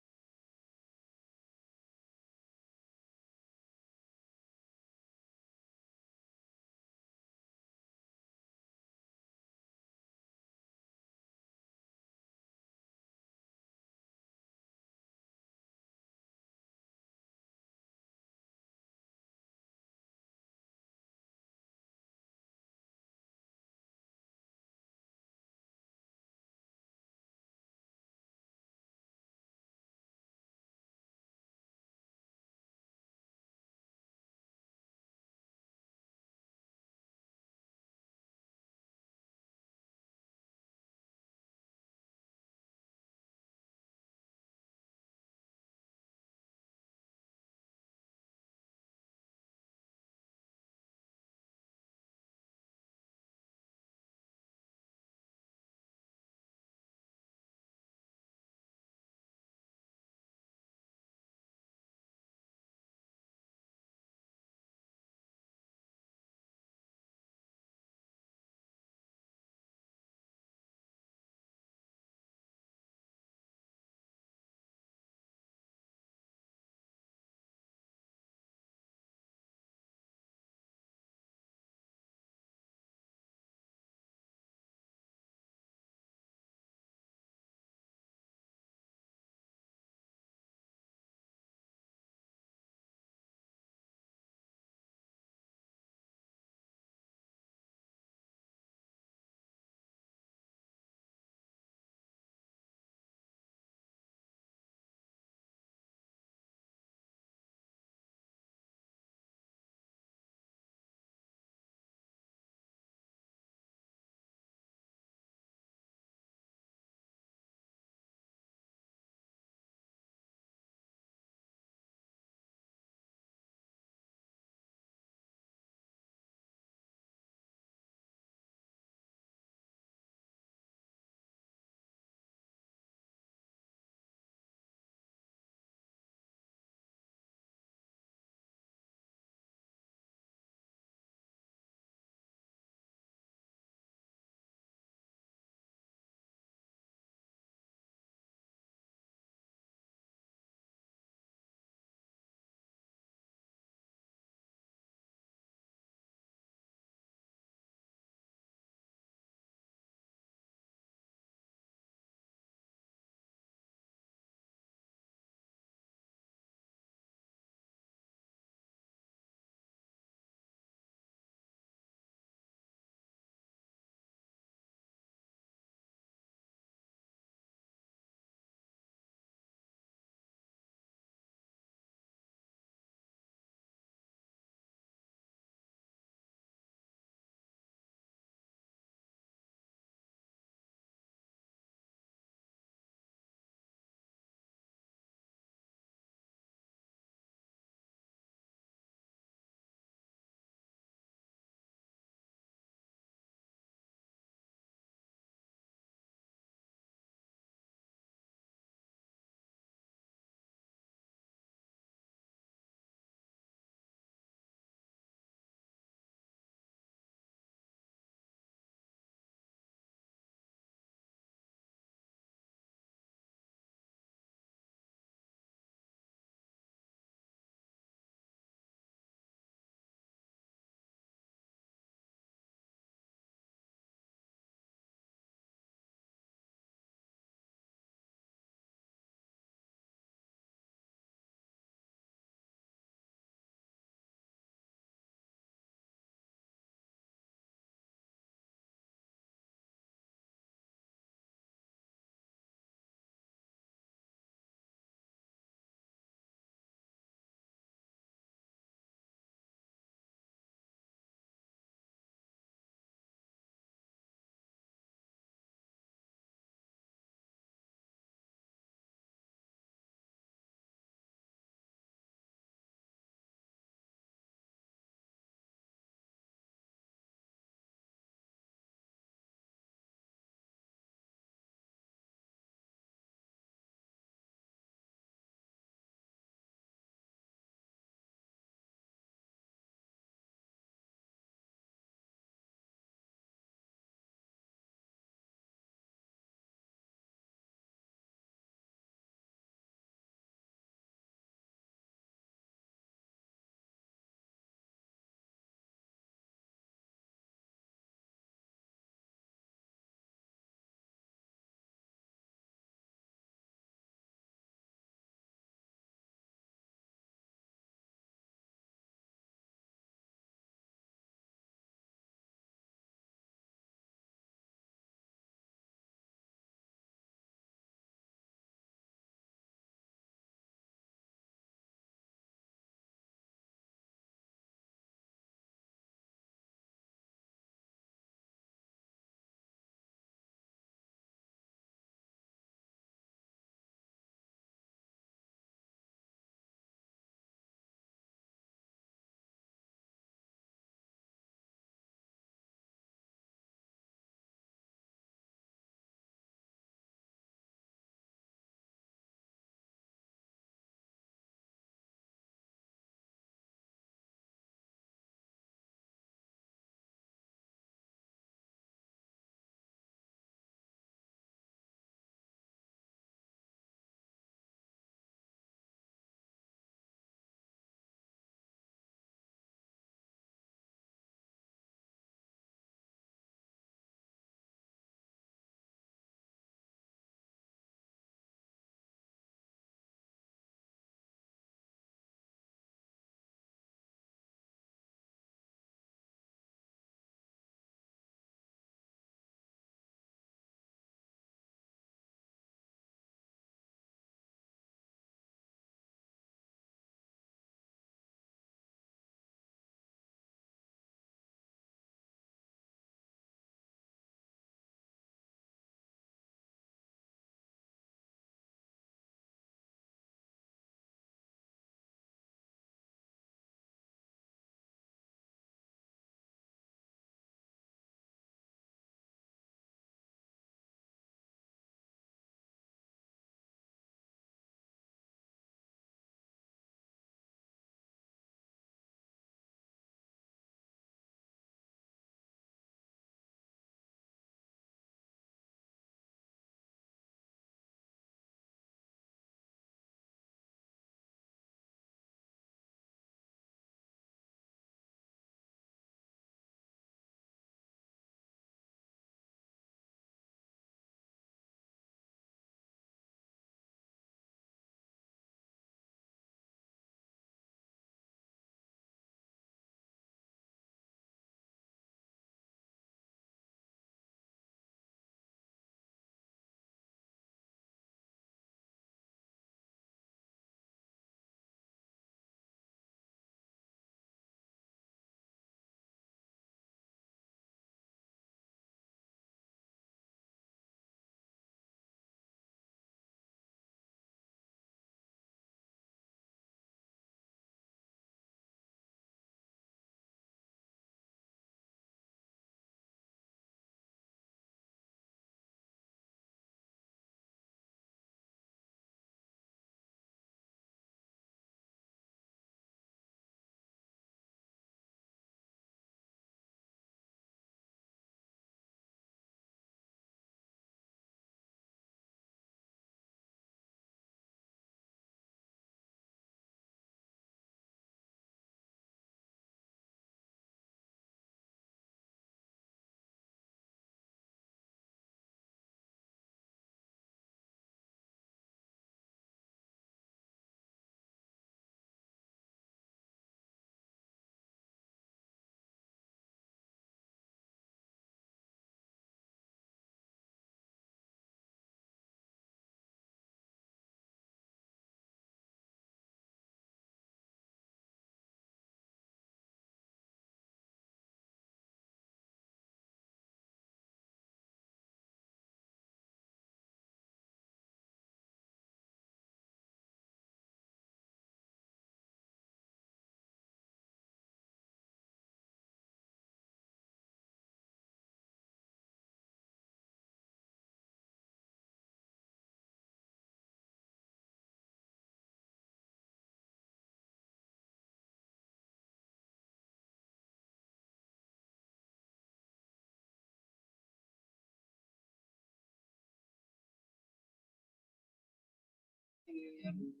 them.